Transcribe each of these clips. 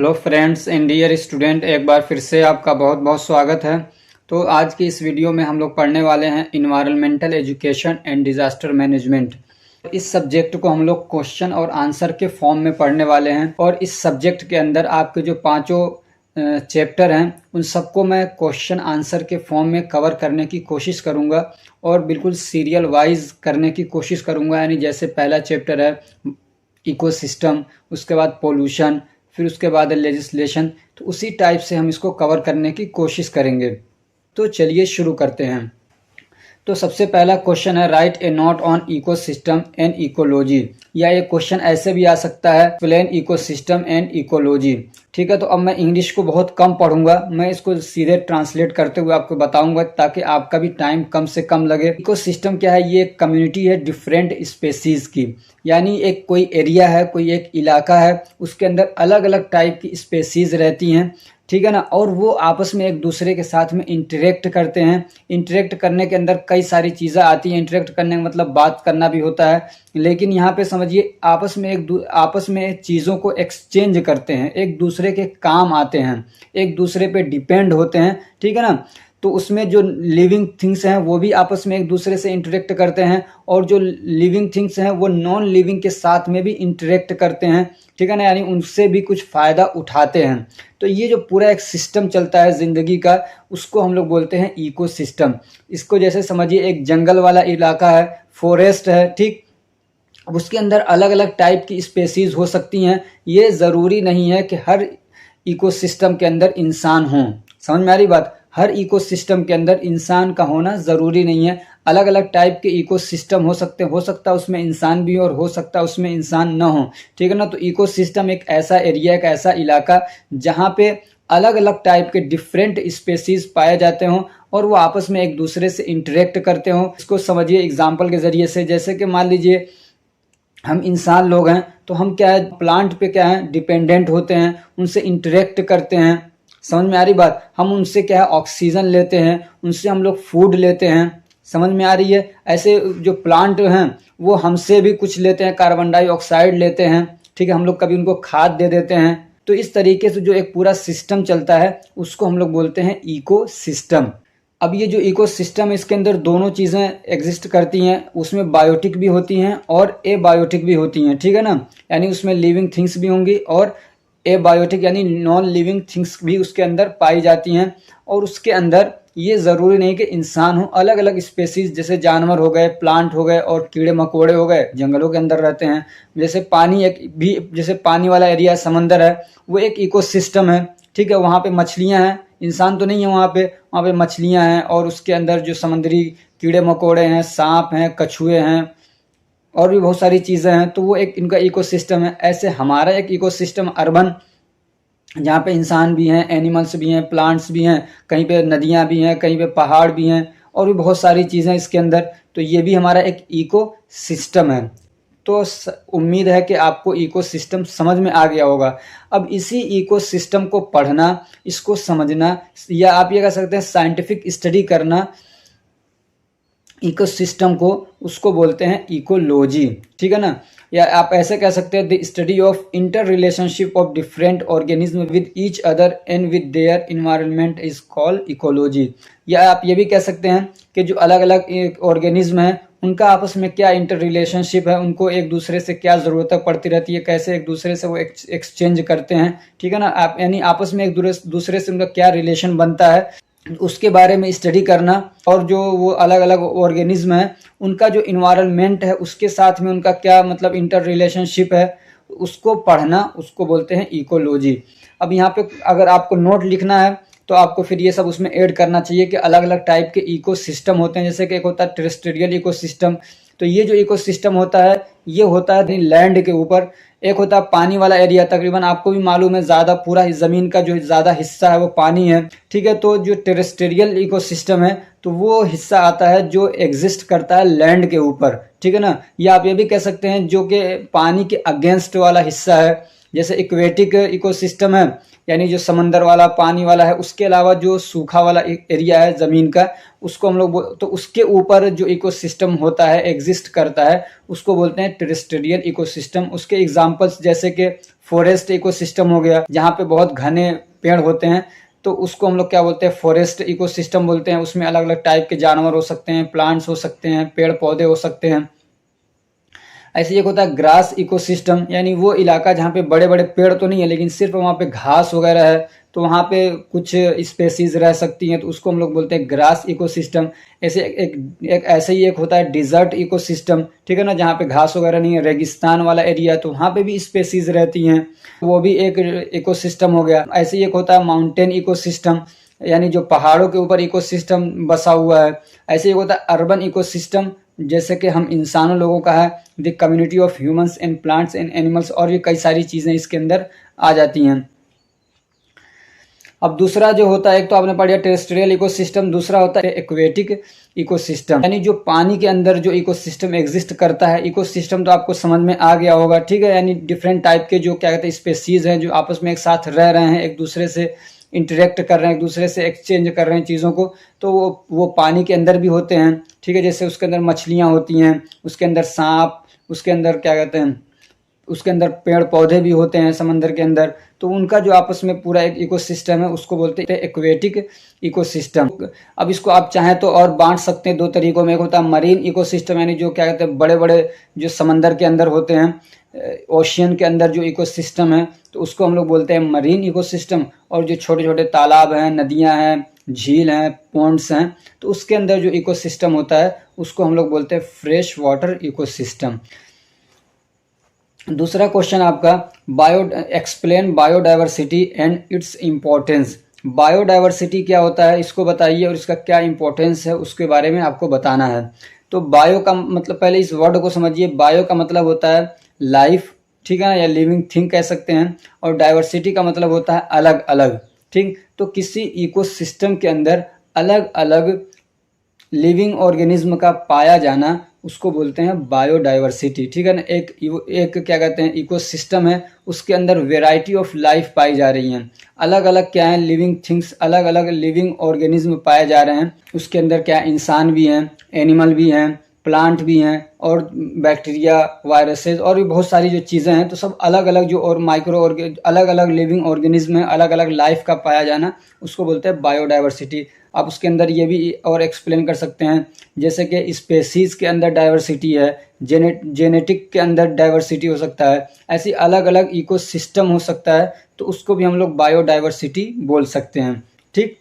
Hello friends and dear student, एक बार फिर से आपका बहुत बहुत स्वागत है। तो आज की इस वीडियो में हम लोग पढ़ने वाले हैं environmental education and disaster management. इस सब्जेक्ट को हम लोग क्वेश्चन और आंसर के फॉर्म में पढ़ने वाले हैं और इस सब्जेक्ट के अंदर आपके जो पांचों चैप्टर हैं उन सबको मैं क्वेश्चन आंसर के फॉर्म में कवर करने की कोशिश करूंगा और बिल्कुल सीरियल वाइज करने की कोशिश करूंगा। यानी जैसे पहला चैप्टर है इकोसिस्टम, उसके बाद पोल्यूशन, फिर उसके बाद लेजिस्लेशन, तो उसी टाइप से हम इसको कवर करने की कोशिश करेंगे। तो चलिए शुरू करते हैं। तो सबसे पहला क्वेश्चन है write a note on ecosystem and ecology, या ये क्वेश्चन ऐसे भी आ सकता है एक्सप्लेन इकोसिस्टम एंड इकोलॉजी। ठीक है, तो अब मैं इंग्लिश को बहुत कम पढ़ूंगा, मैं इसको सीधे ट्रांसलेट करते हुए आपको बताऊंगा ताकि आपका भी टाइम कम से कम लगे। इकोसिस्टम क्या है? ये एक कम्युनिटी है डिफरेंट स्पेसीज की, यानी एक कोई एरिया है, कोई एक इलाका है, उसके अंदर अलग अलग टाइप की स्पेसीज रहती हैं। ठीक है ना, और वो आपस में एक दूसरे के साथ में इंटरेक्ट करते हैं। इंटरेक्ट करने के अंदर कई सारी चीज़ें आती हैं। इंटरेक्ट करने का मतलब बात करना भी होता है, लेकिन यहाँ पे समझिए आपस में चीज़ों को एक्सचेंज करते हैं, एक दूसरे के काम आते हैं, एक दूसरे पे डिपेंड होते हैं। ठीक है ना, तो उसमें जो लिविंग थिंग्स हैं वो भी आपस में एक दूसरे से इंटरेक्ट करते हैं, और जो लिविंग थिंग्स हैं वो नॉन लिविंग के साथ में भी इंटरेक्ट करते हैं। ठीक है ना, यानी उनसे भी कुछ फ़ायदा उठाते हैं। तो ये जो पूरा एक सिस्टम चलता है ज़िंदगी का, उसको हम लोग बोलते हैं इकोसिस्टम। इसको जैसे समझिए एक जंगल वाला इलाका है, फॉरेस्ट है। ठीक, अब उसके अंदर अलग अलग टाइप की स्पेसीज हो सकती हैं। ये ज़रूरी नहीं है कि हर इकोसिस्टम के अंदर इंसान हो। समझ में आ रही बात? हर इकोसिस्टम के अंदर इंसान का होना ज़रूरी नहीं है। अलग अलग टाइप के इकोसिस्टम हो सकते हैं, हो सकता है उसमें इंसान भी हो और हो सकता है उसमें इंसान न हो। ठीक है ना, तो इकोसिस्टम एक ऐसा एरिया, एक ऐसा इलाका जहाँ पे अलग अलग टाइप के डिफरेंट स्पेसीज पाए जाते हों और वो आपस में एक दूसरे से इंटरेक्ट करते हों। इसको समझिए एग्जाम्पल के ज़रिए से, जैसे कि मान लीजिए हम इंसान लोग हैं, तो हम क्या है, प्लांट पे क्या है, डिपेंडेंट होते हैं, उनसे इंटरेक्ट करते हैं। समझ में आ रही बात? हम उनसे क्या है, ऑक्सीजन लेते हैं, उनसे हम लोग फूड लेते हैं। समझ में आ रही है? ऐसे जो प्लांट हैं वो हमसे भी कुछ लेते हैं, कार्बन डाइऑक्साइड लेते हैं। ठीक है, हम लोग कभी उनको खाद दे देते हैं। तो इस तरीके से जो एक पूरा सिस्टम चलता है उसको हम लोग बोलते हैं इको सिस्टम। अब ये जो इकोसिस्टम है इसके अंदर दोनों चीज़ें एग्जिस्ट करती हैं, उसमें बायोटिक भी होती हैं और एबायोटिक भी होती हैं। ठीक है ना, यानी उसमें लिविंग थिंग्स भी होंगी और एबायोटिक यानी नॉन लिविंग थिंग्स भी उसके अंदर पाई जाती हैं। और उसके अंदर ये ज़रूरी नहीं कि इंसान हो, अलग अलग स्पेसीज जैसे जानवर हो गए, प्लांट हो गए और कीड़े मकोड़े हो गए, जंगलों के अंदर रहते हैं। जैसे पानी एक भी, जैसे पानी वाला एरिया समंदर है, वो एक इकोसिस्टम है। ठीक है, वहाँ पे मछलियाँ हैं, इंसान तो नहीं है वहाँ पे मछलियाँ हैं, और उसके अंदर जो समुद्री कीड़े मकोड़े हैं, सांप हैं, कछुए हैं और भी बहुत सारी चीज़ें हैं। तो वो एक इनका इकोसिस्टम है। ऐसे हमारा एक इकोसिस्टम अर्बन, जहाँ पे इंसान भी हैं, एनिमल्स भी हैं, प्लांट्स भी हैं, कहीं पे नदियाँ भी हैं, कहीं पे पहाड़ भी हैं और भी बहुत सारी चीज़ें इसके अंदर। तो ये भी हमारा एक इको सिस्टम है। तो उम्मीद है कि आपको इकोसिस्टम समझ में आ गया होगा। अब इसी इकोसिस्टम को पढ़ना, इसको समझना, या आप ये कह सकते हैं साइंटिफिक स्टडी करना इकोसिस्टम को, उसको बोलते हैं इकोलॉजी। ठीक है ना, या आप ऐसे कह सकते हैं the study of inter relationship of different organism with each other and with their environment is called ecology. या आप ये भी कह सकते हैं कि जो अलग अलग ऑर्गेनिज्म हैं उनका आपस में क्या इंटर रिलेशनशिप है, उनको एक दूसरे से क्या ज़रूरत पड़ती रहती है, कैसे एक दूसरे से वो एक्सचेंज करते हैं। ठीक है ना, आप यानी आपस में एक दूसरे से उनका क्या रिलेशन बनता है उसके बारे में स्टडी करना। और जो वो अलग अलग ऑर्गेनिज्म है उनका जो इन्वायरमेंट है उसके साथ में उनका क्या मतलब इंटर रिलेशनशिप है, उसको पढ़ना, उसको बोलते हैं इकोलॉजी। अब यहाँ पे अगर आपको नोट लिखना है तो आपको फिर ये सब उसमें ऐड करना चाहिए कि अलग अलग टाइप के इकोसिस्टम होते हैं। जैसे कि एक होता है टेरेस्ट्रियल इकोसिस्टम, तो ये जो इकोसिस्टम होता है ये होता है लैंड के ऊपर। एक होता है पानी वाला एरिया, तकरीबन आपको भी मालूम है ज़्यादा पूरा ज़मीन का जो ज़्यादा हिस्सा है वो पानी है। ठीक है, तो जो टेरेस्ट्रियल इकोसिस्टम है तो वो हिस्सा आता है जो एग्जिस्ट करता है लैंड के ऊपर। ठीक है ना, या आप ये भी कह सकते हैं जो कि पानी के अगेंस्ट वाला हिस्सा है। जैसे इक्वेटिक इकोसिस्टम है, यानी जो समंदर वाला पानी वाला है, उसके अलावा जो सूखा वाला एरिया है ज़मीन का, उसको हम लोग तो उसके ऊपर जो इकोसिस्टम होता है, एग्जिस्ट करता है, उसको बोलते हैं टेरेस्ट्रियल इकोसिस्टम। उसके एग्जांपल्स जैसे कि फॉरेस्ट इकोसिस्टम हो गया, जहाँ पे बहुत घने पेड़ होते हैं, तो उसको हम लोग क्या बोलते हैं, फॉरेस्ट इकोसिस्टम बोलते हैं। उसमें अलग अलग टाइप के जानवर हो सकते हैं, प्लांट्स हो सकते हैं, पेड़ पौधे हो सकते हैं। ऐसे एक होता है ग्रास इकोसिस्टम, यानी वो इलाका जहाँ पे बड़े बड़े पेड़ तो नहीं है लेकिन सिर्फ वहाँ पे घास वगैरह है, तो वहाँ पे कुछ स्पेसीज रह सकती हैं, तो उसको हम लोग बोलते हैं ग्रास इकोसिस्टम। ऐसे एक ऐसे ही एक होता है डिजर्ट इकोसिस्टम, ठीक है ना, जहाँ पे घास वगैरह नहीं है, रेगिस्तान वाला एरिया, तो वहाँ पे भी स्पेसीज रहती हैं, वो भी एक इकोसिस्टम हो गया। ऐसे ही एक होता है माउंटेन इकोसिस्टम, यानी जो पहाड़ों के ऊपर इकोसिस्टम बसा हुआ है। ऐसे ही होता है अर्बन इकोसिस्टम, जैसे कि हम इंसानों लोगों का है, the community of humans and plants and animals, और भी कई सारी चीज़ें इसके अंदर आ जाती हैं। अब दूसरा जो होता है, एक तो आपने पढ़ लिया टेरेस्ट्रियल इकोसिस्टम, दूसरा होता है एक्वेटिक इकोसिस्टम, यानी जो पानी के अंदर जो इकोसिस्टम एग्जिस्ट करता है। इकोसिस्टम तो आपको समझ में आ गया होगा, ठीक है, यानी डिफरेंट टाइप के जो क्या कहते हैं स्पेसीज हैं, जो आपस में एक साथ रह रहे हैं, एक दूसरे से इंटरेक्ट कर रहे हैं, एक दूसरे से एक्सचेंज कर रहे हैं चीज़ों को, तो वो पानी के अंदर भी होते हैं, ठीक है। जैसे उसके अंदर मछलियाँ होती हैं, उसके अंदर सांप, उसके अंदर क्या कहते हैं, उसके अंदर पेड़ पौधे भी होते हैं समंदर के अंदर, तो उनका जो आपस में पूरा एक इकोसिस्टम है, उसको बोलते हैं एक्वेटिक इकोसिस्टम। अब इसको आप चाहें तो और बांट सकते हैं दो तरीकों में। एक होता है मरीन इकोसिस्टम, यानी जो क्या कहते हैं बड़े बड़े जो समंदर के अंदर होते हैं, ओशियन के अंदर जो इकोसिस्टम है, तो उसको हम लोग बोलते हैं मरीन इकोसिस्टम। और जो छोटे छोटे तालाब हैं, नदियां हैं, झील हैं, पॉन्ड्स हैं, तो उसके अंदर जो इकोसिस्टम होता है, उसको हम लोग बोलते हैं फ्रेश वाटर इकोसिस्टम। दूसरा क्वेश्चन आपका, explain biodiversity and its importance. Biodiversity क्या होता है, इसको बताइए, और इसका क्या इंपॉर्टेंस है, उसके बारे में आपको बताना है। तो बायो का मतलब, पहले इस वर्ड को समझिए। बायो का मतलब होता है लाइफ, ठीक है ना, या लिविंग थिंग कह सकते हैं, और डाइवर्सिटी का मतलब होता है अलग अलग, ठीक। तो किसी इकोसिस्टम के अंदर अलग अलग लिविंग ऑर्गेनिज्म का पाया जाना, उसको बोलते हैं बायोडाइवर्सिटी, ठीक है ना। एक क्या कहते हैं इकोसिस्टम है, उसके अंदर वेराइटी ऑफ लाइफ पाई जा रही हैं, अलग अलग क्या है लिविंग थिंग्स, अलग अलग लिविंग ऑर्गेनिज्म पाए जा रहे हैं। उसके अंदर क्या इंसान भी हैं, एनिमल भी हैं, प्लांट भी हैं, और बैक्टीरिया, वायरसेस, और भी बहुत सारी जो चीज़ें हैं, तो सब अलग अलग जो और अलग अलग लिविंग ऑर्गेनिज्म है, अलग अलग लाइफ का पाया जाना, उसको बोलते हैं बायोडाइवर्सिटी। आप उसके अंदर ये भी और एक्सप्लेन कर सकते हैं, जैसे कि स्पेसीज के अंदर डाइवर्सिटी है, जेनेटिक के अंदर डाइवर्सिटी हो सकता है, ऐसी अलग अलग इकोसिस्टम हो सकता है, तो उसको भी हम लोग बायोडाइवर्सिटी बोल सकते हैं, ठीक।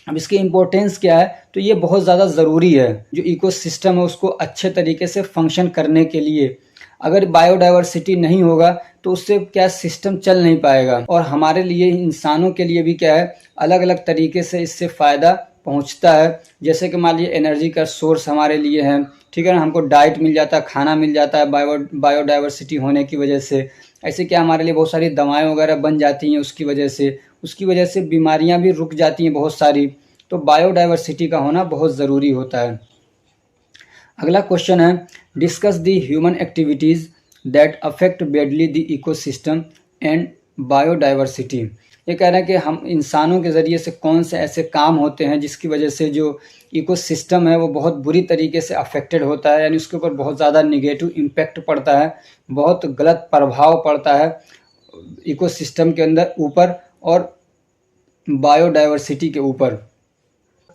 अब इसकी इम्पोर्टेंस क्या है, तो ये बहुत ज़्यादा ज़रूरी है, जो इकोसिस्टम है उसको अच्छे तरीके से फंक्शन करने के लिए। अगर बायोडाइवर्सिटी नहीं होगा तो उससे क्या सिस्टम चल नहीं पाएगा, और हमारे लिए, इंसानों के लिए भी क्या है, अलग अलग तरीके से इससे फ़ायदा पहुंचता है। जैसे कि मान लीजिए एनर्जी का सोर्स हमारे लिए है, ठीक है ना, हमको डाइट मिल जाता है, खाना मिल जाता है बायोडाइवर्सिटी होने की वजह से। ऐसे क्या हमारे लिए बहुत सारी दवाएं वगैरह बन जाती हैं उसकी वजह से बीमारियां भी रुक जाती हैं बहुत सारी। तो बायोडाइवर्सिटी का होना बहुत ज़रूरी होता है। अगला क्वेश्चन है, discuss the human activities that affect badly the ecosystem and biodiversity. ये कह रहे हैं कि हम इंसानों के ज़रिए से कौन से ऐसे काम होते हैं जिसकी वजह से जो इकोसिस्टम है वो बहुत बुरी तरीके से अफेक्टेड होता है, यानी उसके ऊपर बहुत ज़्यादा निगेटिव इम्पैक्ट पड़ता है, बहुत गलत प्रभाव पड़ता है इकोसिस्टम के अंदर ऊपर और बायोडाइवर्सिटी के ऊपर।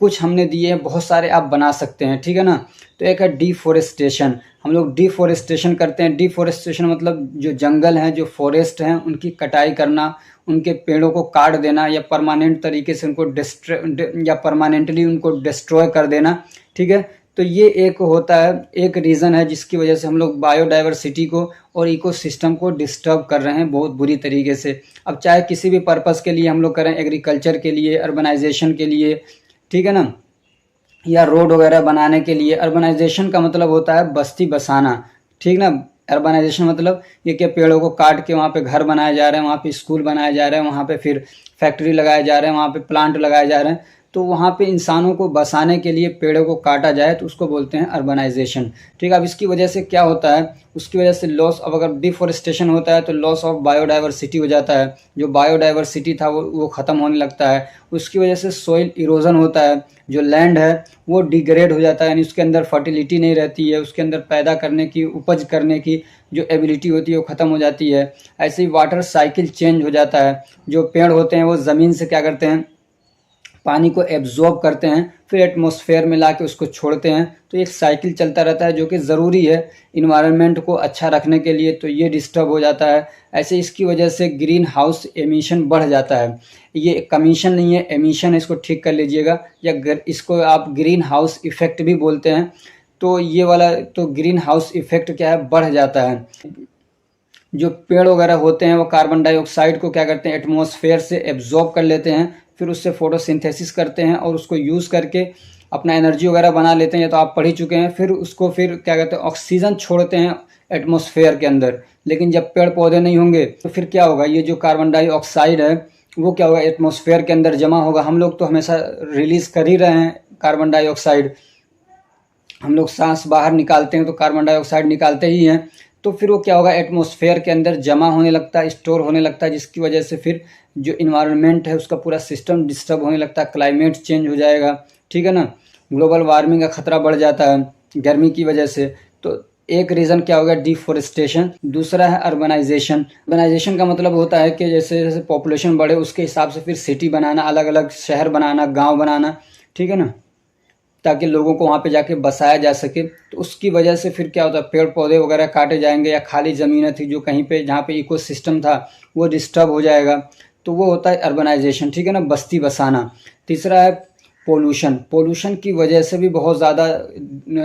कुछ हमने दिए हैं, बहुत सारे आप बना सकते हैं, ठीक है ना। तो एक है डिफोरेस्टेशन, हम लोग डिफोरेस्टेशन करते हैं। डिफोरेस्टेशन मतलब जो जंगल हैं, जो फॉरेस्ट हैं, उनकी कटाई करना, उनके पेड़ों को काट देना, या परमानेंट तरीके से उनको परमानेंटली उनको डिस्ट्रॉय कर देना, ठीक है। तो ये एक होता है, एक रीज़न है जिसकी वजह से हम लोग बायोडाइवर्सिटी को और इकोसिस्टम को डिस्टर्ब कर रहे हैं बहुत बुरी तरीके से। अब चाहे किसी भी पर्पज़ के लिए हम लोग करें, एग्रीकल्चर के लिए, अर्बनाइजेशन के लिए, ठीक है ना, या रोड वगैरह बनाने के लिए। अर्बनाइजेशन का मतलब होता है बस्ती बसाना, ठीक ना। अर्बनाइजेशन मतलब ये कि पेड़ों को काट के वहाँ पे घर बनाए जा रहे हैं, वहाँ पे स्कूल बनाए जा रहे हैं, वहाँ पे फिर फैक्ट्री लगाए जा रहे हैं, वहाँ पे प्लांट लगाए जा रहे हैं। तो वहाँ पे इंसानों को बसाने के लिए पेड़ों को काटा जाए तो उसको बोलते हैं अर्बनाइजेशन। ठीक है, अब इसकी वजह से क्या होता है, उसकी वजह से लॉस, अब अगर डिफॉरेस्टेशन होता है तो लॉस ऑफ बायोडाइवर्सिटी हो जाता है, जो बायोडाइवर्सिटी था वो ख़त्म होने लगता है। उसकी वजह से सॉइल इरोजन होता है, जो लैंड है वो डिग्रेड हो जाता है, यानी उसके अंदर फर्टिलिटी नहीं रहती है, उसके अंदर पैदा करने की, उपज करने की जो एबिलिटी होती है वो ख़त्म हो जाती है। ऐसे ही वाटर साइकिल चेंज हो जाता है, जो पेड़ होते हैं वो ज़मीन से क्या करते हैं, पानी को एब्जॉर्ब करते हैं, फिर एटमॉस्फेयर में लाके उसको छोड़ते हैं। तो एक साइकिल चलता रहता है जो कि ज़रूरी है इन्वायरमेंट को अच्छा रखने के लिए, तो ये डिस्टर्ब हो जाता है। ऐसे इसकी वजह से ग्रीन हाउस एमिशन बढ़ जाता है। ये कमीशन नहीं है, एमिशन है, इसको ठीक कर लीजिएगा, या इसको आप ग्रीन हाउस इफ़ेक्ट भी बोलते हैं। तो ये वाला तो ग्रीन हाउस इफ़ेक्ट क्या है, बढ़ जाता है। जो पेड़ वगैरह होते हैं वो कार्बन डाइऑक्साइड को क्या करते हैं, एटमॉस्फेयर से एब्जॉर्ब कर लेते हैं, फिर उससे फोटोसिंथेसिस करते हैं और उसको यूज़ करके अपना एनर्जी वगैरह बना लेते हैं। ये तो आप पढ़ ही चुके हैं। फिर उसको फिर क्या कहते हैं, ऑक्सीजन छोड़ते हैं एटमॉस्फेयर के अंदर। लेकिन जब पेड़ पौधे नहीं होंगे तो फिर क्या होगा, ये जो कार्बन डाइऑक्साइड है वो क्या होगा, एटमॉस्फेयर के अंदर जमा होगा। हम लोग तो हमेशा रिलीज़ कर ही रहे हैं कार्बन डाइऑक्साइड, हम लोग सांस बाहर निकालते हैं तो कार्बन डाइऑक्साइड निकालते ही हैं। तो फिर वो क्या होगा, एटमॉस्फेयर के अंदर जमा होने लगता है, स्टोर होने लगता है, जिसकी वजह से फिर जो इन्वायरमेंट है उसका पूरा सिस्टम डिस्टर्ब होने लगता है, क्लाइमेट चेंज हो जाएगा। ठीक है ना, ग्लोबल वार्मिंग का खतरा बढ़ जाता है गर्मी की वजह से। तो एक रीज़न क्या होगा, डिफॉरेस्टेशन। दूसरा है अर्बनाइजेशन। अर्बनाइजेशन का मतलब होता है कि जैसे जैसे पॉपुलेशन बढ़े उसके हिसाब से फिर सिटी बनाना, अलग अलग शहर बनाना, गाँव बनाना। ठीक है ना, ताकि लोगों को वहाँ पे जाके बसाया जा सके। तो उसकी वजह से फिर क्या होता है, पेड़ पौधे वगैरह काटे जाएंगे, या खाली ज़मीनें थी जो कहीं पे जहाँ पे इकोसिस्टम था वो डिस्टर्ब हो जाएगा। तो वो होता है अर्बनाइजेशन। ठीक है ना, बस्ती बसाना। तीसरा है पोल्यूशन। पोल्यूशन की वजह से भी बहुत ज़्यादा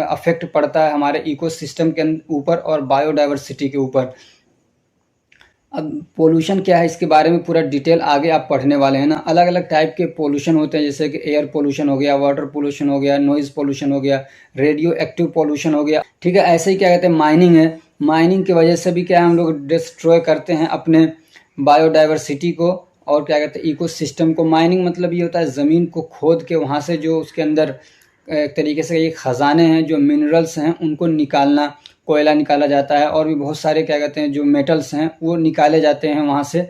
अफेक्ट पड़ता है हमारे इकोसिस्टम के ऊपर और बायोडाइवर्सिटी के ऊपर। अब पोल्यूशन क्या है इसके बारे में पूरा डिटेल आगे आप पढ़ने वाले हैं ना। अलग अलग टाइप के पोल्यूशन होते हैं, जैसे कि एयर पोल्यूशन हो गया, वाटर पोल्यूशन हो गया, नॉइज़ पोल्यूशन हो गया, रेडियो एक्टिव पोल्यूशन हो गया। ठीक है, ऐसे ही क्या कहते हैं, माइनिंग है। माइनिंग की वजह से भी क्या है, हम लोग डिस्ट्रॉय करते हैं अपने बायोडाइवर्सिटी को और क्या कहते हैं, इकोसिस्टम को। माइनिंग मतलब ये होता है ज़मीन को खोद के वहाँ से जो उसके अंदर एक तरीके से ये ख़जाने हैं, जो मिनरल्स हैं उनको निकालना। कोयला निकाला जाता है और भी बहुत सारे क्या कहते हैं जो मेटल्स हैं वो निकाले जाते हैं वहाँ से।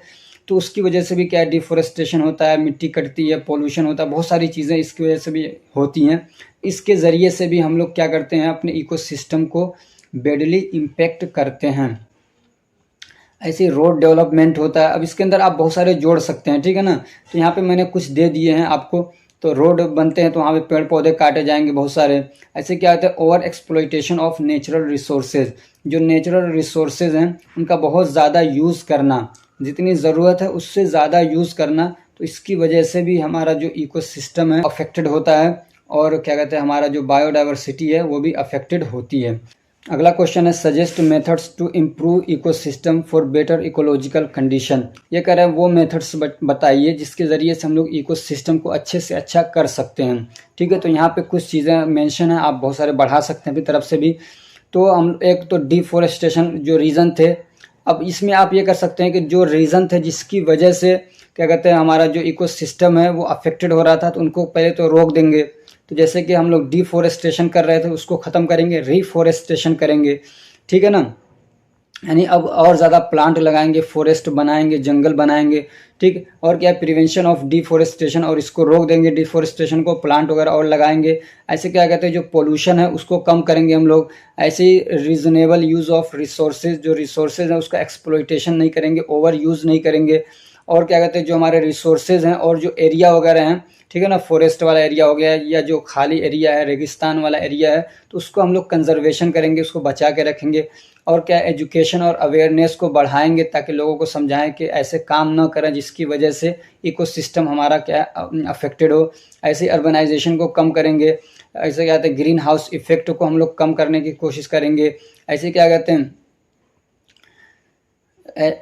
तो उसकी वजह से भी क्या है, डिफॉरेस्टेशन होता है, मिट्टी कटती है, पोल्यूशन होता है, बहुत सारी चीज़ें इसकी वजह से भी होती हैं। इसके ज़रिए से भी हम लोग क्या करते हैं, अपने इकोसिस्टम को बैडली इम्पेक्ट करते हैं। ऐसे रोड डेवलपमेंट होता है। अब इसके अंदर आप बहुत सारे जोड़ सकते हैं। ठीक है ना, तो यहाँ पे मैंने कुछ दे दिए हैं आपको। तो रोड बनते हैं तो वहाँ पे पेड़ पौधे काटे जाएंगे बहुत सारे। ऐसे क्या होता है, over exploitation of natural resources. जो नेचुरल रिसोर्सेज हैं उनका बहुत ज़्यादा यूज़ करना, जितनी ज़रूरत है उससे ज़्यादा यूज़ करना। तो इसकी वजह से भी हमारा जो इकोसिस्टम है अफेक्टेड होता है और क्या कहते हैं, हमारा जो बायोडाइवर्सिटी है वो भी अफेक्टेड होती है। अगला क्वेश्चन है, suggest methods to improve ecosystem for better ecological condition. ये कह रहे हैं वो मेथड्स बताइए जिसके ज़रिए से हम लोग इकोसिस्टम को अच्छे से अच्छा कर सकते हैं। ठीक है, तो यहाँ पे कुछ चीज़ें मेंशन है, आप बहुत सारे बढ़ा सकते हैं अपनी तरफ से भी। तो हम एक तो डिफॉरेस्टेशन जो रीज़न थे, अब इसमें आप ये कर सकते हैं कि जो रीज़न थे जिसकी वजह से क्या कहते हैं हमारा जो इकोसिस्टम है वो अफेक्टेड हो रहा था, तो उनको पहले तो रोक देंगे। तो जैसे कि हम लोग डिफॉरेस्टेशन कर रहे थे उसको ख़त्म करेंगे, रिफॉरेस्टेशन करेंगे। ठीक है ना, यानी अब और ज़्यादा प्लांट लगाएंगे, फॉरेस्ट बनाएंगे, जंगल बनाएंगे। ठीक, और क्या, प्रिवेंशन ऑफ डिफॉरेस्टेशन, और इसको रोक देंगे डिफॉरेस्टेशन को, प्लांट वगैरह और लगाएंगे। ऐसे क्या कहते हैं, जो पोल्यूशन है उसको कम करेंगे हम लोग। ऐसे ही रीजनेबल यूज़ ऑफ रिसोर्सेज, जो रिसोर्सेज हैं उसका एक्सप्लॉइटेशन नहीं करेंगे, ओवर यूज़ नहीं करेंगे। और क्या कहते हैं, जो हमारे रिसोर्सेज हैं और जो एरिया वगैरह हैं, ठीक है ना, फॉरेस्ट वाला एरिया हो गया या जो खाली एरिया है, रेगिस्तान वाला एरिया है, तो उसको हम लोग कंजर्वेशन करेंगे, उसको बचा के रखेंगे। और क्या, एजुकेशन और अवेयरनेस को बढ़ाएंगे ताकि लोगों को समझाएं कि ऐसे काम ना करें जिसकी वजह से इकोसिस्टम हमारा क्या अफेक्टेड हो। ऐसे अर्बनाइजेशन को कम करेंगे। ऐसे क्या कहते हैं, ग्रीन हाउस इफेक्ट को हम लोग कम करने की कोशिश करेंगे। ऐसे क्या कहते हैं,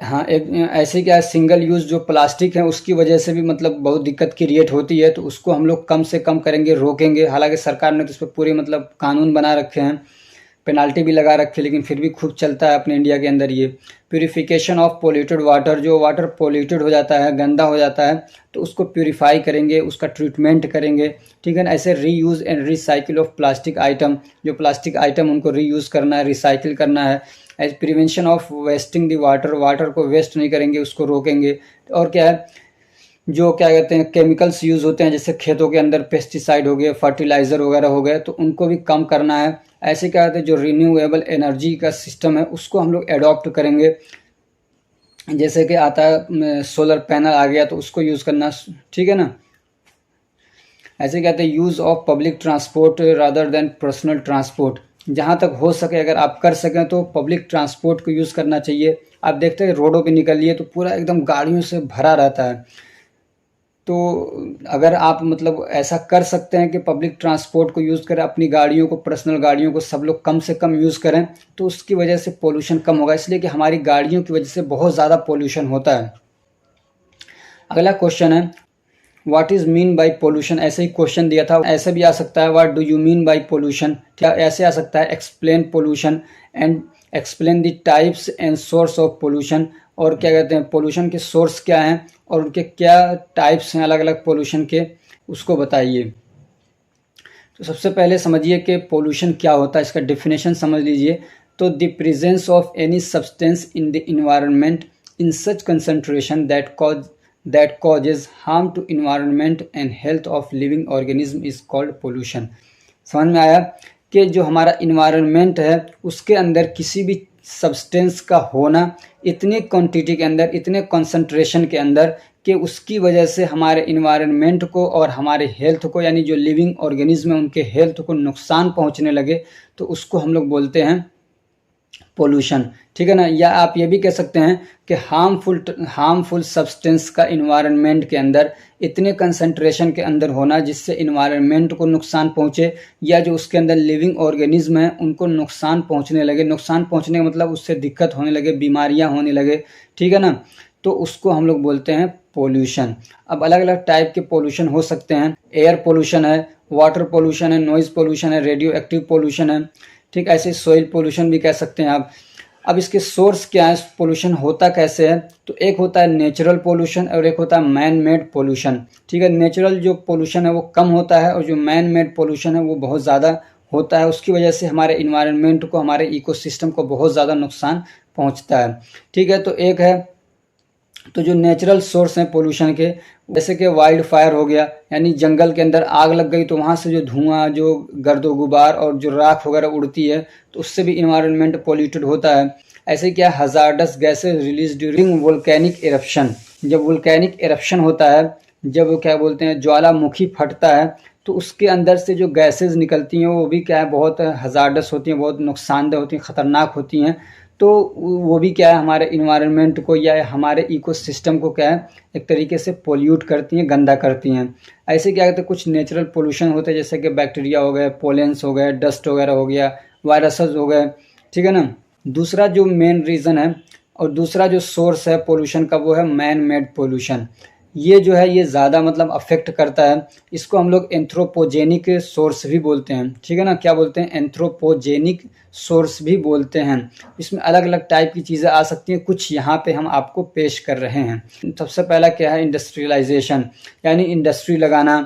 हाँ, एक ऐसे क्या, सिंगल यूज़ जो प्लास्टिक है उसकी वजह से भी मतलब बहुत दिक्कत क्रिएट होती है, तो उसको हम लोग कम से कम करेंगे, रोकेंगे। हालांकि सरकार ने तो इस पर पूरे मतलब कानून बना रखे हैं। पेनाल्टी भी लगा रखी है, लेकिन फिर भी खूब चलता है अपने इंडिया के अंदर ये। प्यूरिफिकेशन ऑफ पोल्यूटेड वाटर, जो वाटर पोल्यूटेड हो जाता है, गंदा हो जाता है, तो उसको प्यूरिफाई करेंगे, उसका ट्रीटमेंट करेंगे, ठीक है ना। ऐसे reuse and recycle of plastic item, जो प्लास्टिक आइटम उनको रीयूज़ करना है, रिसाइकिल करना है। As prevention of wasting the water, water को वेस्ट नहीं करेंगे, उसको रोकेंगे। और क्या है, जो क्या कहते हैं केमिकल्स यूज़ होते हैं, जैसे खेतों के अंदर पेस्टिसाइड हो गए, फर्टिलाइज़र वगैरह हो गए, तो उनको भी कम करना है। ऐसे क्या कहते हैं, जो रिन्यूएबल एनर्जी का सिस्टम है उसको हम लोग एडॉप्ट करेंगे। जैसे कि आता है सोलर पैनल आ गया तो उसको यूज़ करना, ठीक है ना। ऐसे कहते हैं use of public transport rather than personal transport, जहाँ तक हो सके अगर आप कर सकें तो पब्लिक ट्रांसपोर्ट को यूज़ करना चाहिए। आप देखते हैं रोडों पे निकलिए तो पूरा एकदम गाड़ियों से भरा रहता है, तो अगर आप मतलब ऐसा कर सकते हैं कि पब्लिक ट्रांसपोर्ट को यूज़ करें, अपनी गाड़ियों को, पर्सनल गाड़ियों को सब लोग कम से कम यूज़ करें, तो उसकी वजह से पोल्यूशन कम होगा। इसलिए कि हमारी गाड़ियों की वजह से बहुत ज़्यादा पोल्यूशन होता है। अगला क्वेश्चन है what is mean by pollution. ऐसे ही क्वेश्चन दिया था, ऐसे भी आ सकता है what do you mean bye pollution, क्या ऐसे आ सकता है explain pollution and explain the types and source of pollution. और क्या कहते हैं पोल्यूशन के सोर्स क्या हैं और उनके क्या टाइप्स हैं अलग अलग पोल्यूशन के, उसको बताइए। तो सबसे पहले समझिए कि पोल्यूशन क्या होता है, इसका डेफिनेशन समझ लीजिए। तो the presence of any substance in the environment in such concentration that causes harm to environment and health of living organism is called pollution। समझ में आया कि जो हमारा इन्वायरमेंट है उसके अंदर किसी भी सब्सटेंस का होना इतनी क्वांटिटी के अंदर, इतने कंसंट्रेशन के अंदर कि उसकी वजह से हमारे इन्वायरमेंट को और हमारे हेल्थ को, यानी जो लिविंग ऑर्गेनिज्म है उनके हेल्थ को नुकसान पहुंचने लगे, तो उसको हम लोग बोलते हैं पोल्यूशन, ठीक है ना। या आप ये भी कह सकते हैं कि हार्मफुल सब्सटेंस का इन्वायरमेंट के अंदर इतने कंसंट्रेशन के अंदर होना जिससे इन्वायरमेंट को नुकसान पहुंचे, या जो उसके अंदर लिविंग ऑर्गेनिज्म है उनको नुकसान पहुंचने लगे। नुकसान पहुंचने का मतलब उससे दिक्कत होने लगे, बीमारियां होने लगे, ठीक है ना, तो उसको हम लोग बोलते हैं पोल्यूशन। अब अलग अलग टाइप के पोल्यूशन हो सकते हैं, एयर पोल्यूशन है, वाटर पोल्यूशन है, नॉइज़ पोल्यूशन है, रेडियो एक्टिव पोल्यूशन है, ठीक। ऐसे सॉइल पोल्यूशन भी कह सकते हैं आप। अब इसके सोर्स क्या है, पोल्यूशन होता कैसे है, तो एक होता है नेचुरल पोल्यूशन और एक होता है मैन मेड पोल्यूशन, ठीक है। नेचुरल जो पोल्यूशन है वो कम होता है और जो मैन मेड पोल्यूशन है वो बहुत ज़्यादा होता है। उसकी वजह से हमारे इन्वायरमेंट को, हमारे इकोसिस्टम को बहुत ज़्यादा नुकसान पहुंचता है, ठीक है। तो एक है, तो जो नेचुरल सोर्स हैं पोल्यूशन के, जैसे कि वाइल्ड फायर हो गया, यानी जंगल के अंदर आग लग गई तो वहाँ से जो धुआं, जो गर्दो गुबार और जो राख वगैरह उड़ती है, तो उससे भी इन्वायरमेंट पोल्यूटेड होता है। ऐसे क्या hazardous gases release during volcanic eruption, जब वोल्केनिक इरप्शन होता है, जब क्या बोलते हैं ज्वालामुखी फटता है, तो उसके अंदर से जो गैसेज निकलती हैं वो भी क्या है बहुत हजार्डस होती हैं, बहुत नुकसानदेह होती हैं, ख़तरनाक होती हैं। तो वो भी क्या है हमारे इन्वायरमेंट को या हमारे इकोसिस्टम को क्या है एक तरीके से पोल्यूट करती हैं, गंदा करती हैं। ऐसे क्या कहते हैं कुछ नेचुरल पोल्यूशन होते हैं, जैसे कि बैक्टीरिया हो गए, पोलेंस हो गए, डस्ट वगैरह हो गया, वायरसेस हो गए, ठीक है ना। दूसरा जो मेन रीज़न है और दूसरा जो सोर्स है पोल्यूशन का वो है मैन मेड पोल्यूशन। ये जो है ये ज़्यादा मतलब अफेक्ट करता है, इसको हम लोग एंथ्रोपोजेनिक सोर्स भी बोलते हैं, ठीक है ना। क्या बोलते हैं, एंथ्रोपोजेनिक सोर्स भी बोलते हैं। इसमें अलग अलग टाइप की चीज़ें आ सकती हैं, कुछ यहाँ पे हम आपको पेश कर रहे हैं। सबसे पहला क्या है, इंडस्ट्रियलाइजेशन, यानी इंडस्ट्री लगाना,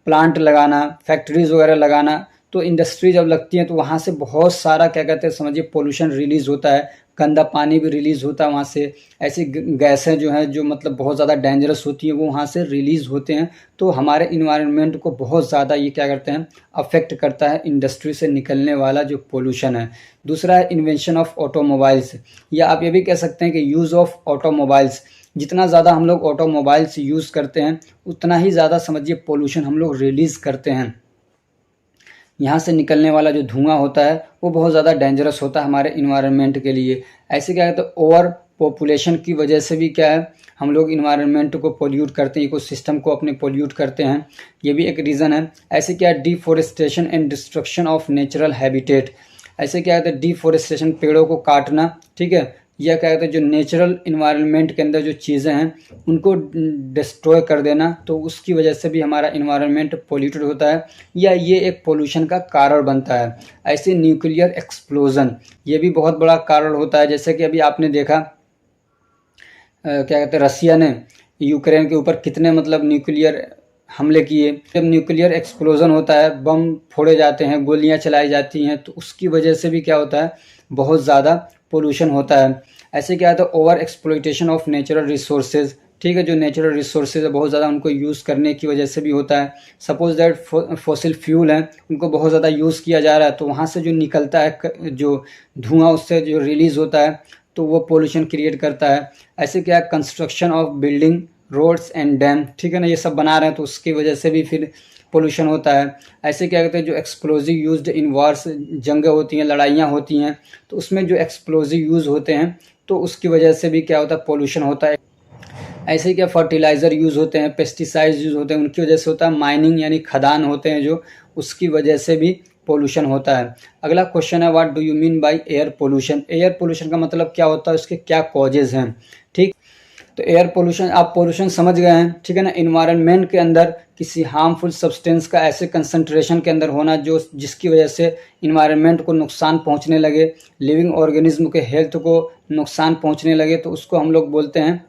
प्लांट लगाना, फैक्ट्रीज वगैरह लगाना। तो इंडस्ट्री जब लगती है तो वहाँ से बहुत सारा क्या कहते हैं समझिए पोल्यूशन रिलीज़ होता है, गंदा पानी भी रिलीज़ होता है वहाँ से। ऐसी गैसें जो हैं जो मतलब बहुत ज़्यादा डेंजरस होती हैं वो वहाँ से रिलीज़ होते हैं, तो हमारे इन्वायरमेंट को बहुत ज़्यादा ये क्या करते हैं अफेक्ट करता है, इंडस्ट्री से निकलने वाला जो पोल्यूशन है। दूसरा है इन्वेंशन ऑफ ऑटोमोबाइल्स, या आप ये भी कह सकते हैं कि यूज़ ऑफ ऑटोमोबाइल्स। जितना ज़्यादा हम लोग ऑटोमोबाइल्स यूज़ करते हैं उतना ही ज़्यादा समझिए पोल्यूशन हम लोग रिलीज़ करते हैं। यहाँ से निकलने वाला जो धुआं होता है वो बहुत ज़्यादा डेंजरस होता है हमारे इन्वायरमेंट के लिए। ऐसे क्या है तो ओवर पॉपुलेशन की वजह से भी क्या है हम लोग इन्वायरमेंट को पोल्यूट करते हैं, इकोसिस्टम को अपने पोल्यूट करते हैं, ये भी एक रीज़न है। ऐसे क्या है deforestation and destruction of natural habitat. ऐसे क्या है डिफॉरेस्टेशन, पेड़ों को काटना, ठीक है, या क्या कहते हैं जो नेचुरल इन्वायरमेंट के अंदर जो चीज़ें हैं उनको डिस्ट्रॉय कर देना, तो उसकी वजह से भी हमारा इन्वायरमेंट पोल्यूटेड होता है या ये एक पोल्यूशन का कारण बनता है। ऐसे न्यूक्लियर एक्सप्लोजन ये भी बहुत बड़ा कारण होता है। जैसे कि अभी आपने देखा क्या कहते हैं रसिया ने यूक्रेन के ऊपर कितने मतलब न्यूक्लियर हमले किए। जब न्यूक्लियर एक्सप्लोजन होता है, बम फोड़े जाते हैं, गोलियां चलाई जाती हैं, तो उसकी वजह से भी क्या होता है, बहुत ज़्यादा पोल्यूशन होता है। ऐसे क्या होता है, over exploitation of natural resources, ठीक है, जो नेचुरल रिसोर्सेज है बहुत ज़्यादा उनको यूज़ करने की वजह से भी होता है। सपोज दैट फॉसिल फ्यूल है, उनको बहुत ज़्यादा यूज़ किया जा रहा है, तो वहाँ से जो निकलता है जो धुआं उससे जो रिलीज़ होता है तो वो पोल्यूशन क्रिएट करता है। ऐसे क्या है, construction of building, roads and dam, ठीक है ना, ये सब बना रहे हैं तो उसकी वजह से भी फिर पोल्यूशन होता है। ऐसे क्या कहते हैं, जो एक्सप्लोजिव यूज्ड इन वार्स, जंगें होती हैं, लड़ाइयाँ होती हैं, तो उसमें जो एक्सप्लोजिव यूज़ होते हैं तो उसकी वजह से भी क्या होता है, पोल्यूशन होता है। ऐसे क्या फर्टिलाइज़र यूज़ होते हैं, पेस्टिसाइड्स यूज़ होते हैं, उनकी वजह से होता है। माइनिंग यानी खदान होते हैं जो, उसकी वजह से भी पोल्यूशन होता है। अगला क्वेश्चन है, what do you mean by air pollution. Air pollution का मतलब क्या होता है, उसके क्या कॉजेज़ हैं, ठीक। तो एयर पोल्यूशन, आप पोल्यूशन समझ गए हैं, ठीक है ना। इन्वायरमेंट के अंदर किसी हार्मफुल सब्सटेंस का ऐसे कंसंट्रेशन के अंदर होना जो जिसकी वजह से इन्वायरमेंट को नुकसान पहुंचने लगे, लिविंग ऑर्गेनिज्म के हेल्थ को नुकसान पहुंचने लगे, तो उसको हम लोग बोलते हैं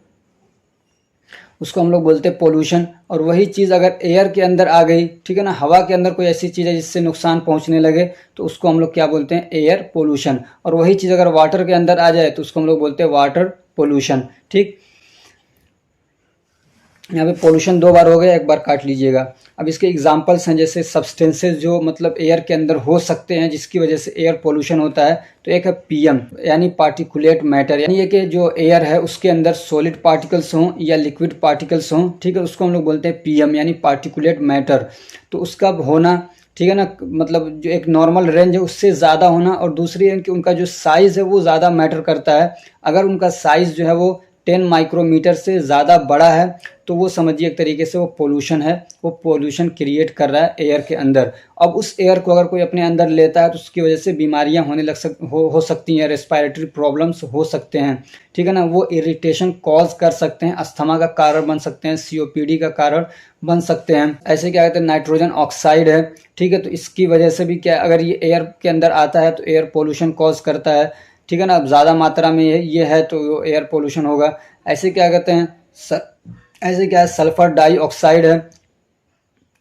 पोल्यूशन। और वही चीज़ अगर एयर के अंदर आ गई, ठीक है ना, हवा के अंदर कोई ऐसी चीज़ है जिससे नुकसान पहुंचने लगे, तो उसको हम लोग क्या बोलते हैं, एयर पोल्यूशन। और वही चीज़ अगर वाटर के अंदर आ जाए तो उसको हम लोग बोलते हैं वाटर पोल्यूशन, ठीक। यहाँ पे पोल्यूशन दो बार हो गया, एक बार काट लीजिएगा। अब इसके एग्जांपल्स हैं, जैसे सब्सटेंसेस जो मतलब एयर के अंदर हो सकते हैं जिसकी वजह से एयर पोल्यूशन होता है। तो एक है पीएम यानी पार्टिकुलेट मैटर, यानी ये कि जो एयर है उसके अंदर सॉलिड पार्टिकल्स हों या लिक्विड पार्टिकल्स हों, ठीक है, उसको हम लोग बोलते हैं पीएम यानी पार्टिकुलेट मैटर। तो उसका होना, ठीक है ना, मतलब जो एक नॉर्मल रेंज है उससे ज़्यादा होना, और दूसरी है कि उनका जो साइज़ है वो ज़्यादा मैटर करता है। अगर उनका साइज़ जो है वो 10 माइक्रोमीटर से ज़्यादा बड़ा है तो वो समझिए एक तरीके से वो पोल्यूशन है, वो पोल्यूशन क्रिएट कर रहा है एयर के अंदर। अब उस एयर को अगर कोई अपने अंदर लेता है तो उसकी वजह से बीमारियां होने हो सकती हैं, रेस्पिरेटरी प्रॉब्लम्स हो सकते हैं, ठीक है ना। वो इरिटेशन कॉज कर सकते हैं, अस्थमा का कारण बन सकते हैं, सीओपीडी का कारण बन सकते हैं। ऐसे क्या कहते हैं, नाइट्रोजन ऑक्साइड है, ठीक है, तो इसकी वजह से भी क्या, अगर ये एयर के अंदर आता है तो एयर पोल्यूशन कॉज करता है, ठीक है ना। अब ज़्यादा मात्रा में ये है तो एयर पोल्यूशन होगा। ऐसे क्या कहते हैं, ऐसे क्या है, सल्फर डाइऑक्साइड है,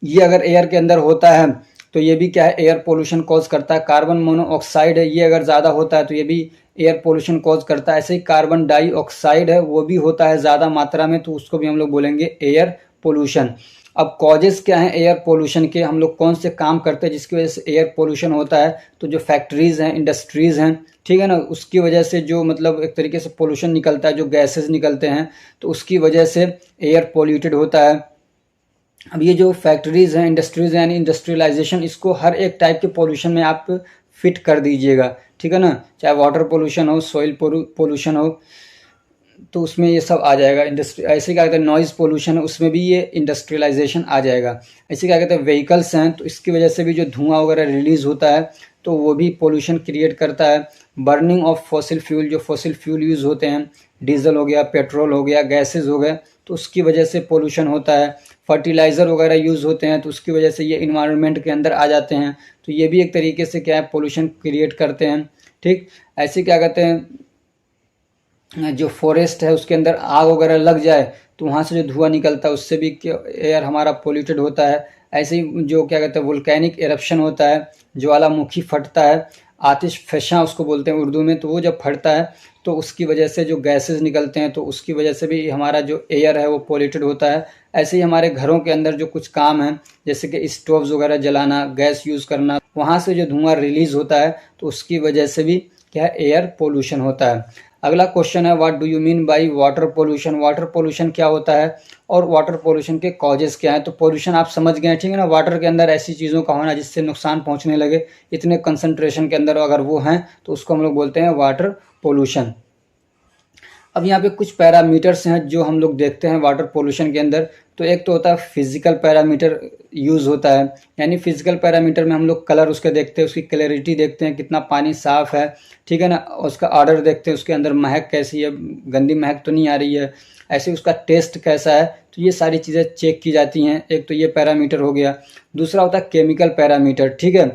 ये अगर एयर के अंदर होता है तो ये भी क्या है, एयर पोल्यूशन कॉज करता है। कार्बन मोनोऑक्साइड है, ये अगर ज़्यादा होता है तो ये भी एयर पोल्यूशन कॉज करता है। ऐसे ही कार्बन डाइऑक्साइड है, वो भी होता है ज़्यादा मात्रा में, तो उसको भी हम लोग बोलेंगे एयर पोल्यूशन। अब कॉजेज़ क्या हैं एयर पोल्यूशन के, हम लोग कौन से काम करते हैं जिसकी वजह से एयर पोल्यूशन होता है। तो जो फैक्ट्रीज़ हैं, इंडस्ट्रीज़ हैं, ठीक है ना, उसकी वजह से जो मतलब एक तरीके से पोल्यूशन निकलता है, जो गैसेस निकलते हैं, तो उसकी वजह से एयर पोल्यूटेड होता है। अब ये जो फैक्ट्रीज़ हैं, इंडस्ट्रीज़ हैं, यानी इंडस्ट्रियलाइजेशन, इसको हर एक टाइप के पोल्यूशन में आप फिट कर दीजिएगा, ठीक है ना। चाहे वाटर पोल्यूशन हो, सॉइल पोल्यूशन हो, तो उसमें ये सब आ जाएगा। इंडस्ट्री, ऐसे क्या कहते हैं, नॉइज़ पोल्यूशन है, उसमें भी ये इंडस्ट्रियलाइजेशन आ जाएगा। ऐसे क्या कहते हैं, व्हीकल्स हैं, तो इसकी वजह से भी जो धुआं वगैरह रिलीज़ होता है तो वो भी पोल्यूशन क्रिएट करता है। बर्निंग ऑफ फॉसिल फ्यूल, जो फॉसिल फ्यूल यूज़ होते हैं, डीजल हो गया, पेट्रोल हो गया, गैसेज हो गए, तो उसकी वजह से पोल्यूशन होता है। फर्टिलाइज़र वगैरह यूज़ होते हैं तो उसकी वजह से ये इन्वायरमेंट के अंदर आ जाते हैं, तो ये भी एक तरीके से क्या है, पोल्यूशन क्रिएट करते हैं, ठीक। ऐसे क्या कहते हैं, जो फॉरेस्ट है उसके अंदर आग वगैरह लग जाए तो वहाँ से जो धुआं निकलता है उससे भी एयर हमारा पोल्यूटेड होता है। ऐसे ही जो क्या कहते हैं, वोल्केनिक एरप्शन होता है, ज्वालामुखी फटता है, आतिश फैशा उसको बोलते हैं उर्दू में, तो वो जब फटता है तो उसकी वजह से जो गैसेस निकलते हैं तो उसकी वजह से भी हमारा जो एयर है वो पोल्यूटेड होता है। ऐसे ही हमारे घरों के अंदर जो कुछ काम है, जैसे कि स्टोव्स वगैरह जलाना, गैस यूज़ करना, वहाँ से जो धुआं रिलीज़ होता है तो उसकी वजह से भी क्या है, एयर पोल्यूशन होता है। अगला क्वेश्चन है, what do you mean by water pollution. Water pollution क्या होता है और वाटर पोल्यूशन के कॉजेज क्या हैं। तो पोल्यूशन आप समझ गए, ठीक है ना, वाटर के अंदर ऐसी चीज़ों का होना जिससे नुकसान पहुंचने लगे, इतने कंसंट्रेशन के अंदर अगर वो हैं तो उसको हम लोग बोलते हैं वाटर पोल्यूशन। अब यहाँ पे कुछ पैरामीटर्स हैं जो हम लोग देखते हैं वाटर पोल्यूशन के अंदर। तो एक तो होता है फिजिकल पैरामीटर यूज़ होता है, यानी फिजिकल पैरामीटर में हम लोग कलर उसके देखते हैं, उसकी क्लैरिटी देखते हैं, कितना पानी साफ़ है, ठीक है ना, उसका ऑर्डर देखते हैं, उसके अंदर महक कैसी है, गंदी महक तो नहीं आ रही है, ऐसे उसका टेस्ट कैसा है। तो ये सारी चीज़ें चेक की जाती हैं। एक तो ये पैरामीटर हो गया। दूसरा होता है केमिकल पैरामीटर, ठीक है,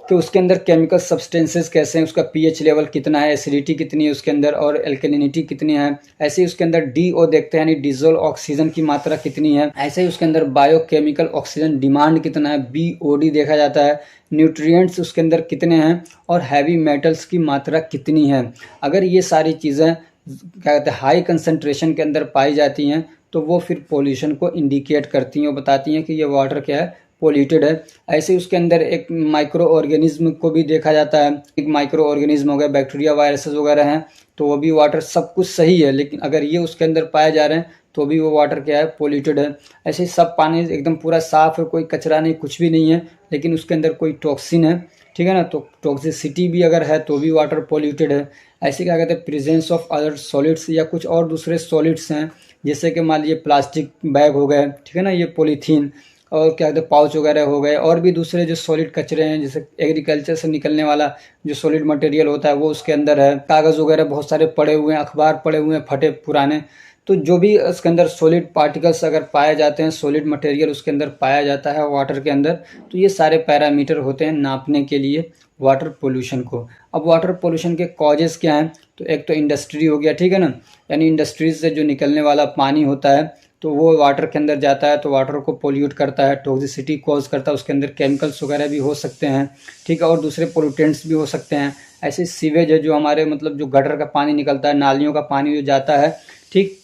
कि उसके अंदर केमिकल सब्सटेंसेस कैसे हैं, उसका पीएच लेवल कितना है, एसिडिटी कितनी है उसके अंदर, और एल्कलिनिटी कितनी है। ऐसे ही उसके अंदर डीओ देखते हैं, यानी डिजोल्व ऑक्सीजन की मात्रा कितनी है। ऐसे ही उसके अंदर बायोकेमिकल ऑक्सीजन डिमांड कितना है, बीओडी देखा जाता है। न्यूट्रिएंट्स उसके अंदर कितने हैं, और हैवी मेटल्स की मात्रा कितनी है। अगर ये सारी चीज़ें क्या कहते हैं हाई कंसंट्रेशन के अंदर पाई जाती हैं, तो वो फिर पोल्यूशन को इंडिकेट करती हैं और बताती हैं कि ये वाटर क्या है, पोल्यूटेड है। ऐसे ही उसके अंदर एक माइक्रो ऑर्गेनिज्म को भी देखा जाता है। एक माइक्रो ऑर्गेनिज्म हो गया, बैक्टीरिया, वायरसेस वगैरह हैं, तो वो भी वाटर सब कुछ सही है, लेकिन अगर ये उसके अंदर पाए जा रहे हैं तो भी वो वाटर क्या है, पोल्यूटेड है। ऐसे ही सब पानी एकदम पूरा साफ़ है, कोई कचरा नहीं, कुछ भी नहीं है, लेकिन उसके अंदर कोई टॉक्सिन है, ठीक है ना, तो टॉक्सिसिटी भी अगर है तो भी वाटर पोल्यूटेड है। ऐसे क्या कहते हैं प्रेजेंस ऑफ अदर सॉलिड्स या कुछ और दूसरे सॉलिड्स हैं, जैसे कि मान लीजिए प्लास्टिक बैग हो गए, ठीक है ना, ये पॉलीथीन, और क्या कहते हैं पाउच वगैरह हो गए, और भी दूसरे जो सॉलिड कचरे हैं, जैसे एग्रीकल्चर से निकलने वाला जो सॉलिड मटेरियल होता है वो उसके अंदर है। कागज़ वगैरह बहुत सारे पड़े हुए हैं, अखबार पड़े हुए हैं फटे पुराने। तो जो भी उसके अंदर सॉलिड पार्टिकल्स अगर पाए जाते हैं, सॉलिड मटेरियल उसके अंदर पाया जाता है वाटर के अंदर, तो ये सारे पैरामीटर होते हैं नापने के लिए वाटर पोल्यूशन को। अब वाटर पोल्यूशन के कॉजेज़ क्या हैं, तो एक तो इंडस्ट्री हो गया, ठीक है ना, यानी इंडस्ट्रीज से जो निकलने वाला पानी होता है तो वो वाटर के अंदर जाता है, तो वाटर को पोल्यूट करता है, टॉक्सिसिटी कॉज करता है, उसके अंदर केमिकल्स वगैरह भी हो सकते हैं, ठीक है, और दूसरे पोल्यूटेंट्स भी हो सकते हैं। ऐसे सीवेज है जो हमारे मतलब जो गटर का पानी निकलता है, नालियों का पानी जो जाता है, ठीक,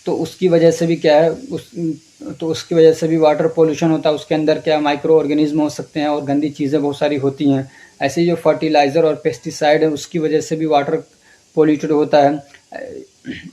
तो उसकी वजह से भी क्या है उसकी वजह से भी वाटर पोल्यूशन होता है। उसके अंदर क्या माइक्रो ऑर्गेनिज्म हो सकते हैं और गंदी चीज़ें बहुत सारी होती हैं। ऐसे ही जो फर्टिलाइज़र और पेस्टिसाइड है उसकी वजह से भी वाटर पोल्यूटेड होता है।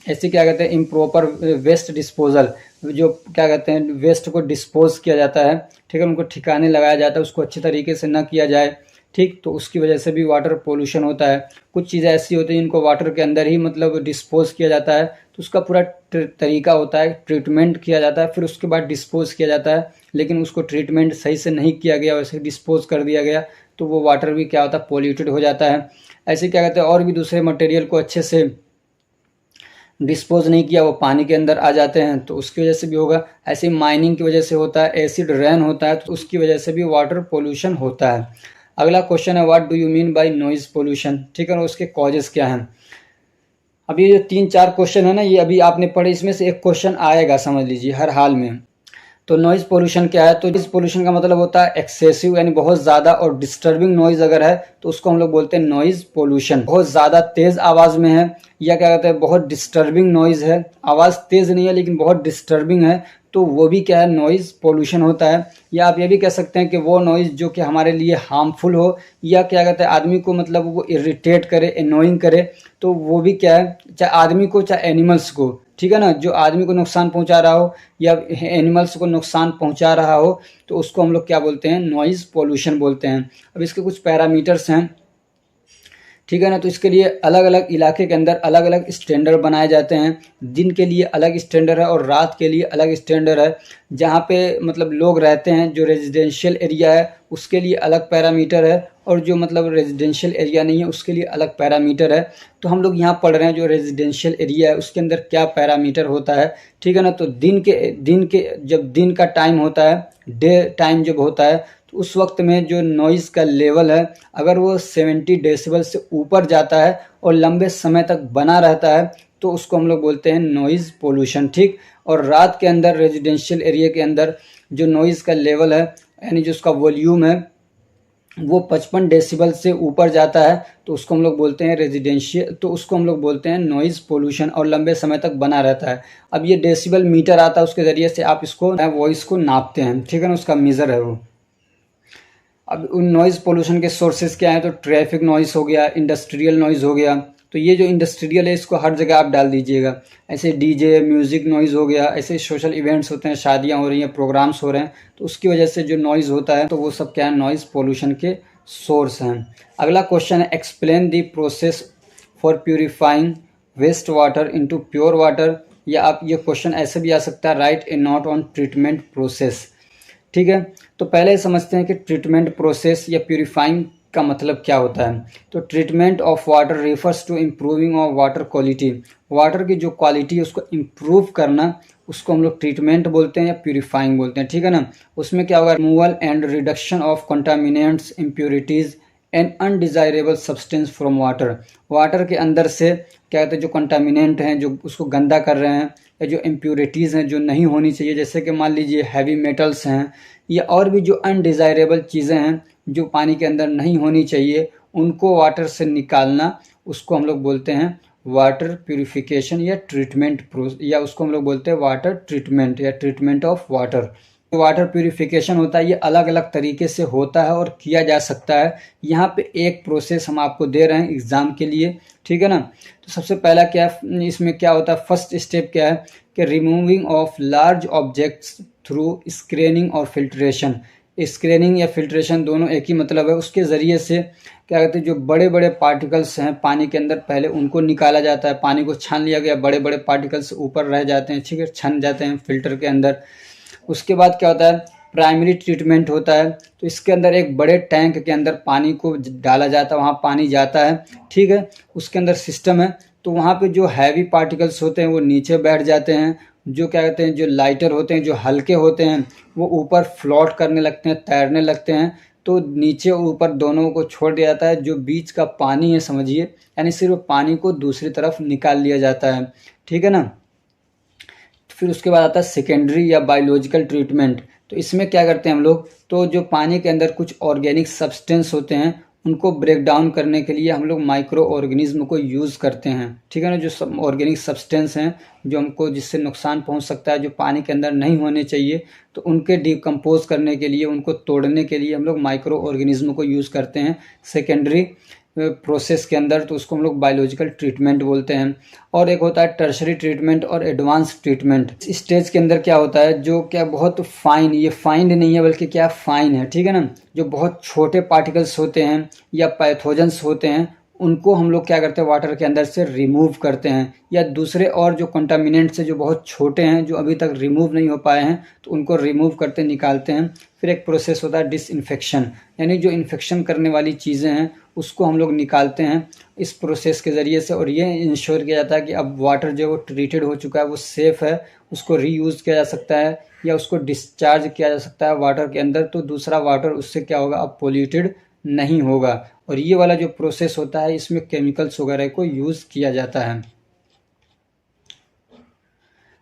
ऐसे क्या कहते हैं इम्प्रॉपर वेस्ट डिस्पोजल, जो क्या कहते हैं वेस्ट को डिस्पोज किया जाता है, ठीक है, उनको ठिकाने लगाया जाता है, उसको अच्छे तरीके से ना किया जाए, ठीक, तो उसकी वजह से भी वाटर पोल्यूशन होता है। कुछ चीज़ें ऐसी होती हैं इनको वाटर के अंदर ही मतलब डिस्पोज किया जाता है, तो उसका पूरा तरीका होता है, ट्रीटमेंट किया जाता है, फिर उसके बाद डिस्पोज किया जाता है, लेकिन उसको ट्रीटमेंट सही से नहीं किया गया, वैसे डिस्पोज कर दिया गया, तो वो वाटर भी क्या होता है, पोल्यूटेड हो जाता है। ऐसे क्या कहते हैं और भी दूसरे मटेरियल को अच्छे से डिस्पोज नहीं किया, वो पानी के अंदर आ जाते हैं, तो उसकी वजह से भी होगा। ऐसे माइनिंग की वजह से होता है, एसिड रेन होता है, तो उसकी वजह से भी वाटर पोल्यूशन होता है। अगला क्वेश्चन है what do you mean bye noise pollution, ठीक है, और उसके कॉजेस क्या हैं। अब ये जो 3-4 क्वेश्चन है ना, ये अभी आपने पढ़े, इसमें से एक क्वेश्चन आएगा समझ लीजिए हर हाल में। तो नॉइज़ पोल्यूशन क्या है, तो नॉइज़ पोल्यूशन का मतलब होता है एक्सेसिव, यानी बहुत ज़्यादा और डिस्टर्बिंग नॉइज़ अगर है तो उसको हम लोग बोलते हैं नॉइज़ पोल्यूशन। बहुत ज़्यादा तेज़ आवाज़ में है, या क्या कहते हैं बहुत डिस्टर्बिंग नॉइज़ है, आवाज़ तेज़ नहीं है लेकिन बहुत डिस्टर्बिंग है, तो वो भी क्या है, नॉइज़ पोल्यूशन होता है। या आप ये भी कह सकते हैं कि वो नॉइज़ जो कि हमारे लिए हार्मफुल हो, या क्या कहते हैं आदमी को मतलब वो इरिटेट करे, एनोइंग करे, तो वो भी क्या है, चाहे आदमी को चाहे एनिमल्स को, ठीक है ना, जो आदमी को नुकसान पहुंचा रहा हो या एनिमल्स को नुकसान पहुंचा रहा हो, तो उसको हम लोग क्या बोलते हैं, नॉइज़ पोल्यूशन बोलते हैं। अब इसके कुछ पैरामीटर्स हैं, ठीक है ना, तो इसके लिए अलग अलग इलाके के अंदर अलग अलग स्टैंडर्ड बनाए जाते हैं। दिन के लिए अलग स्टैंडर्ड है और रात के लिए अलग स्टैंडर्ड है। जहाँ पे मतलब लोग रहते हैं, जो रेजिडेंशियल एरिया है उसके लिए अलग पैरामीटर है, और जो मतलब रेजिडेंशियल एरिया नहीं है उसके लिए अलग पैरामीटर है। तो हम लोग यहाँ पढ़ रहे हैं जो रेजिडेंशियल एरिया है उसके अंदर क्या पैरामीटर होता है, ठीक है ना। तो दिन के जब दिन का टाइम होता है, डे टाइम जब होता है, तो उस वक्त में जो नॉइज़ का लेवल है अगर वो 70 डेसिबल से ऊपर जाता है और लंबे समय तक बना रहता है, तो उसको हम लोग बोलते हैं नॉइज़ पोल्यूशन, ठीक। और रात के अंदर रेजिडेंशियल एरिया के अंदर जो नॉइज़ का लेवल है, यानी जो उसका वॉल्यूम है वो 55 डेसिबल से ऊपर जाता है, तो उसको हम लोग बोलते हैं रेजिडेंशियल, तो उसको हम लोग बोलते हैं नॉइज़ पोल्यूशन, और लंबे समय तक बना रहता है। अब ये डेसिबल मीटर आता है, उसके ज़रिए से आप इसको वॉइस को नापते हैं, ठीक है ना, उसका मेज़र है वो। अब उन नॉइज़ पोल्यूशन के सोर्सेज क्या हैं, तो ट्रैफिक नॉइज़ हो गया, इंडस्ट्रियल नॉइज़ हो गया, तो ये जो इंडस्ट्रियल है इसको हर जगह आप डाल दीजिएगा। ऐसे डीजे म्यूज़िक नॉइज़ हो गया, ऐसे सोशल इवेंट्स होते हैं, शादियां हो रही हैं, प्रोग्राम्स हो रहे हैं, तो उसकी वजह से जो नॉइज़ होता है तो वो सब क्या है, नॉइज़ पोल्यूशन के सोर्स हैं। अगला क्वेश्चन है explain the process for purifying waste water into pure water, या आप ये क्वेश्चन ऐसे भी आ सकता है write a note on treatment process. ठीक है, तो पहले समझते हैं कि ट्रीटमेंट प्रोसेस या प्यूरिफाइंग का मतलब क्या होता है। तो treatment of water refers to improving of water quality, water की जो क्वालिटी है उसको इम्प्रूव करना, उसको हम लोग ट्रीटमेंट बोलते हैं या प्यूरिफाइंग बोलते हैं। ठीक है ना, उसमें क्या होगा, removal and reduction of contaminants, impurities and undesirable substance from water, water के अंदर से क्या कहते हैं जो कंटामिनेंट हैं जो उसको गंदा कर रहे हैं, या जो इम्प्योरिटीज़ हैं जो नहीं होनी चाहिए, जैसे कि मान लीजिए हैवी मेटल्स हैं, या और भी जो अनडिज़ायरेबल चीज़ें हैं जो पानी के अंदर नहीं होनी चाहिए, उनको वाटर से निकालना, उसको हम लोग बोलते हैं वाटर प्यूरिफिकेशन या ट्रीटमेंट या उसको हम लोग बोलते हैं वाटर ट्रीटमेंट या treatment of water. Water purification होता है, ये अलग अलग तरीके से होता है और किया जा सकता है। यहाँ पे एक प्रोसेस हम आपको दे रहे हैं एग्ज़ाम के लिए। ठीक है ना, तो सबसे पहला क्या है, इसमें क्या होता है, फर्स्ट स्टेप क्या है कि removing of large objects through screening और फिल्ट्रेशन। स्क्रीनिंग या फिल्ट्रेशन दोनों एक ही मतलब है। उसके ज़रिए से क्या कहते हैं जो बड़े बड़े पार्टिकल्स हैं पानी के अंदर, पहले उनको निकाला जाता है, पानी को छान लिया गया, बड़े बड़े पार्टिकल्स ऊपर रह जाते हैं, ठीक है, छन जाते हैं फिल्टर के अंदर। उसके बाद क्या होता है, प्राइमरी ट्रीटमेंट होता है। तो इसके अंदर एक बड़े टैंक के अंदर पानी को डाला जाता है, वहाँ पानी जाता है, ठीक है, उसके अंदर सिस्टम है। तो वहाँ पे जो हैवी पार्टिकल्स होते हैं वो नीचे बैठ जाते हैं, जो क्या कहते हैं जो लाइटर होते हैं, जो हल्के होते हैं, वो ऊपर फ्लोट करने लगते हैं, तैरने लगते हैं। तो नीचे ऊपर दोनों को छोड़ दिया जाता है, जो बीच का पानी है समझिए, यानी सिर्फ पानी को दूसरी तरफ निकाल लिया जाता है। ठीक है ना, फिर उसके बाद आता है सेकेंडरी या बायोलॉजिकल ट्रीटमेंट। तो इसमें क्या करते हैं हम लोग, तो जो पानी के अंदर कुछ ऑर्गेनिक सब्सटेंस होते हैं उनको ब्रेक डाउन करने के लिए हम लोग माइक्रो ऑर्गेनिज्म को यूज़ करते हैं। ठीक है ना, जो सब ऑर्गेनिक सब्सटेंस हैं जो हमको जिससे नुकसान पहुंच सकता है, जो पानी के अंदर नहीं होने चाहिए, तो उनके डिकम्पोज करने के लिए, उनको तोड़ने के लिए हम लोग माइक्रो ऑर्गेनिज्म को यूज़ करते हैं सेकेंडरी प्रोसेस के अंदर। तो उसको हम लोग बायोलॉजिकल ट्रीटमेंट बोलते हैं। और एक होता है टर्शरी ट्रीटमेंट और एडवांस ट्रीटमेंट। इस स्टेज के अंदर क्या होता है, जो क्या बहुत फाइन, ये फाइन नहीं है बल्कि क्या फाइन है, ठीक है ना, जो बहुत छोटे पार्टिकल्स होते हैं या पैथोजेंस होते हैं, उनको हम लोग क्या करते हैं वाटर के अंदर से रिमूव करते हैं, या दूसरे और जो कंटामिनेंट्स हैं जो बहुत छोटे हैं जो अभी तक रिमूव नहीं हो पाए हैं, तो उनको रिमूव करते निकालते हैं। फिर एक प्रोसेस होता है डिसइंफेक्शन, यानी जो इन्फेक्शन करने वाली चीज़ें हैं उसको हम लोग निकालते हैं इस प्रोसेस के ज़रिए से। और ये इंश्योर किया जाता है कि अब वाटर जो वो ट्रीटेड हो चुका है वो सेफ़ है, उसको रीयूज़ किया जा सकता है या उसको डिस्चार्ज किया जा सकता है वाटर के अंदर, तो दूसरा वाटर उससे क्या होगा, अब पोल्यूटेड नहीं होगा। और ये वाला जो प्रोसेस होता है इसमें केमिकल्स वगैरह को यूज़ किया जाता है।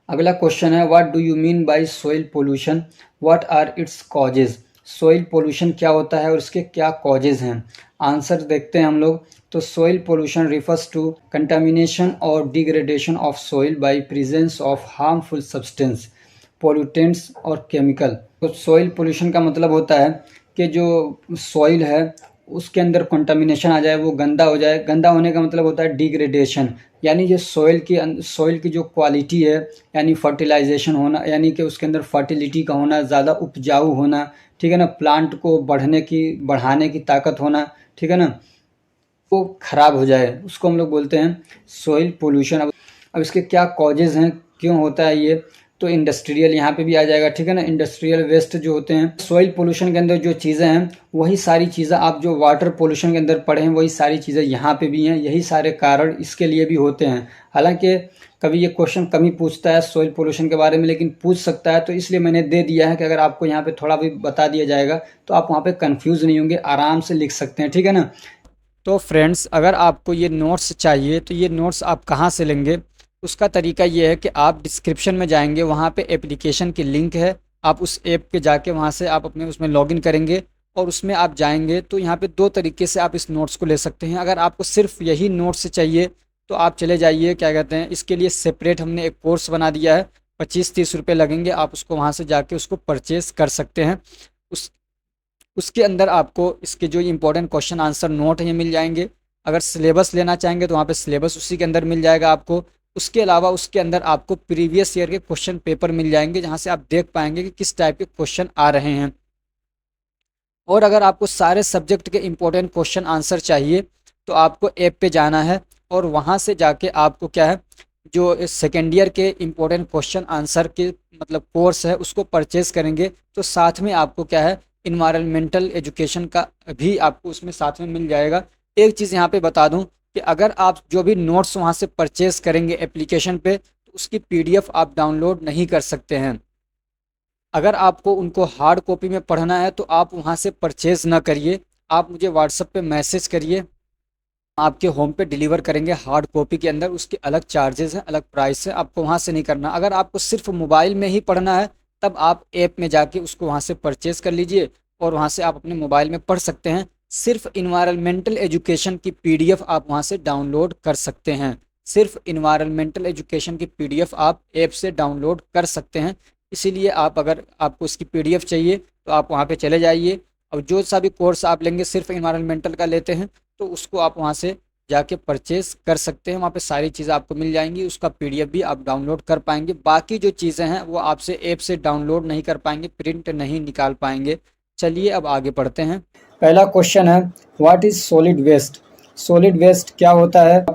अगला क्वेश्चन है, what do you mean by soil pollution, what are its causes. Soil pollution क्या होता है और इसके क्या कॉजेज हैं। आंसर देखते हैं हम लोग। तो soil pollution refers to contamination और degradation of soil by presence of harmful substance, pollutants और केमिकल। तो सॉइल पोल्यूशन का मतलब होता है कि जो सॉइल है उसके अंदर कंटामिनेशन आ जाए, वो गंदा हो जाए। गंदा होने का मतलब होता है डिग्रेडेशन, यानी ये सॉइल की जो क्वालिटी है, यानी फर्टिलाइजेशन होना, यानी कि उसके अंदर फर्टिलिटी का होना, ज़्यादा उपजाऊ होना, ठीक है ना, प्लांट को बढ़ाने की ताकत होना, ठीक है ना, वो खराब हो जाए, उसको हम लोग बोलते हैं सॉइल पोल्यूशन। अब इसके क्या कॉजेज़ हैं, क्यों होता है ये, तो इंडस्ट्रियल यहाँ पे भी आ जाएगा, ठीक है ना, इंडस्ट्रियल वेस्ट जो होते हैं। सॉइल पोल्यूशन के अंदर जो चीज़ें हैं वही सारी चीज़ें आप जो वाटर पोल्यूशन के अंदर पढ़े हैं वही सारी चीज़ें यहाँ पे भी हैं, यही सारे कारण इसके लिए भी होते हैं। हालांकि कभी ये क्वेश्चन कम ही पूछता है सॉइल पोल्यूशन के बारे में, लेकिन पूछ सकता है, तो इसलिए मैंने दे दिया है कि अगर आपको यहाँ पे थोड़ा भी बता दिया जाएगा तो आप वहाँ पे कंफ्यूज नहीं होंगे, आराम से लिख सकते हैं, ठीक है ना। तो फ्रेंड्स, अगर आपको ये नोट्स चाहिए तो ये नोट्स आप कहाँ से लेंगे, उसका तरीका ये है कि आप डिस्क्रिप्शन में जाएंगे, वहाँ पे एप्लीकेशन की लिंक है, आप उस ऐप पे जाके वहाँ से आप अपने उसमें लॉगिन करेंगे और उसमें आप जाएंगे तो यहाँ पे दो तरीके से आप इस नोट्स को ले सकते हैं। अगर आपको सिर्फ यही नोट्स चाहिए तो आप चले जाइए, क्या कहते हैं, इसके लिए सेपरेट हमने एक कोर्स बना दिया है, 25-30 रुपये लगेंगे, आप उसको वहाँ से जाके उसको परचेज़ कर सकते हैं। उस उसके अंदर आपको इसके जो इंपॉर्टेंट क्वेश्चन आंसर नोट हैं मिल जाएंगे। अगर सिलेबस लेना चाहेंगे तो वहाँ पे सिलेबस उसी के अंदर मिल जाएगा आपको। उसके अलावा उसके अंदर आपको प्रीवियस ईयर के क्वेश्चन पेपर मिल जाएंगे, जहाँ से आप देख पाएंगे कि किस टाइप के क्वेश्चन आ रहे हैं। और अगर आपको सारे सब्जेक्ट के इंपॉर्टेंट क्वेश्चन आंसर चाहिए तो आपको ऐप पे जाना है, और वहाँ से जाके आपको क्या है, जो सेकेंड ईयर के इम्पोर्टेंट क्वेश्चन आंसर के मतलब कोर्स है उसको परचेज करेंगे, तो साथ में आपको क्या है, इन्वायरमेंटल एजुकेशन का भी आपको उसमें साथ में मिल जाएगा। एक चीज़ यहाँ पे बता दूँ कि अगर आप जो भी नोट्स वहाँ से परचेज करेंगे एप्लीकेशन पे, तो उसकी पीडीएफ आप डाउनलोड नहीं कर सकते हैं। अगर आपको उनको हार्ड कॉपी में पढ़ना है तो आप वहाँ से परचेज ना करिए, आप मुझे व्हाट्सएप पे मैसेज करिए, आपके होम पे डिलीवर करेंगे हार्ड कॉपी के अंदर। उसके अलग चार्जेस हैं, अलग प्राइस है, आपको वहाँ से नहीं करना। अगर आपको सिर्फ मोबाइल में ही पढ़ना है तब आप ऐप में जाके उसको वहाँ से परचेज कर लीजिए और वहाँ से आप अपने मोबाइल में पढ़ सकते हैं। सिर्फ इन्वायरमेंटल एजुकेशन की पीडीएफ आप वहाँ से डाउनलोड कर सकते हैं। सिर्फ इन्वायरमेंटल एजुकेशन की पीडीएफ आप ऐप से डाउनलोड कर सकते हैं। इसीलिए आप, अगर आपको इसकी पीडीएफ चाहिए तो आप वहाँ पे चले जाइए, और जो सा भी कोर्स आप लेंगे सिर्फ इन्वायरमेंटल का लेते हैं तो उसको आप वहाँ से जाके परचेज कर सकते हैं। वहाँ पे सारी चीज़ें आपको मिल जाएंगी, उसका पीडीएफ भी आप डाउनलोड कर पाएंगे। बाकी जो चीज़ें हैं वो आपसे ऐप से डाउनलोड नहीं कर पाएंगे, प्रिंट नहीं निकाल पाएंगे। चलिए अब आगे बढ़ते हैं। पहला क्वेश्चन है, what is solid waste? Solid waste क्या होता है,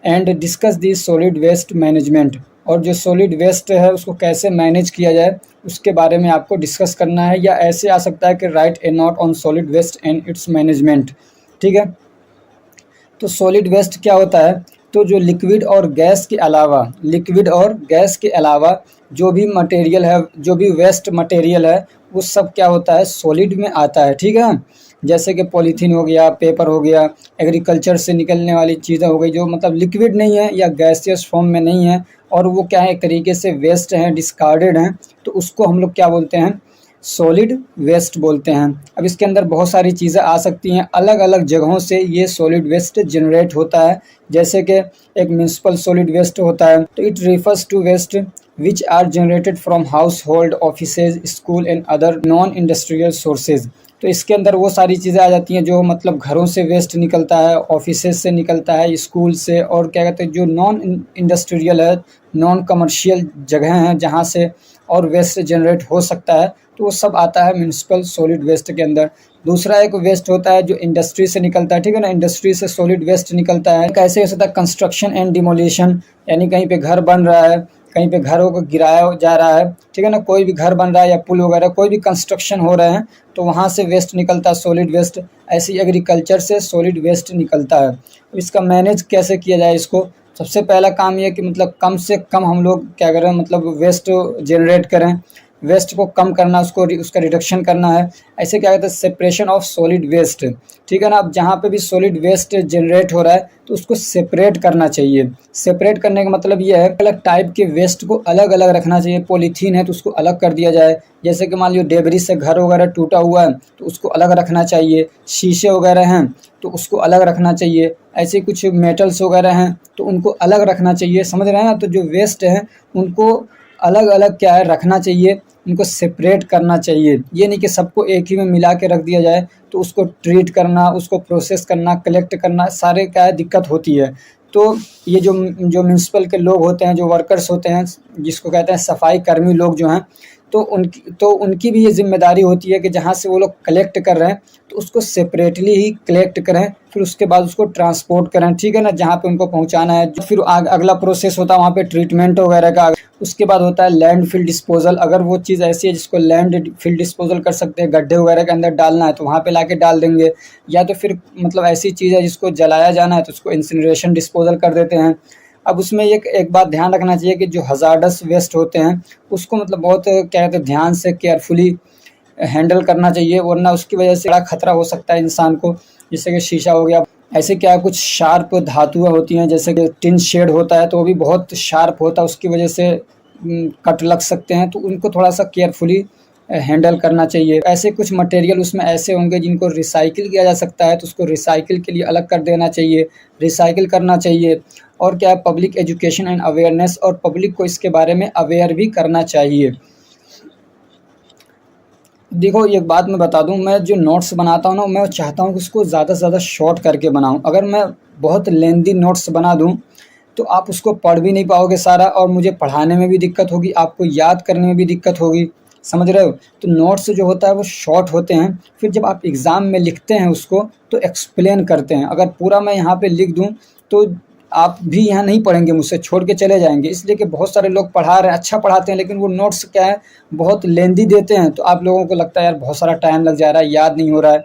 and discuss the solid waste management. और जो सॉलिड वेस्ट है उसको कैसे मैनेज किया जाए उसके बारे में आपको डिस्कस करना है। या ऐसे आ सकता है कि write a note on solid waste and its management. ठीक है, तो सॉलिड वेस्ट क्या होता है, तो जो लिक्विड और गैस के अलावा, लिक्विड और गैस के अलावा जो भी मटेरियल है, जो भी वेस्ट मटेरियल है, वो सब क्या होता है, सॉलिड में आता है। ठीक है, जैसे कि पॉलीथीन हो गया, पेपर हो गया, एग्रीकल्चर से निकलने वाली चीज़ें हो गई, जो मतलब लिक्विड नहीं है या गैसियस फॉर्म में नहीं है, और वो क्या है, एक तरीके से वेस्ट हैं, डिस्कार्डेड हैं, तो उसको हम लोग क्या बोलते हैं, सॉलिड वेस्ट बोलते हैं। अब इसके अंदर बहुत सारी चीज़ें आ सकती हैं, अलग अलग जगहों से ये सॉलिड वेस्ट जनरेट होता है। जैसे कि एक म्यूनिसिपल सॉलिड वेस्ट होता है, तो it refers to waste which are generated from household, offices, school and other non industrial sources. तो इसके अंदर वो सारी चीज़ें आ जाती हैं जो मतलब घरों से वेस्ट निकलता है, ऑफिसेज से निकलता है, स्कूल से, और क्या कहते हैं जो नॉन इंडस्ट्रियल है, नॉन कमर्शियल जगह हैं जहाँ से और वेस्ट जनरेट हो सकता है, तो वो सब आता है म्यूनिसिपल सॉलिड वेस्ट के अंदर। दूसरा एक वेस्ट होता है जो इंडस्ट्री से निकलता है। ठीक है ना, इंडस्ट्री से सॉलिड वेस्ट निकलता है। कैसे हो सकता है, कंस्ट्रक्शन एंड डिमोलिशन, यानी कहीं पे घर बन रहा है, कहीं पे घरों को गिराया जा रहा है। ठीक है ना, कोई भी घर बन रहा है या पुल वगैरह, कोई भी कंस्ट्रक्शन हो रहे हैं तो वहाँ से वेस्ट निकलता है, सॉलिड वेस्ट। ऐसे ही एग्रीकल्चर से सॉलिड वेस्ट निकलता है। तो इसका मैनेज कैसे किया जाए, इसको सबसे पहला काम ये कि मतलब कम से कम हम लोग क्या करें, मतलब वेस्ट जनरेट करें, वेस्ट को कम करना, उसका रिडक्शन करना है। ऐसे क्या कहते हैं, सेपरेशन ऑफ सॉलिड वेस्ट। ठीक है ना, अब जहाँ पे भी सॉलिड वेस्ट जनरेट हो रहा है तो उसको सेपरेट करना चाहिए। सेपरेट करने का मतलब ये है, अलग टाइप के वेस्ट को अलग अलग रखना चाहिए। पॉलीथीन है तो उसको अलग कर दिया जाए, जैसे कि मान लो डेबरी से घर वगैरह टूटा हुआ है तो उसको अलग रखना चाहिए। शीशे वगैरह हैं तो उसको अलग रखना चाहिए। ऐसे कुछ मेटल्स वगैरह हैं तो उनको अलग रखना चाहिए, समझ रहे हैं ना। तो जो वेस्ट है उनको अलग अलग क्या है रखना चाहिए, उनको सेपरेट करना चाहिए। ये नहीं कि सबको एक ही में मिला के रख दिया जाए, तो उसको ट्रीट करना, उसको प्रोसेस करना, कलेक्ट करना, सारे क्या है दिक्कत होती है। तो ये जो म्यूनिसिपल के लोग होते हैं, जो वर्कर्स होते हैं, जिसको कहते हैं सफाई कर्मी लोग जो हैं, तो उनकी भी ये जिम्मेदारी होती है कि जहाँ से वो लोग कलेक्ट कर रहे हैं तो उसको सेपरेटली ही कलेक्ट करें, फिर उसके बाद उसको ट्रांसपोर्ट करें। ठीक है ना, जहाँ पे उनको पहुँचाना है। फिर अगला प्रोसेस होता है वहाँ पे ट्रीटमेंट वगैरह का। उसके बाद होता है लैंड फिल डिस्पोजल। अगर वो चीज़ ऐसी है जिसको लैंड फिल डिस्पोजल कर सकते हैं, गड्ढे वगैरह के अंदर डालना है तो वहाँ पे लाके डाल देंगे, या तो फिर मतलब ऐसी चीज़ है जिसको जलाया जाना है तो उसको इंसिनरेशन डिस्पोजल कर देते हैं। अब उसमें एक बात ध्यान रखना चाहिए कि जो हज़ार्डस वेस्ट होते हैं उसको मतलब बहुत क्या कहते हैं ध्यान से केयरफुली हैंडल करना चाहिए, वरना उसकी वजह से बड़ा खतरा हो सकता है इंसान को। जैसे कि शीशा हो गया, ऐसे क्या कुछ शार्प धातुएं होती हैं, जैसे कि टिन शेड होता है तो वो भी बहुत शार्प होता है, उसकी वजह से कट लग सकते हैं, तो उनको थोड़ा सा केयरफुली हैंडल करना चाहिए। ऐसे कुछ मटेरियल उसमें ऐसे होंगे जिनको रिसाइकिल किया जा सकता है तो उसको रिसाइकिल के लिए अलग कर देना चाहिए, रिसाइकिल करना चाहिए। और क्या है, पब्लिक एजुकेशन एंड अवेयरनेस, और पब्लिक को इसके बारे में अवेयर भी करना चाहिए। देखो एक बात मैं बता दूं, मैं जो नोट्स बनाता हूं ना, मैं चाहता हूं कि उसको ज़्यादा से ज़्यादा शॉर्ट करके बनाऊं। अगर मैं बहुत लेंदी नोट्स बना दूं तो आप उसको पढ़ भी नहीं पाओगे सारा, और मुझे पढ़ाने में भी दिक्कत होगी, आपको याद करने में भी दिक्कत होगी, समझ रहे हो। तो नोट्स जो होता है वो शॉर्ट होते हैं, फिर जब आप एग्ज़ाम में लिखते हैं उसको तो एक्सप्लेन करते हैं। अगर पूरा मैं यहाँ पे लिख दूँ तो आप भी यहाँ नहीं पढ़ेंगे, मुझसे छोड़ के चले जाएंगे। इसलिए कि बहुत सारे लोग पढ़ा रहे हैं, अच्छा पढ़ाते हैं, लेकिन वो नोट्स क्या है बहुत लेंदी देते हैं, तो आप लोगों को लगता है यार बहुत सारा टाइम लग जा रहा है, याद नहीं हो रहा है।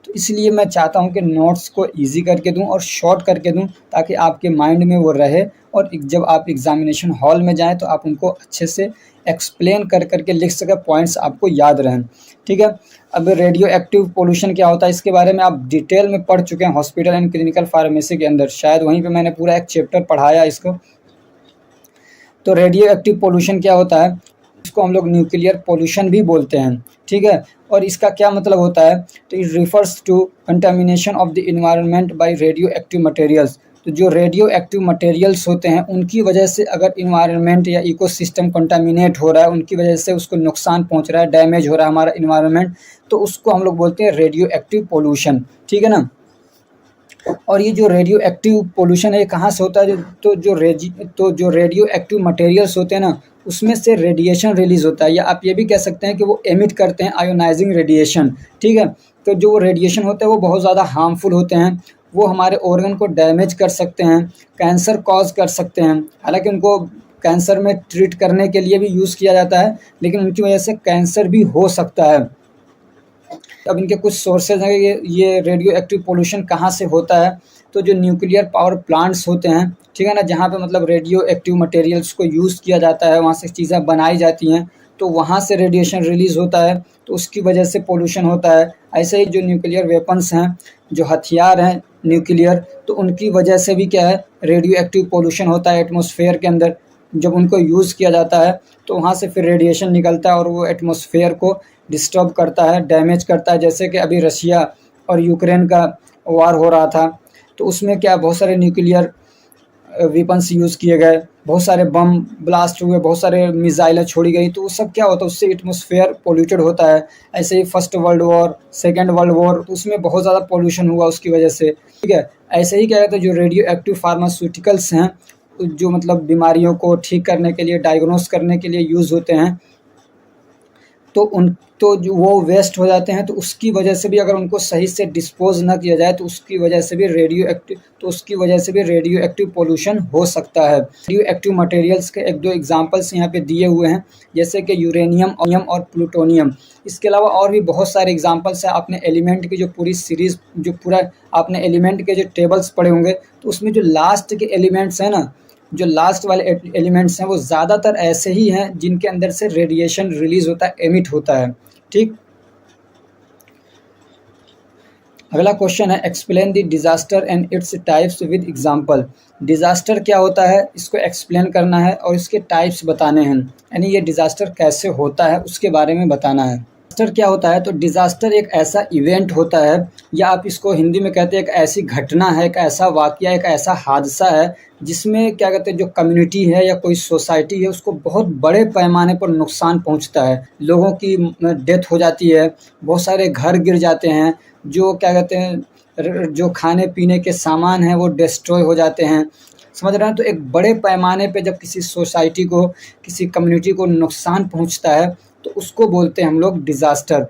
तो इसलिए मैं चाहता हूँ कि नोट्स को ईज़ी करके दूँ और शॉर्ट करके दूँ, ताकि आपके माइंड में वो रहे और जब आप एग्ज़ामिनेशन हॉल में जाएँ तो आप उनको अच्छे से एक्सप्लेन कर के लिख सकें, पॉइंट्स आपको याद रहें। ठीक है। अब रेडियो एक्टिव पोल्यूशन क्या होता है, इसके बारे में आप डिटेल में पढ़ चुके हैं हॉस्पिटल एंड क्लिनिकल फार्मेसी के अंदर, शायद वहीं पे मैंने पूरा एक चैप्टर पढ़ाया इसको। तो रेडियो एक्टिव पोल्यूशन क्या होता है, इसको हम लोग न्यूक्लियर पोल्यूशन भी बोलते हैं। ठीक है। और इसका क्या मतलब होता है, तो it refers to contamination of the environment by radioactive materials. तो जो रेडियो एक्टिव मटेरियल्स होते हैं उनकी वजह से अगर इन्वायरमेंट या इकोसिस्टम कंटामिनेट हो रहा है, उनकी वजह से उसको नुकसान पहुंच रहा है, डैमेज हो रहा है हमारा इन्वायरमेंट, तो उसको हम लोग बोलते हैं रेडियो एक्टिव पोल्यूशन। ठीक है ना। और ये जो रेडियो एक्टिव पोल्यूशन है ये कहाँ से होता है, तो जो रेडियो एक्टिव मटेरियल्स होते हैं ना, उसमें से रेडिएशन रिलीज होता है, या आप ये भी कह सकते हैं कि वो एमिट करते हैं आयोनाइजिंग रेडिएशन। ठीक है। तो जो वो रेडिएशन होते हैं वो बहुत ज़्यादा हार्मफुल होते हैं, वो हमारे ऑर्गन को डैमेज कर सकते हैं, कैंसर कॉज कर सकते हैं। हालांकि उनको कैंसर में ट्रीट करने के लिए भी यूज़ किया जाता है, लेकिन उनकी वजह से कैंसर भी हो सकता है। अब इनके कुछ सोर्सेज हैं, ये रेडियो एक्टिव पोल्यूशन कहाँ से होता है, तो जो न्यूक्लियर पावर प्लांट्स होते हैं, ठीक है ना, जहाँ पे मतलब रेडियो एक्टिव मटेरियल्स को यूज़ किया जाता है, वहाँ से चीज़ें बनाई जाती हैं, तो वहाँ से रेडिएशन रिलीज़ होता है, तो उसकी वजह से पोल्यूशन होता है। ऐसे ही जो न्यूक्लियर वेपन्स हैं, जो हथियार हैं न्यूक्लियर, तो उनकी वजह से भी क्या है रेडियो एक्टिव पोल्यूशन होता है एटमॉस्फेयर के अंदर। जब उनको यूज़ किया जाता है तो वहाँ से फिर रेडिएशन निकलता है और वो एटमॉस्फेयर को डिस्टर्ब करता है, डैमेज करता है। जैसे कि अभी रशिया और यूक्रेन का वार हो रहा था, तो उसमें क्या बहुत सारे न्यूक्लियर वेपन्स यूज़ किए गए, बहुत सारे बम ब्लास्ट हुए, बहुत सारे मिसाइलें छोड़ी गई, तो वो सब क्या होता है उससे एटमॉस्फेयर पोल्यूटेड होता है। ऐसे ही first world war, second world war, तो उसमें बहुत ज़्यादा पोल्यूशन हुआ उसकी वजह से। ठीक है। ऐसे ही क्या कहते हैं जो रेडियो एक्टिव फार्मास्यूटिकल्स हैं, जो मतलब बीमारियों को ठीक करने के लिए, डायग्नोस करने के लिए यूज़ होते हैं, तो जो वो वेस्ट हो जाते हैं, तो उसकी वजह से भी अगर उनको सही से डिस्पोज ना किया जाए तो उसकी वजह से भी रेडियो एक्टिव पोल्यूशन हो सकता है। रेडियो एक्टिव मटेरियल्स के एक दो एग्जांपल्स यहाँ पे दिए हुए हैं, जैसे कि यूरेनियम और प्लूटोनियम। इसके अलावा और भी बहुत सारे एग्जांपल्स हैं। आपने एलिमेंट की जो पूरी सीरीज़, जो पूरा आपने एलिमेंट के जो टेबल्स पढ़े होंगे, तो उसमें जो लास्ट के एलिमेंट्स हैं ना, जो लास्ट वाले एलिमेंट्स हैं, वो ज़्यादातर ऐसे ही हैं जिनके अंदर से रेडिएशन रिलीज होता है, एमिट होता है। ठीक। अगला क्वेश्चन है explain the disaster and its types with example. Disaster क्या होता है इसको एक्सप्लेन करना है और इसके टाइप्स बताने हैं, यानी ये डिजास्टर कैसे होता है उसके बारे में बताना है। डिजास्टर क्या होता है, तो डिजास्टर एक ऐसा इवेंट होता है, या आप इसको हिंदी में कहते हैं एक ऐसी घटना है, एक ऐसा वाकया, एक ऐसा हादसा है जिसमें क्या कहते हैं जो कम्युनिटी है या कोई सोसाइटी है उसको बहुत बड़े पैमाने पर नुकसान पहुंचता है। लोगों की डेथ हो जाती है, बहुत सारे घर गिर जाते हैं, जो क्या कहते हैं जो खाने पीने के सामान हैं वो डिस्ट्रॉय हो जाते हैं। समझ रहे हैं। तो एक बड़े पैमाने पे जब किसी सोसाइटी को, किसी कम्युनिटी को नुकसान पहुंचता है तो उसको बोलते हैं हम लोग डिज़ास्टर।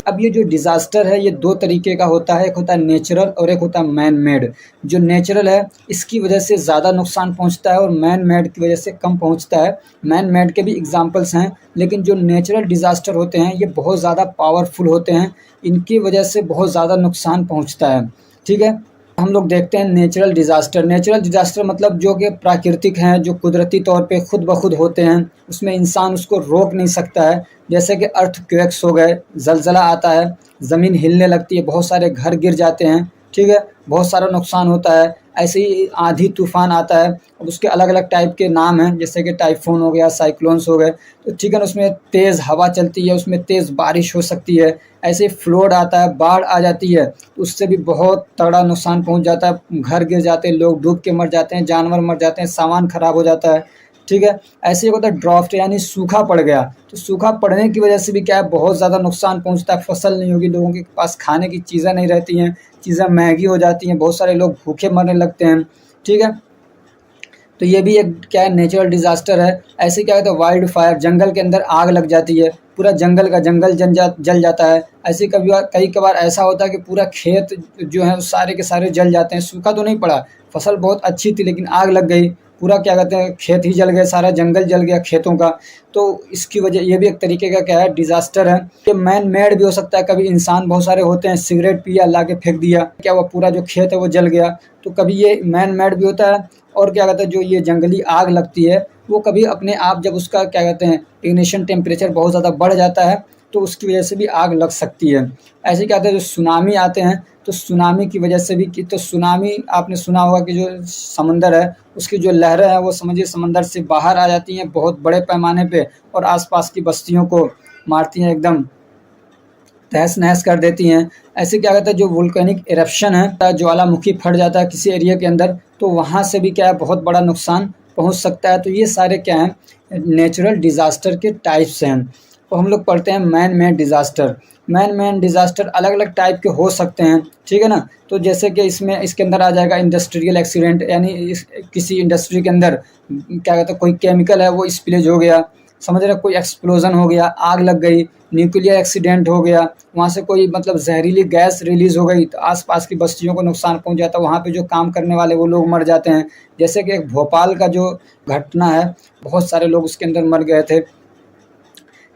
अब ये जो डिज़ास्टर है ये दो तरीके का होता है, एक होता है नेचुरल और एक होता है मैन मेड। जो नेचुरल है इसकी वजह से ज़्यादा नुकसान पहुंचता है और मैन मेड की वजह से कम पहुंचता है। मैन मेड के भी एग्जांपल्स हैं, लेकिन जो नेचुरल डिज़ास्टर होते हैं ये बहुत ज़्यादा पावरफुल होते हैं, इनकी वजह से बहुत ज़्यादा नुकसान पहुँचता है। ठीक है। हम लोग देखते हैं नेचुरल डिज़ास्टर मतलब जो कि प्राकृतिक हैं, जो कुदरती तौर पे खुद ब खुद होते हैं, उसमें इंसान उसको रोक नहीं सकता है। जैसे कि अर्थक्वेक्स हो गए, ज़लज़ला आता है, ज़मीन हिलने लगती है, बहुत सारे घर गिर जाते हैं। ठीक है। बहुत सारा नुकसान होता है। ऐसे ही आंधी तूफान आता है, अब उसके अलग अलग टाइप के नाम हैं, जैसे कि टाइफून हो गया, साइक्लोन्स हो गए, तो ठीक है ना, उसमें तेज़ हवा चलती है, उसमें तेज़ बारिश हो सकती है। ऐसे फ्लड आता है, बाढ़ आ जाती है, तो उससे भी बहुत तगड़ा नुकसान पहुंच जाता है, घर गिर जाते हैं, लोग डूब के मर जाते हैं, जानवर मर जाते हैं, सामान खराब हो जाता है। ठीक है। ऐसे ही होता है ड्राफ्ट, यानी सूखा पड़ गया, तो सूखा पड़ने की वजह से भी क्या है बहुत ज़्यादा नुकसान पहुंचता है। फसल नहीं होगी, लोगों के पास खाने की चीज़ें नहीं रहती हैं, चीज़ें महंगी हो जाती हैं, बहुत सारे लोग भूखे मरने लगते हैं। ठीक है। तो ये भी एक क्या है नेचुरल डिज़ास्टर है। ऐसे क्या कहते हैं वाइल्ड फायर, जंगल के अंदर आग लग जाती है, पूरा जंगल का जंगल जल जाता है। ऐसे कई कभार ऐसा होता है कि पूरा खेत जो है सारे के सारे जल जाते हैं। सूखा तो नहीं पड़ा, फसल बहुत अच्छी थी, लेकिन आग लग गई, पूरा क्या कहते हैं खेत ही जल गया, सारा जंगल जल गया खेतों का। तो इसकी वजह ये भी एक तरीके का क्या है डिज़ास्टर है। ये मैन मेड भी हो सकता है, कभी इंसान बहुत सारे होते हैं, सिगरेट पिया ला के फेंक दिया, क्या हुआ पूरा जो खेत है वो जल गया। तो कभी ये मैन मेड भी होता है। और क्या कहते हैं जो ये जंगली आग लगती है वो कभी अपने आप जब उसका क्या कहते हैं इग्निशन टेम्परेचर बहुत ज़्यादा बढ़ जाता है तो उसकी वजह से भी आग लग सकती है। ऐसे क्या कहते हैं जो सुनामी आते हैं तो सुनामी की वजह से भी तो सुनामी आपने सुना होगा कि जो समंदर है उसकी जो लहरें हैं वो समझिए समंदर से बाहर आ जाती हैं बहुत बड़े पैमाने पे और आसपास की बस्तियों को मारती हैं, एकदम तहस नहस कर देती हैं। ऐसे क्या कहते हैं जो वोल्केनिक इरप्शन है, ज्वालामुखी फट जाता है किसी एरिया के अंदर तो वहाँ से भी क्या है बहुत बड़ा नुकसान पहुँच सकता है। तो ये सारे क्या हैं नेचुरल डिज़ास्टर के टाइप्स हैं। तो हम लोग पढ़ते हैं man made disaster. Man disaster अलग अलग टाइप के हो सकते हैं, ठीक है ना। तो जैसे कि इसके अंदर आ जाएगा इंडस्ट्रियल एक्सीडेंट, यानी किसी इंडस्ट्री के अंदर क्या कहते हैं कोई केमिकल है वो स्पिलेज हो गया, समझ रहे, कोई एक्सप्लोजन हो गया, आग लग गई, न्यूक्लियर एक्सीडेंट हो गया, वहाँ से कोई मतलब जहरीली गैस रिलीज़ हो गई तो आसपास की बस्तियों को नुकसान पहुँच जाता है, वहाँ पे जो काम करने वाले वो लोग मर जाते हैं। जैसे कि एक भोपाल का जो घटना है, बहुत सारे लोग उसके अंदर मर गए थे,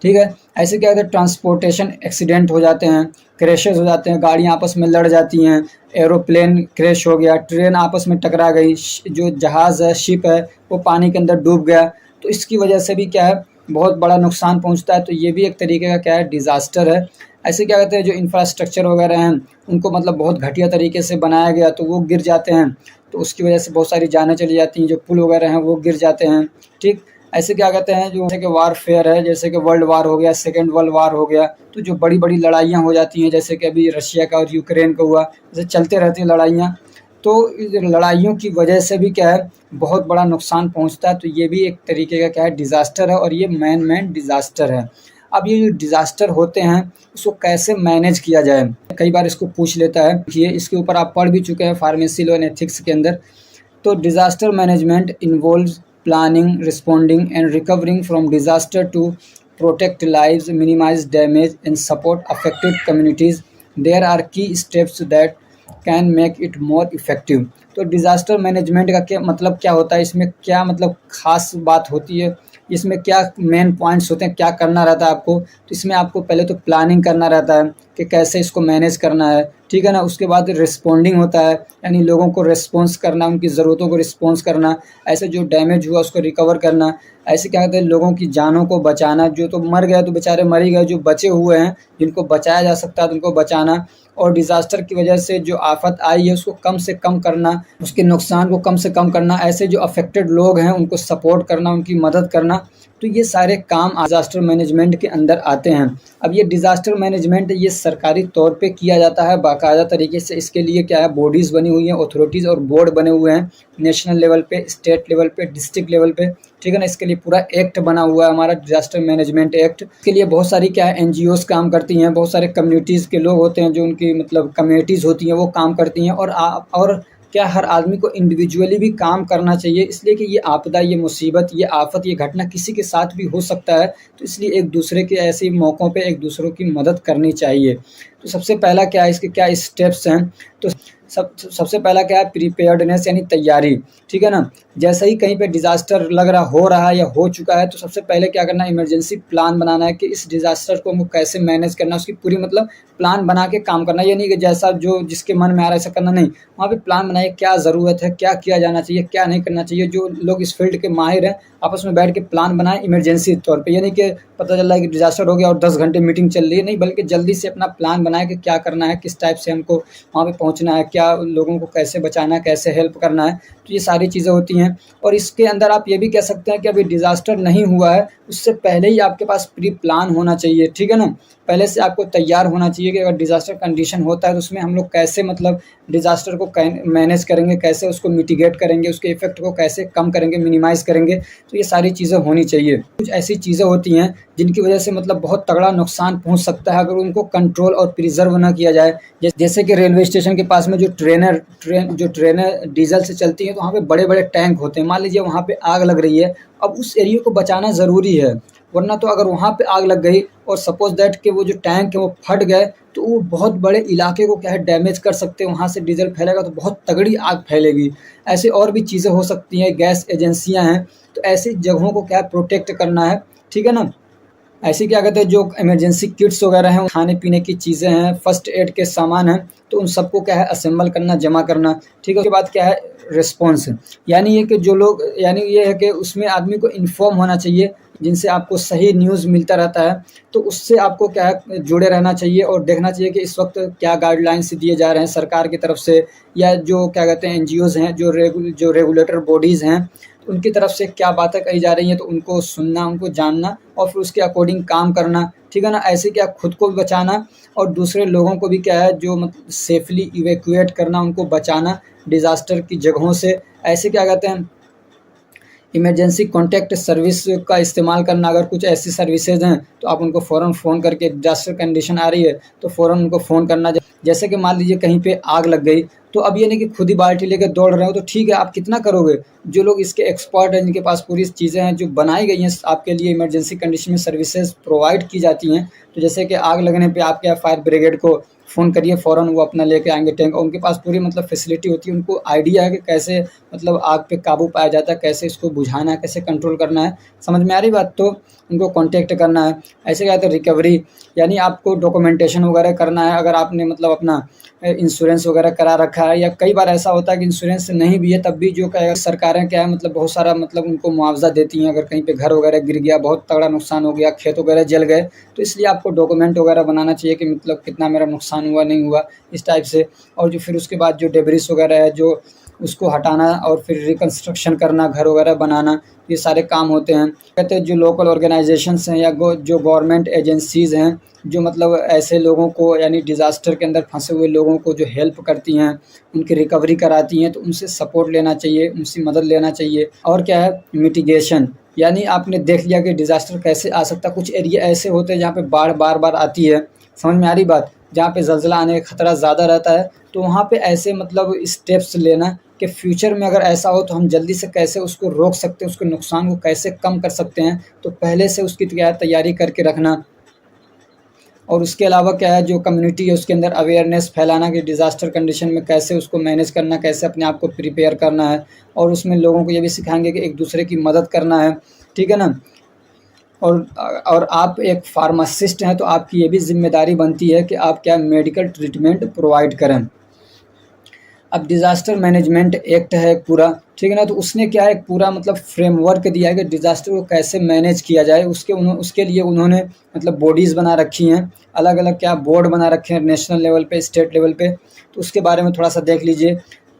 ठीक है। ऐसे क्या होता है ट्रांसपोर्टेशन एक्सीडेंट हो जाते हैं, क्रैशेस हो जाते हैं, गाड़ियाँ आपस में लड़ जाती हैं, एरोप्लेन क्रैश हो गया, ट्रेन आपस में टकरा गई, जो जहाज़ है शिप है वो पानी के अंदर डूब गया। तो इसकी वजह से भी क्या है बहुत बड़ा नुकसान पहुंचता है। तो ये भी एक तरीके का क्या है डिज़ास्टर है। ऐसे क्या कहते हैं जो इंफ्रास्ट्रक्चर वगैरह हैं उनको मतलब बहुत घटिया तरीके से बनाया गया तो वो गिर जाते हैं, तो उसकी वजह से बहुत सारी जानें चली जाती हैं, जो पुल वगैरह हैं वो गिर जाते हैं, ठीक। ऐसे क्या कहते हैं जो जैसे कि वारफेयर है, जैसे कि वर्ल्ड वार हो गया, सेकेंड वर्ल्ड वार हो गया, तो जो बड़ी बड़ी लड़ाइयाँ हो जाती हैं जैसे कि अभी रशिया का और यूक्रेन का हुआ, जैसे चलते रहती हैं लड़ाइयाँ, तो लड़ाइयों की वजह से भी क्या है बहुत बड़ा नुकसान पहुंचता है। तो ये भी एक तरीके का क्या है डिज़ास्टर है और ये मैन मेड डिज़ास्टर है। अब ये जो डिज़ास्टर होते हैं उसको कैसे मैनेज किया जाए, कई बार इसको पूछ लेता है, ये इसके ऊपर आप पढ़ भी चुके हैं फार्मेसी लॉ एंड एथिक्स के अंदर। तो disaster management involves planning, responding and recovering from disaster to protect lives, minimize damage and support affected communities. There are key steps that can make it more effective. तो disaster management का क्या मतलब क्या होता है, इसमें क्या मतलब ख़ास बात होती है, इसमें क्या मेन पॉइंट्स होते हैं, क्या करना रहता है आपको। तो इसमें आपको पहले तो प्लानिंग करना रहता है कि कैसे इसको मैनेज करना है, ठीक है ना। उसके बाद रिस्पॉन्डिंग होता है, यानी लोगों को रिस्पॉन्स करना, उनकी ज़रूरतों को रिस्पॉन्स करना, ऐसे जो डैमेज हुआ उसको रिकवर करना। ऐसे क्या कहते हैं लोगों की जानों को बचाना, जो तो मर गए तो बेचारे मर ही गए, जो बचे हुए हैं जिनको बचाया जा सकता है तो उनको बचाना। और डिज़ास्टर की वजह से जो आफ़त आई है उसको कम से कम करना, उसके नुकसान को कम से कम करना, ऐसे जो अफेक्टेड लोग हैं उनको सपोर्ट करना, उनकी मदद करना। तो ये सारे काम डिज़ास्टर मैनेजमेंट के अंदर आते हैं। अब ये डिज़ास्टर मैनेजमेंट ये सरकारी तौर पे किया जाता है बाकायदा तरीके से। इसके लिए क्या है बॉडीज़ बनी हुई हैं, अथॉरिटीज़ और बोर्ड बने हुए हैं, नेशनल लेवल पे, स्टेट लेवल पे, डिस्ट्रिक्ट लेवल पे, ठीक है ना। इसके लिए पूरा एक्ट बना हुआ है हमारा डिज़ास्टर मैनेजमेंट एक्ट। इसके लिए बहुत सारी क्या है एनजीओज़ काम करती हैं, बहुत सारे कम्युनिटीज़ के लोग होते हैं जो उनकी मतलब कम्युनिटीज़ होती हैं वो काम करती हैं। और क्या हर आदमी को इंडिविजुअली भी काम करना चाहिए, इसलिए कि ये आपदा, ये मुसीबत, ये आफ़त, ये घटना किसी के साथ भी हो सकता है। तो इसलिए एक दूसरे के ऐसे मौक़ों पे एक दूसरों की मदद करनी चाहिए। तो सबसे पहला क्या है, इसके क्या स्टेप्स हैं, तो सबसे पहला क्या है प्रिपेयर्डनेस यानी तैयारी, ठीक है ना। जैसे ही कहीं पे डिज़ास्टर हो रहा है या हो चुका है तो सबसे पहले क्या करना है इमरजेंसी प्लान बनाना है कि इस डिज़ास्टर को हमको कैसे मैनेज करना है, उसकी पूरी मतलब प्लान बना के काम करना। ये नहीं कि जैसा जो जिसके मन में आ रहा है ऐसा करना, नहीं, वहाँ पे प्लान बनाइए क्या ज़रूरत है, क्या किया जाना चाहिए, क्या नहीं करना चाहिए। जो लोग इस फील्ड के माहिर हैं आपस में बैठ के प्लान बनाएं इमरजेंसी तौर पे, यानी कि पता चल रहा है कि डिज़ास्टर हो गया और 10 घंटे मीटिंग चल रही है, नहीं, बल्कि जल्दी से अपना प्लान बनाएं कि क्या करना है, किस टाइप से हमको वहाँ पे पहुँचना है, क्या लोगों को कैसे बचाना है, कैसे हेल्प करना है। तो ये सारी चीज़ें होती हैं। और इसके अंदर आप ये भी कह सकते हैं कि अभी डिज़ास्टर नहीं हुआ है उससे पहले ही आपके पास प्री प्लान होना चाहिए, ठीक है ना। पहले से आपको तैयार होना चाहिए कि अगर डिज़ास्टर कंडीशन होता है तो उसमें हम लोग कैसे मतलब डिज़ास्टर को मैनेज करेंगे, कैसे उसको मिटिगेट करेंगे, उसके इफ़ेक्ट को कैसे कम करेंगे, मिनिमाइज़ करेंगे। तो ये सारी चीज़ें होनी चाहिए। कुछ ऐसी चीज़ें होती हैं जिनकी वजह से मतलब बहुत तगड़ा नुकसान पहुँच सकता है अगर उनको कंट्रोल और प्रिजर्व ना किया जाए। जैसे कि रेलवे स्टेशन के पास में जो ट्रेनें डीजल से चलती हैं तो वहाँ पे बड़े-बड़े टैंक होते हैं। मान लीजिए वहाँ पे आग लग रही है, अब उस एरिया को बचाना ज़रूरी है। वरना तो अगर वहाँ पे आग लग गई और सपोज दैट कि वो जो टैंक है वो फट गए तो वो बहुत बड़े इलाके को क्या है डैमेज कर सकते हैं। वहाँ से डीजल फैलेगा तो बहुत तगड़ी आग फैलेगी। ऐसे और भी चीज़ें हो सकती हैं, गैस एजेंसियाँ हैं, तो ऐसी जगहों को क्या है प्रोटेक्ट करना है, ठीक है ना। ऐसे क्या कहते हैं जो इमरजेंसी किट्स वगैरह हैं, खाने पीने की चीज़ें हैं, फर्स्ट एड के सामान हैं, तो उन सबको क्या है असेंबल करना, जमा करना, ठीक है। उसके बाद क्या है रिस्पॉन्स, यानी ये कि जो लोग, यानी ये है कि उसमें आदमी को इन्फॉर्म होना चाहिए, जिनसे आपको सही न्यूज़ मिलता रहता है, तो उससे आपको क्या है जुड़े रहना चाहिए और देखना चाहिए कि इस वक्त क्या गाइडलाइंस दिए जा रहे हैं सरकार की तरफ से, या जो क्या कहते हैं एनजीओज़ हैं, जो रेगुलेटर बॉडीज़ हैं, उनकी तरफ से क्या बातें कही जा रही हैं, तो उनको सुनना, उनको जानना और फिर उसके अकॉर्डिंग काम करना, ठीक है ना। ऐसे क्या खुद को भी बचाना और दूसरे लोगों को भी क्या है जो मतलब सेफली इवैक्यूएट करना, उनको बचाना डिज़ास्टर की जगहों से। ऐसे क्या कहते हैं इमरजेंसी कॉन्टैक्ट सर्विस का इस्तेमाल करना। अगर कुछ ऐसी सर्विसेज हैं तो आप उनको फ़ौरन फ़ोन करके, डिज़ास्टर कंडीशन आ रही है तो फ़ौरन उनको फ़ोन करना। जैसे कि मान लीजिए कहीं पे आग लग गई, तो अब ये नहीं कि खुद ही बाल्टी लेकर दौड़ रहे हो, तो ठीक है आप कितना करोगे। जो लोग इसके एक्सपर्ट हैं, जिनके पास पूरी चीज़ें हैं, जो बनाई गई हैं आपके लिए इमरजेंसी कंडीशन में सर्विसेज प्रोवाइड की जाती हैं, तो जैसे कि आग लगने पे आप क्या फायर ब्रिगेड को फ़ोन करिए, फ़ौरन वो अपना लेके आएँगे टैंक, और उनके पास पूरी मतलब फैसिलिटी होती है, उनको आइडिया है कि कैसे मतलब आग पे काबू पाया जाता है, कैसे इसको बुझाना है, कैसे कंट्रोल करना है। समझ में आ रही बात? तो उनको कॉन्टैक्ट करना है। ऐसे क्या कहते हैं रिकवरी, यानी आपको डॉक्यूमेंटेशन वगैरह करना है। अगर आपने मतलब अपना इंश्योरेंस वगैरह करा रखा है, या कई बार ऐसा होता है कि इंश्योरेंस नहीं भी है तब भी जो क्या है सरकारें क्या है मतलब बहुत सारा मतलब उनको मुआवजा देती हैं। अगर कहीं पे घर वगैरह गिर गया, बहुत तगड़ा नुकसान हो गया, खेत वगैरह जल गए, तो इसलिए आपको डॉक्यूमेंट वगैरह बनाना चाहिए कि मतलब कितना मेरा नुकसान हुआ, नहीं हुआ, इस टाइप से। और जो फिर उसके बाद जो डेब्रिस वगैरह है जो उसको हटाना और फिर रिकंस्ट्रक्शन करना, घर वगैरह बनाना, ये सारे काम होते हैं। कहते हैं जो लोकल ऑर्गेनाइजेशंस हैं या जो गवर्नमेंट एजेंसीज़ हैं, जो मतलब ऐसे लोगों को यानी डिज़ास्टर के अंदर फंसे हुए लोगों को जो हेल्प करती हैं, उनकी रिकवरी कराती हैं, तो उनसे सपोर्ट लेना चाहिए, उनसे मदद लेना चाहिए। और क्या है मिटिगेशन, यानी आपने देख लिया कि डिज़ास्टर कैसे आ सकता है। कुछ एरिया ऐसे होते हैं जहाँ पे बाढ़ बार-बार आती है, समझ में आ रही बात? जहाँ पे ज़लज़ला आने का खतरा ज़्यादा रहता है, तो वहाँ पे ऐसे मतलब स्टेप्स लेना कि फ्यूचर में अगर ऐसा हो तो हम जल्दी से कैसे उसको रोक सकते हैं, उसके नुकसान को कैसे कम कर सकते हैं, तो पहले से उसकी तैयारी करके रखना। और उसके अलावा क्या है जो कम्युनिटी है उसके अंदर अवेयरनेस फैलाना कि डिज़ास्टर कंडीशन में कैसे उसको मैनेज करना, कैसे अपने आप को प्रिपेयर करना है। और उसमें लोगों को ये भी सिखाएँगे कि एक दूसरे की मदद करना है, ठीक है ना। और आप एक फार्मासिस्ट हैं तो आपकी ये भी ज़िम्मेदारी बनती है कि आप क्या मेडिकल ट्रीटमेंट प्रोवाइड करें। अब डिज़ास्टर मैनेजमेंट एक्ट है एक पूरा, ठीक है ना, तो उसने क्या है एक पूरा मतलब फ्रेमवर्क दिया है कि डिज़ास्टर को कैसे मैनेज किया जाए। उसके लिए उन्होंने मतलब बॉडीज़ बना रखी हैं, अलग-अलग क्या बोर्ड बना रखे हैं नेशनल लेवल पे, स्टेट लेवल पे, तो उसके बारे में थोड़ा-सा देख लीजिए।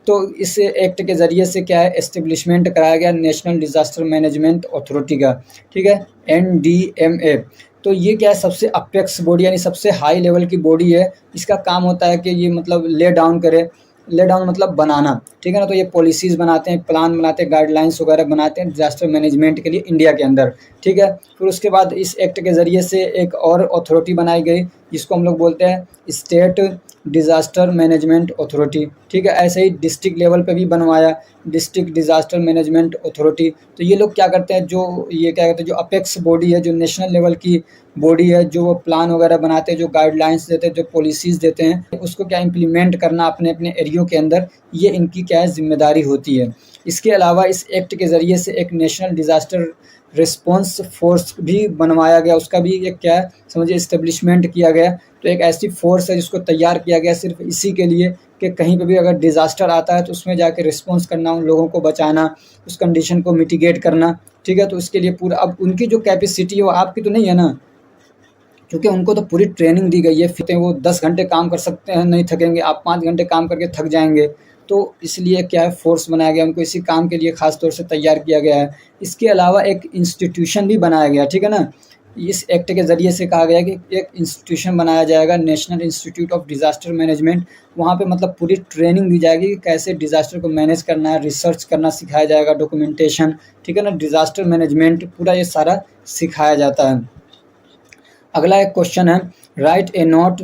तो इस एक्ट के ज़रिए से क्या है एस्टेब्लिशमेंट कराया गया नेशनल डिज़ास्टर मैनेजमेंट अथॉरिटी का, ठीक है, NDMA। तो ये क्या है सबसे अपेक्स बॉडी यानी सबसे हाई लेवल की बॉडी है। इसका काम होता है कि ये मतलब ले डाउन मतलब बनाना, ठीक है ना। तो ये पॉलिसीज़ बनाते हैं, प्लान बनाते हैं, गाइडलाइंस वगैरह बनाते हैं डिज़ास्टर मैनेजमेंट के लिए इंडिया के अंदर, ठीक है। फिर उसके बाद इस एक्ट के ज़रिए से एक और अथॉरिटी बनाई गई जिसको हम लोग बोलते हैं स्टेट डिज़ास्टर मैनेजमेंट अथॉरिटी, ठीक है। ऐसे ही डिस्ट्रिक्ट लेवल पे भी बनवाया डिस्ट्रिक्ट डिज़ास्टर मैनेजमेंट अथॉरिटी। तो ये लोग क्या करते हैं, जो ये क्या कहते हैं जो अपेक्स बॉडी है, जो नेशनल लेवल की बॉडी है, जो वो प्लान वगैरह बनाते हैं, जो गाइडलाइंस देते हैं, जो पॉलिसीज़ देते हैं, उसको क्या इम्प्लीमेंट करना अपने अपने एरियो के अंदर, ये इनकी क्या है ज़िम्मेदारी होती है। इसके अलावा इस एक्ट के ज़रिए से एक नेशनल डिज़ास्टर रिस्पॉन्स फ़ोर्स भी बनवाया गया, उसका भी एक क्या है समझिए इस्टेब्लिशमेंट किया गया। तो एक ऐसी फ़ोर्स है जिसको तैयार किया गया सिर्फ़ इसी के लिए कि कहीं पे भी अगर डिज़ास्टर आता है तो उसमें जाके रिस्पॉन्स करना, उन लोगों को बचाना, उस कंडीशन को मिटिगेट करना, ठीक है। तो इसके लिए पूरा अब उनकी जो कैपेसिटी है वो आपकी तो नहीं है ना, क्योंकि उनको तो पूरी ट्रेनिंग दी गई है। फिर वो 10 घंटे काम कर सकते हैं, नहीं थकेंगे, आप 5 घंटे काम करके थक जाएँगे। तो इसलिए क्या है फ़ोर्स बनाया गया, उनको इसी काम के लिए ख़ास तौर से तैयार किया गया है। इसके अलावा एक इंस्टीट्यूशन भी बनाया गया, ठीक है ना। इस एक्ट के ज़रिए से कहा गया कि एक इंस्टीट्यूशन बनाया जाएगा national institute of disaster management. वहाँ पे मतलब पूरी ट्रेनिंग दी जाएगी कि कैसे डिज़ास्टर को मैनेज करना है, रिसर्च करना सिखाया जाएगा, डॉक्यूमेंटेशन, ठीक है ना, डिज़ास्टर मैनेजमेंट पूरा ये सारा सिखाया जाता है। अगला एक क्वेश्चन है, राइट ए नोट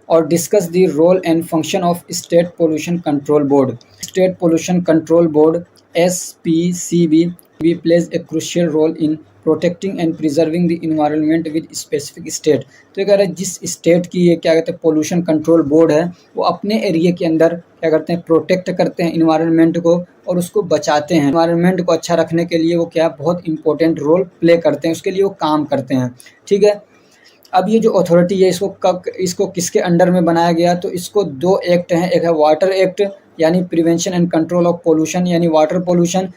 और discuss the role and function of state pollution control board. State pollution control board SPCB we plays a crucial role in protecting and preserving the environment with specific state. तो ये कह रहे हैं जिस state की ये क्या कहते हैं पोल्यूशन कंट्रोल बोर्ड है, वो अपने एरिया के अंदर क्या करते हैं, प्रोटेक्ट करते हैं इन्वायरमेंट को और उसको बचाते हैं। इन्वायरमेंट को अच्छा रखने के लिए वो क्या बहुत इंपॉर्टेंट रोल प्ले करते हैं, उसके लिए वो काम करते हैं। ठीक है, अब ये जो अथॉरिटी है इसको किसके अंडर में बनाया गया, तो इसको 2 एक्ट हैं, एक है वाटर एक्ट यानी prevention and control of pollution यानी वाटर पोल्यूशन,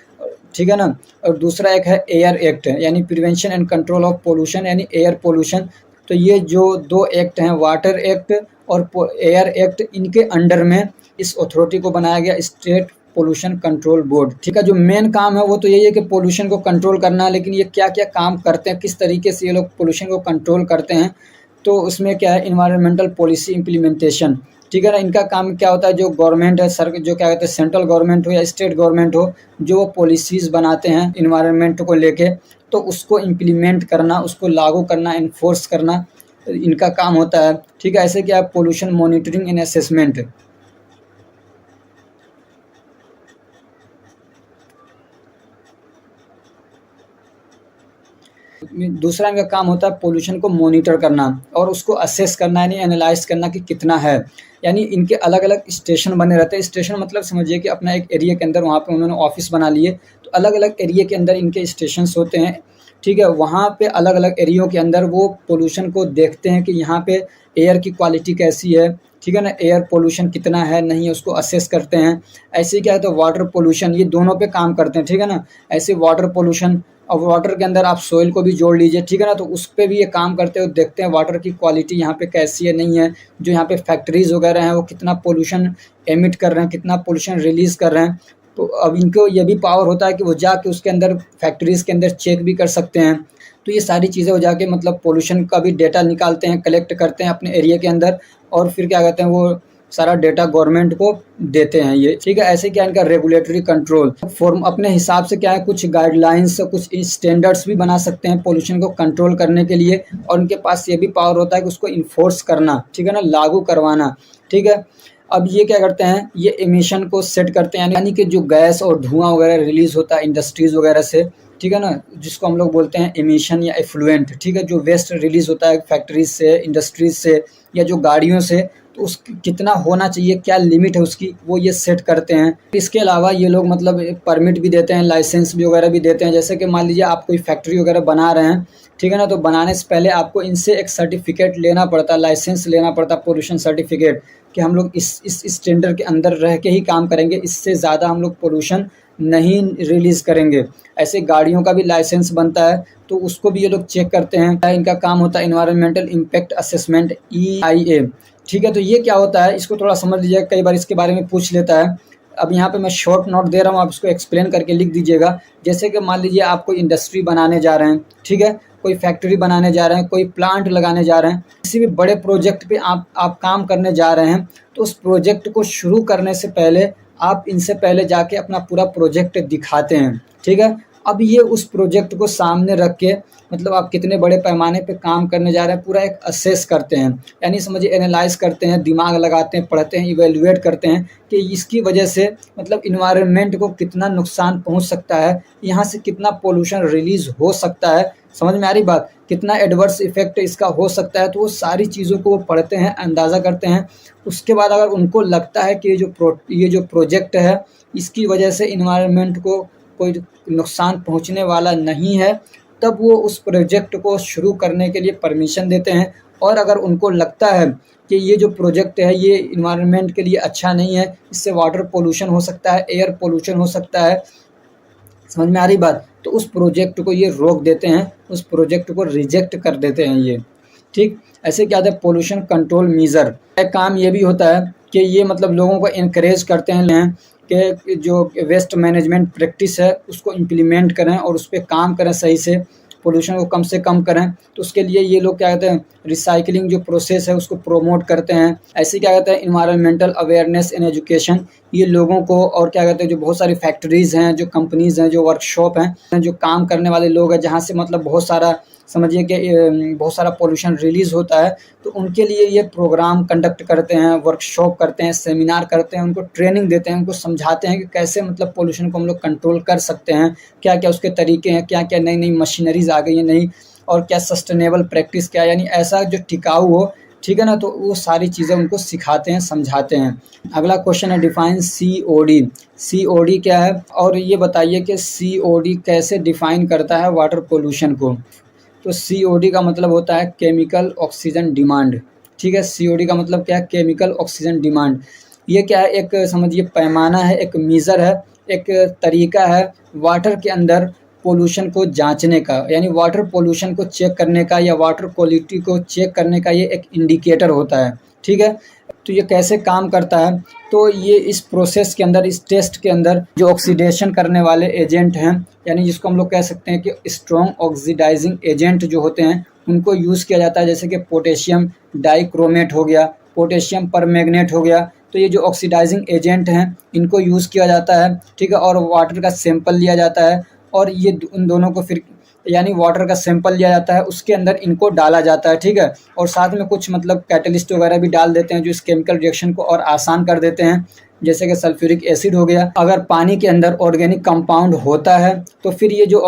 ठीक है ना, और दूसरा एक है एयर एक्ट यानी prevention and control of pollution यानी एयर पोल्यूशन। तो ये जो 2 एक्ट हैं, वाटर एक्ट और एयर एक्ट, इनके अंडर में इस अथॉरिटी को बनाया गया, स्टेट पोल्यूशन कंट्रोल बोर्ड। ठीक है, जो मेन काम है वो तो यही है कि पोल्यूशन को कंट्रोल करना है, लेकिन ये क्या क्या काम करते हैं, किस तरीके से ये लोग पोल्यूशन को कंट्रोल करते हैं, तो उसमें क्या है, इन्वायरमेंटल पॉलिसी इम्प्लीमेंटेशन। ठीक है ना, इनका काम क्या होता है, जो गवर्नमेंट है जो क्या कहते हैं सेंट्रल गवर्नमेंट हो या स्टेट गवर्नमेंट हो, जो वो पॉलिसीज़ बनाते हैं इन्वायरमेंट को लेके, तो उसको इम्प्लीमेंट करना, उसको लागू करना, इन्फोर्स करना, इनका काम होता है। ठीक है, ऐसे क्या है, पोल्यूशन मॉनिटरिंग एंड असेसमेंट। दूसरा इनका काम होता है पोल्यूशन को मॉनिटर करना और उसको असेस करना यानी एनालाइज करना कि कितना है। यानी इनके अलग अलग स्टेशन बने रहते हैं। स्टेशन मतलब समझिए कि अपना एक एरिया के अंदर वहाँ पे उन्होंने ऑफिस बना लिए, तो अलग अलग एरिया के अंदर इनके स्टेशंस होते हैं। ठीक है, वहाँ पे अलग अलग एरियो के अंदर वो पोल्यूशन को देखते हैं कि यहाँ पे एयर की क्वालिटी कैसी है, ठीक है ना, एयर पोल्यूशन कितना है नहीं है, उसको असेस करते हैं। ऐसे क्या है, तो वाटर पोल्यूशन, ये दोनों पे काम करते हैं। ठीक है ना, ऐसे वाटर पोल्यूशन, और वाटर के अंदर आप सोइल को भी जोड़ लीजिए, ठीक है ना, तो उस पे भी ये काम करते हैं, देखते हैं वाटर की क्वालिटी यहाँ पे कैसी है नहीं है, जो यहाँ पे फैक्ट्रीज वगैरह हैं वो कितना पोल्यूशन एमिट कर रहे हैं, कितना पोल्यूशन रिलीज़ कर रहे हैं। तो अब इनको ये भी पावर होता है कि वो जाके उसके अंदर फैक्ट्रीज़ के अंदर चेक भी कर सकते हैं। तो ये सारी चीज़ें वो जाके मतलब पोल्यूशन का भी डेटा निकालते हैं, कलेक्ट करते हैं अपने एरिया के अंदर, और फिर क्या कहते हैं वो सारा डेटा गवर्नमेंट को देते हैं ये। ठीक है, ऐसे क्या इनका रेगुलेटरी कंट्रोल फॉर्म अपने हिसाब से क्या है, कुछ गाइडलाइंस, कुछ स्टैंडर्ड्स भी बना सकते हैं पोल्यूशन को कंट्रोल करने के लिए, और उनके पास ये भी पावर होता है कि उसको इन्फोर्स करना, ठीक है ना, लागू करवाना। ठीक है, अब ये क्या करते हैं, ये एमिशन को सेट करते हैं, यानी कि जो गैस और धुआं वगैरह रिलीज होता है इंडस्ट्रीज वगैरह से, ठीक है ना, जिसको हम लोग बोलते हैं एमिशन या एफ्लुएंट। ठीक है, जो वेस्ट रिलीज होता है फैक्ट्रीज से, इंडस्ट्रीज से या जो गाड़ियों से, तो उस कितना होना चाहिए, क्या लिमिट है उसकी, वो ये सेट करते हैं। इसके अलावा ये लोग मतलब परमिट भी देते हैं, लाइसेंस भी वगैरह भी देते हैं। जैसे कि मान लीजिए आप कोई फैक्ट्री वगैरह बना रहे हैं, ठीक है ना, तो बनाने से पहले आपको इनसे एक सर्टिफिकेट लेना पड़ता है, लाइसेंस लेना पड़ता है, पोल्यूशन सर्टिफिकेट, कि हम लोग इस स्टैंडर्ड के अंदर रह के ही काम करेंगे, इससे ज़्यादा हम लोग पोल्यूशन नहीं रिलीज़ करेंगे। ऐसे गाड़ियों का भी लाइसेंस बनता है, तो उसको भी ये लोग चेक करते हैं। इनका काम होता है इन्वायरमेंटल इम्पैक्ट असेसमेंट, EIA। ठीक है, तो ये क्या होता है, इसको थोड़ा समझ लीजिएगा, कई बार इसके बारे में पूछ लेता है। अब यहाँ पे मैं शॉर्ट नोट दे रहा हूँ, आप इसको एक्सप्लेन करके लिख दीजिएगा। जैसे कि मान लीजिए आप कोई इंडस्ट्री बनाने जा रहे हैं, ठीक है, कोई फैक्ट्री बनाने जा रहे हैं, कोई प्लांट लगाने जा रहे हैं, किसी भी बड़े प्रोजेक्ट पे आप काम करने जा रहे हैं, तो उस प्रोजेक्ट को शुरू करने से पहले आप इनसे पहले जाके अपना पूरा प्रोजेक्ट दिखाते हैं। ठीक है, अब ये उस प्रोजेक्ट को सामने रख के मतलब आप कितने बड़े पैमाने पे काम करने जा रहे हैं पूरा एक असेस करते हैं, यानी समझिए एनालाइज करते हैं, दिमाग लगाते हैं, पढ़ते हैं, इवेल्युएट करते हैं कि इसकी वजह से मतलब इन्वायरमेंट को कितना नुकसान पहुंच सकता है, यहाँ से कितना पोल्यूशन रिलीज हो सकता है, समझ में आ रही बात, कितना एडवर्स इफेक्ट इसका हो सकता है। तो वो सारी चीज़ों को वो पढ़ते हैं, अंदाज़ा करते हैं। उसके बाद अगर उनको लगता है कि ये जो प्रोजेक्ट है इसकी वजह से इन्वायरमेंट को कोई नुकसान पहुंचने वाला नहीं है, तब वो उस प्रोजेक्ट को शुरू करने के लिए परमिशन देते हैं। और अगर उनको लगता है कि ये जो प्रोजेक्ट है ये इन्वायरमेंट के लिए अच्छा नहीं है, इससे वाटर पोल्यूशन हो सकता है, एयर पोल्यूशन हो सकता है, समझ में आ रही बात, तो उस प्रोजेक्ट को ये रोक देते हैं, उस प्रोजेक्ट को रिजेक्ट कर देते हैं ये। ठीक, ऐसे क्या होता है, पोल्यूशन कंट्रोल मेजर एक काम ये भी होता है कि ये मतलब लोगों को इनकरेज करते हैं कि जो वेस्ट मैनेजमेंट प्रैक्टिस है उसको इम्प्लीमेंट करें और उस पर काम करें, सही से पोल्यूशन को कम से कम करें। तो उसके लिए ये लोग क्या कहते हैं, रिसाइकलिंग जो प्रोसेस है उसको प्रोमोट करते हैं। ऐसे क्या कहते हैं, इन्वायरमेंटल अवेयरनेस एंड एजुकेशन, ये लोगों को, और क्या कहते हैं, जो बहुत सारी फैक्ट्रीज़ हैं, जो कंपनीज़ हैं, जो वर्कशॉप हैं, जो काम करने वाले लोग हैं, जहाँ से मतलब बहुत सारा समझिए कि बहुत सारा पोल्यूशन रिलीज़ होता है, तो उनके लिए ये प्रोग्राम कंडक्ट करते हैं, वर्कशॉप करते हैं, सेमिनार करते हैं, उनको ट्रेनिंग देते हैं, उनको समझाते हैं कि कैसे मतलब पोल्यूशन को हम लोग कंट्रोल कर सकते हैं, क्या-क्या उसके तरीके हैं, क्या-क्या नई-नई मशीनरीज़ आ गई हैं नई, और क्या सस्टेनेबल प्रैक्टिस क्या है, यानी ऐसा जो टिकाऊ हो, ठीक है ना? तो वो सारी चीज़ें उनको सिखाते हैं, समझाते हैं। अगला क्वेश्चन है डिफाइन सीओडी। सीओडी क्या है? और ये बताइए कि सीओडी कैसे डिफाइन करता है वाटर पोल्यूशन को? तो सीओडी का मतलब होता है केमिकल ऑक्सीजन डिमांड, ठीक है? सीओडी का मतलब क्या है? Chemical oxygen demand. ये क्या है? एक समझिए पैमाना है, एक मीज़र है, एक तरीका है वाटर के अंदर पोल्यूशन को जाँचने का, यानी वाटर पोल्यूशन को चेक करने का या वाटर क्वालिटी को चेक करने का ये एक इंडिकेटर होता है, ठीक है? तो ये कैसे काम करता है? तो ये इस प्रोसेस के अंदर, इस टेस्ट के अंदर जो ऑक्सीडेशन करने वाले एजेंट हैं, यानी जिसको हम लोग कह सकते हैं कि स्ट्रॉन्ग ऑक्सीडाइजिंग एजेंट जो होते हैं, उनको यूज़ किया जाता है, जैसे कि पोटेशियम डाइक्रोमेट हो गया, पोटेशियम परमैंगनेट हो गया। तो ये जो ऑक्सीडाइजिंग एजेंट हैं, इनको यूज़ किया जाता है, ठीक है? और वाटर का सैंपल लिया जाता है, और ये उन दोनों को फिर यानी वाटर का सैंपल लिया जाता है, उसके अंदर इनको डाला जाता है, ठीक है? और साथ में कुछ मतलब कैटलिस्ट वगैरह भी डाल देते हैं जो इस केमिकल रिएक्शन को और आसान कर देते हैं, जैसे कि सल्फ्यूरिक एसिड हो गया। अगर पानी के अंदर ऑर्गेनिक कंपाउंड होता है तो फिर ये जो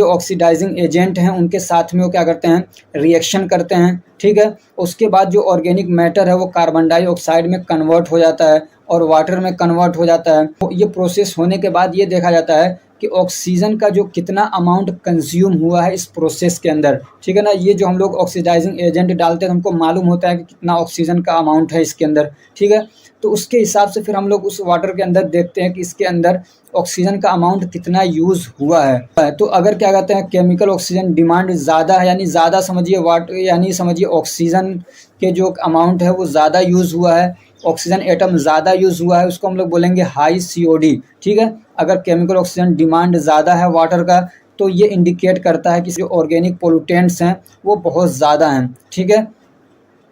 ऑक्सीडाइजिंग एजेंट हैं उनके साथ में वो क्या करते हैं? रिएक्शन करते हैं, ठीक है? उसके बाद जो ऑर्गेनिक मैटर है वो कार्बन डाइऑक्साइड में कन्वर्ट हो जाता है और वाटर में कन्वर्ट हो जाता है। तो ये प्रोसेस होने के बाद ये देखा जाता है कि ऑक्सीजन का जो कितना अमाउंट कंज्यूम हुआ है इस प्रोसेस के अंदर, ठीक है ना? ये जो हम लोग ऑक्सीडाइजिंग एजेंट डालते हैं तो हमको मालूम होता है कि कितना ऑक्सीजन का अमाउंट है इसके अंदर, ठीक है? तो उसके हिसाब से फिर हम लोग उस वाटर के अंदर देखते हैं कि इसके अंदर ऑक्सीजन का अमाउंट कितना यूज़ हुआ है। तो अगर क्या कहते हैं केमिकल ऑक्सीजन डिमांड ज़्यादा है, यानी ज़्यादा समझिए यानी समझिए ऑक्सीजन के जो अमाउंट है वो ज़्यादा यूज़ हुआ है, ऑक्सीजन एटम ज़्यादा यूज़ हुआ है, उसको हम लोग बोलेंगे हाई सीओडी, ठीक है? अगर केमिकल ऑक्सीजन डिमांड ज़्यादा है वाटर का, तो ये इंडिकेट करता है कि जो ऑर्गेनिक पोल्यूटेंट्स हैं वो बहुत ज़्यादा हैं, ठीक है?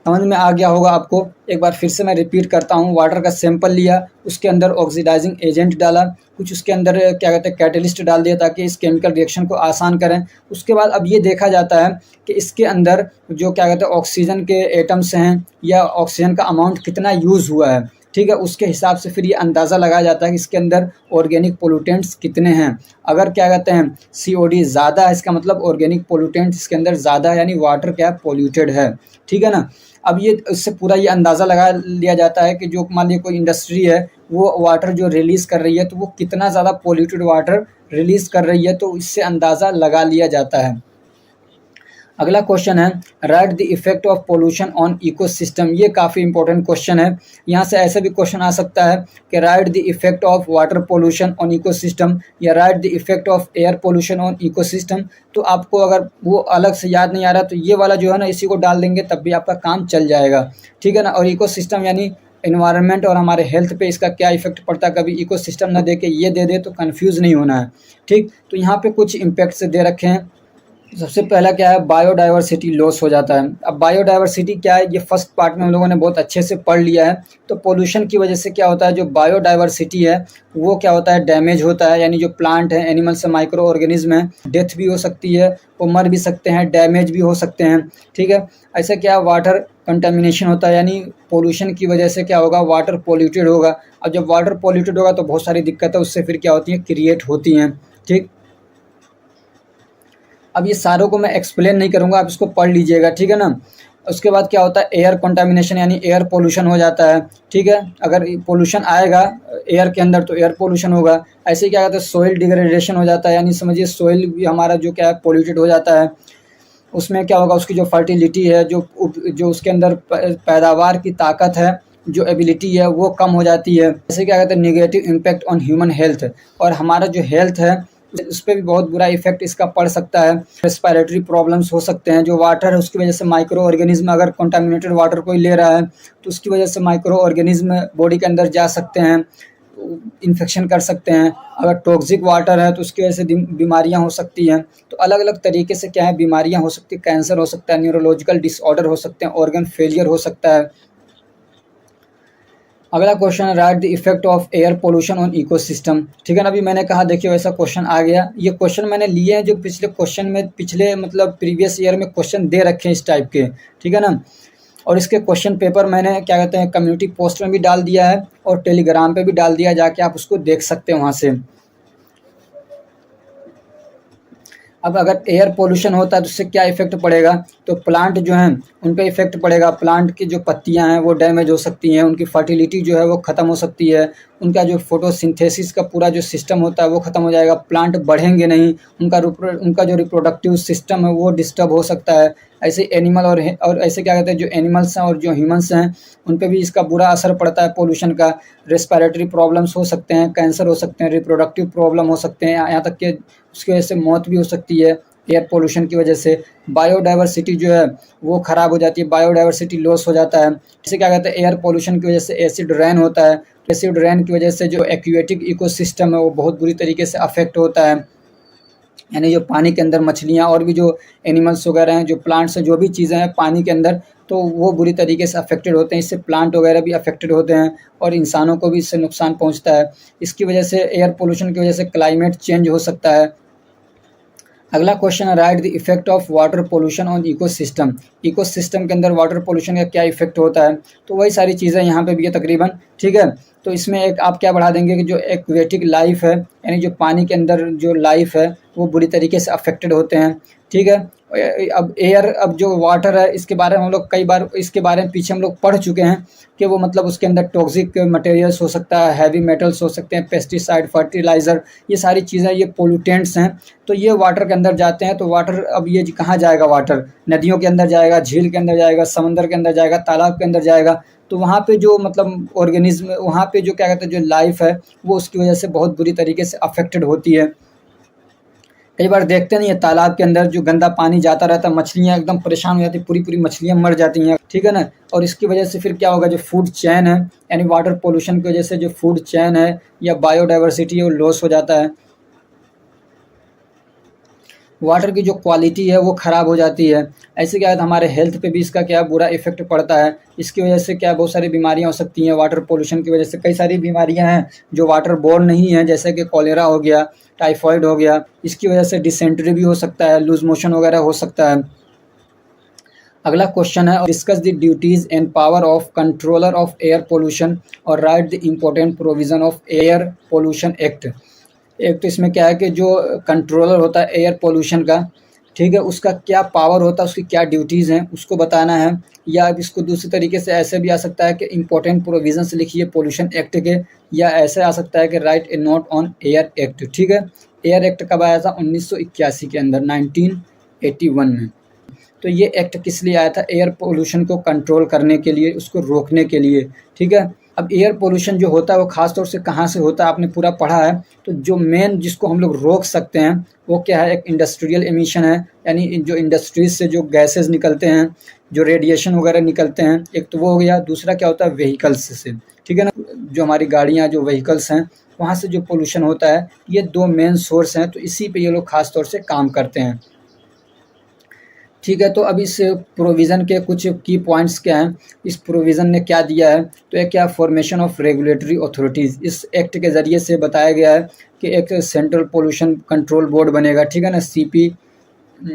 समझ में आ गया होगा आपको। एक बार फिर से मैं रिपीट करता हूँ, वाटर का सैंपल लिया, उसके अंदर ऑक्सीडाइजिंग एजेंट डाला, कुछ उसके अंदर क्या कहते हैं कैटलिस्ट डाल दिया ताकि इस केमिकल रिएक्शन को आसान करें। उसके बाद अब ये देखा जाता है कि इसके अंदर जो क्या कहते हैं ऑक्सीजन के एटम्स हैं या ऑक्सीजन का अमाउंट कितना यूज़ हुआ है, ठीक है? उसके हिसाब से फिर ये अंदाज़ा लगाया जाता है कि इसके अंदर ऑर्गेनिक पोल्यूटेंट्स कितने हैं। अगर क्या कहते हैं सीओडी ज़्यादा है, इसका मतलब ऑर्गेनिक पोल्यूटेंट्स इसके अंदर ज़्यादा है, यानी वाटर क्या पोल्यूटेड है, ठीक है ना? अब ये इससे पूरा ये अंदाज़ा लगा लिया जाता है कि जो मान लीजिए कोई इंडस्ट्री है वो वाटर जो रिलीज़ कर रही है तो वो कितना ज़्यादा पोल्यूटेड वाटर रिलीज़ कर रही है, तो इससे अंदाज़ा लगा लिया जाता है। अगला क्वेश्चन है right the effect of pollution on ecosystem. ये काफ़ी इंपॉर्टेंट क्वेश्चन है। यहाँ से ऐसा भी क्वेश्चन आ सकता है कि write the effect of water pollution on ecosystem या write the effect of air pollution on ecosystem. तो आपको अगर वो अलग से याद नहीं आ रहा तो ये वाला जो है ना इसी को डाल देंगे तब भी आपका काम चल जाएगा, ठीक है ना? और इकोसिस्टम यानी एनवायरनमेंट और हमारे हेल्थ पे इसका क्या इफेक्ट पड़ता है, कभी इकोसिस्टम ना दे के ये दे दे तो कंफ्यूज नहीं होना है, ठीक? तो यहाँ पे कुछ इम्पैक्ट्स दे रखे हैं। सबसे पहला क्या है बायोडाइवर्सिटी लॉस हो जाता है। अब बायोडाइवर्सिटी क्या है ये फर्स्ट पार्ट में हम लोगों ने बहुत अच्छे से पढ़ लिया है। तो पोल्यूशन की वजह से क्या होता है जो बायोडाइवर्सिटी है वो क्या होता है डैमेज होता है, यानी जो प्लांट है एनिमल्स है माइक्रो ऑर्गेनिज्म है डेथ भी हो सकती है, वो मर भी सकते हैं, डैमेज भी हो सकते हैं, ठीक है? ऐसा क्या वाटर कंटामिनेशन होता है, यानी पोल्यूशन की वजह से क्या होगा वाटर पोल्यूटेड होगा। अब जब वाटर पोल्यूटेड होगा तो बहुत सारी दिक्कतें उससे फिर क्या होती हैं क्रिएट होती हैं, ठीक? अब ये सारों को मैं एक्सप्लेन नहीं करूँगा, आप इसको पढ़ लीजिएगा, ठीक है ना? उसके बाद क्या होता है एयर कंटामिनेशन यानी एयर पोल्यूशन हो जाता है, ठीक है? अगर पोल्यूशन आएगा एयर के अंदर तो एयर पोल्यूशन होगा। ऐसे ही क्या कहते हैं सोइल डिग्रेडेशन हो जाता है, यानी समझिए सोइल भी हमारा जो क्या है पोल्यूटेड हो जाता है। उसमें क्या होगा उसकी जो फर्टिलिटी है जो उसके अंदर पैदावार की ताकत है जो एबिलिटी है वो कम हो जाती है। जैसे क्या कहते हैं negative impact on human health, और हमारा जो हेल्थ है उस पर भी बहुत बुरा इफेक्ट इसका पड़ सकता है। रेस्पिरेटरी प्रॉब्लम्स हो सकते हैं, जो वाटर है उसकी वजह से माइक्रो ऑर्गेनिज्म अगर कंटामिनेटेड वाटर कोई ले रहा है तो उसकी वजह से माइक्रो ऑर्गेनिज्म बॉडी के अंदर जा सकते हैं, इन्फेक्शन कर सकते हैं। अगर टॉक्सिक वाटर है तो उसकी वजह से बीमारियां हो सकती हैं। तो अलग अलग तरीके से क्या है बीमारियां हो सकती है, कैंसर हो सकता है, न्यूरोलॉजिकल डिसऑर्डर हो सकते हैं, ऑर्गन फेलियर हो सकता है। अगला क्वेश्चन है right the effect of air pollution on ecosystem. ठीक है ना, अभी मैंने कहा देखिए वैसा क्वेश्चन आ गया। ये क्वेश्चन मैंने लिए हैं जो पिछले क्वेश्चन में पिछले मतलब प्रीवियस ईयर में क्वेश्चन दे रखे हैं इस टाइप के। ठीक है ना, और इसके क्वेश्चन पेपर मैंने क्या कहते हैं कम्युनिटी पोस्ट में भी डाल दिया है और टेलीग्राम पे भी डाल दिया, जाके आप उसको देख सकते हैं वहाँ से। अब अगर एयर पोल्यूशन होता है तो उससे क्या इफेक्ट पड़ेगा, तो प्लांट जो हैं उन पे इफेक्ट पड़ेगा। प्लांट की जो पत्तियां हैं वो डैमेज हो सकती हैं, उनकी फर्टिलिटी जो है वो ख़त्म हो सकती है, उनका जो फोटोसिंथेसिस का पूरा जो सिस्टम होता है वो ख़त्म हो जाएगा, प्लांट बढ़ेंगे नहीं, उनका जो रिप्रोडक्टिव सिस्टम है वो डिस्टर्ब हो सकता है। ऐसे एनिमल और ऐसे क्या कहते हैं जो एनिमल्स हैं और जो ह्यूमंस हैं उन पे भी इसका बुरा असर पड़ता है पोल्यूशन का। रेस्पिरेटरी प्रॉब्लम्स हो सकते हैं, कैंसर हो सकते हैं, रिप्रोडक्टिव प्रॉब्लम हो सकते हैं, यहाँ तक कि उसकी वजह से मौत भी हो सकती है एयर पोल्यूशन की वजह से। बायोडाइवर्सिटी जो है वो ख़राब हो जाती है, बायोडाइवर्सिटी लॉस हो जाता है। इसे क्या कहते हैं एयर पोल्यूशन की वजह से एसिड रेन होता है, एसिड रेन की वजह से जो एक्वेटिक इकोसिस्टम है वो बहुत बुरी तरीके से अफेक्ट होता है, यानी जो पानी के अंदर मछलियाँ और भी जो एनिमल्स वगैरह हैं, जो प्लांट्स हैं, जो भी चीज़ें हैं पानी के अंदर, तो वो बुरी तरीके से अफेक्टेड होते हैं। इससे प्लांट वगैरह भी अफेक्टेड होते हैं और इंसानों को भी इससे नुकसान पहुंचता है। इसकी वजह से एयर पोल्यूशन की वजह से क्लाइमेट चेंज हो सकता है। अगला क्वेश्चन है right the effect of water pollution on ecosystem. Ecosystem के अंदर वाटर पोल्यूशन का क्या इफेक्ट होता है, तो वही सारी चीज़ें यहाँ पे भी है तकरीबन। ठीक है, तो इसमें एक आप क्या बढ़ा देंगे कि जो एक्वेटिक लाइफ है यानी जो पानी के अंदर जो लाइफ है वो बुरी तरीके से अफेक्टेड होते हैं। ठीक है, अब एयर, अब जो वाटर है इसके बारे में हम लोग कई बार इसके बारे में पीछे हम लोग पढ़ चुके हैं कि वो मतलब उसके अंदर टॉक्सिक मटेरियल्स हो सकता है, हैवी मेटल्स हो सकते हैं, पेस्टिसाइड, फर्टिलाइज़र, ये सारी चीज़ें ये पोल्यूटेंट्स हैं। तो ये वाटर के अंदर जाते हैं। तो वाटर अब ये कहाँ जाएगा, वाटर नदियों के अंदर जाएगा, झील के अंदर जाएगा, समंदर के अंदर जाएगा, तालाब के अंदर जाएगा। तो वहाँ पे जो मतलब ऑर्गेनिज्म, वहाँ पे जो क्या कहते हैं जो लाइफ है वो उसकी वजह से बहुत बुरी तरीके से अफेक्टेड होती है। कई बार देखते नहीं है तालाब के अंदर जो गंदा पानी जाता रहता है, मछलियाँ एकदम परेशान हो जाती है, पूरी पूरी मछलियाँ मर जाती हैं। ठीक है ना, और इसकी वजह से फिर क्या होगा, जो फूड चैन है यानी वाटर पोल्यूशन की वजह से जो फूड चैन है या बायोडाइवर्सिटी है वो लॉस हो जाता है। वाटर की जो क्वालिटी है वो ख़राब हो जाती है। ऐसे क्या है हमारे हेल्थ पे भी इसका क्या बुरा इफेक्ट पड़ता है। इसकी वजह से क्या बहुत सारी बीमारियां हो सकती हैं। वाटर पोल्यूशन की वजह से कई सारी बीमारियां हैं जो वाटर बोर्न नहीं है, जैसे कि कॉलेरा हो गया, टाइफॉइड हो गया। इसकी वजह से डिसेंट्री भी हो सकता है, लूज मोशन वगैरह हो सकता है। अगला क्वेश्चन है discuss the duties and power of controller of air pollution और write the important provision of air pollution act. एक तो इसमें क्या है कि जो कंट्रोलर होता है एयर पोल्यूशन का, ठीक है, उसका क्या पावर होता है, उसकी क्या ड्यूटीज़ हैं उसको बताना है। या अब इसको दूसरी तरीके से ऐसे भी आ सकता है कि इम्पोर्टेंट प्रोविजंस लिखिए पोल्यूशन एक्ट के, या ऐसे आ सकता है कि write a note on air act. ठीक है, एयर एक्ट कब आया था, 1981 के अंदर, 1981 में। तो ये एक्ट किस लिए आया था, एयर पोल्यूशन को कंट्रोल करने के लिए, उसको रोकने के लिए। ठीक है, अब एयर पोल्यूशन जो होता है वो ख़ास तौर से कहाँ से होता है आपने पूरा पढ़ा है। तो जो मेन जिसको हम लोग रोक सकते हैं वो क्या है, एक इंडस्ट्रियल एमिशन है, यानी जो इंडस्ट्रीज से जो गैसेस निकलते हैं, जो रेडिएशन वगैरह निकलते हैं, एक तो वो हो गया। दूसरा क्या होता है, व्हीकल्स से। ठीक है ना, जो हमारी गाड़ियाँ, जो व्हीकल्स हैं वहाँ से जो पोल्यूशन होता है, ये दो मेन सोर्स हैं। तो इसी पे ये लोग ख़ास तौर से काम करते हैं। ठीक है, तो अब इस प्रोविज़न के कुछ की पॉइंट्स क्या हैं, इस प्रोविज़न ने क्या दिया है। तो एक क्या, फॉर्मेशन ऑफ रेगुलेटरी अथॉरिटीज़। इस एक्ट के ज़रिए से बताया गया है कि एक सेंट्रल पोल्यूशन कंट्रोल बोर्ड बनेगा। ठीक है ना,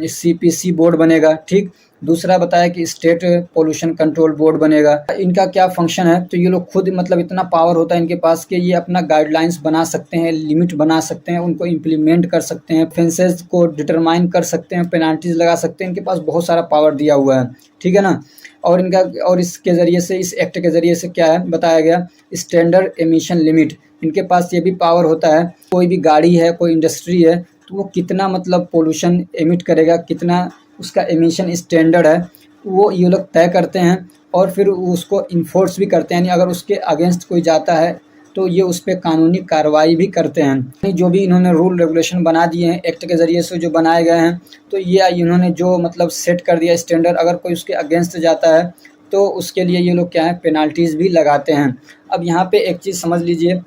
CPC बोर्ड बनेगा। ठीक, दूसरा बताया कि स्टेट पोल्यूशन कंट्रोल बोर्ड बनेगा। इनका क्या फंक्शन है, तो ये लोग खुद मतलब इतना पावर होता है इनके पास कि ये अपना गाइडलाइंस बना सकते हैं, लिमिट बना सकते हैं, उनको इम्प्लीमेंट कर सकते हैं, ऑफेंसेस को डिटरमाइन कर सकते हैं, पेनाल्टीज लगा सकते हैं। इनके पास बहुत सारा पावर दिया हुआ है। ठीक है ना, और इसके ज़रिए से, इस एक्ट के ज़रिए से क्या है बताया गया, स्टैंडर्ड एमिशन लिमिट। इनके पास ये भी पावर होता है, कोई भी गाड़ी है, कोई इंडस्ट्री है, तो वो कितना मतलब पोल्यूशन एमिट करेगा, कितना उसका एमिशन स्टैंडर्ड है, वो ये लोग तय करते हैं और फिर उसको इन्फोर्स भी करते हैं। यानी अगर उसके अगेंस्ट कोई जाता है तो ये उस पर कानूनी कार्रवाई भी करते हैं। जो भी इन्होंने रूल रेगुलेशन बना दिए हैं एक्ट के ज़रिए से जो बनाए गए हैं, तो ये इन्होंने जो मतलब सेट कर दिया स्टैंडर्ड, अगर कोई उसके अगेंस्ट जाता है तो उसके लिए ये लोग क्या है, पेनाल्टीज़ भी लगाते हैं। अब यहाँ पे एक चीज़ समझ लीजिए,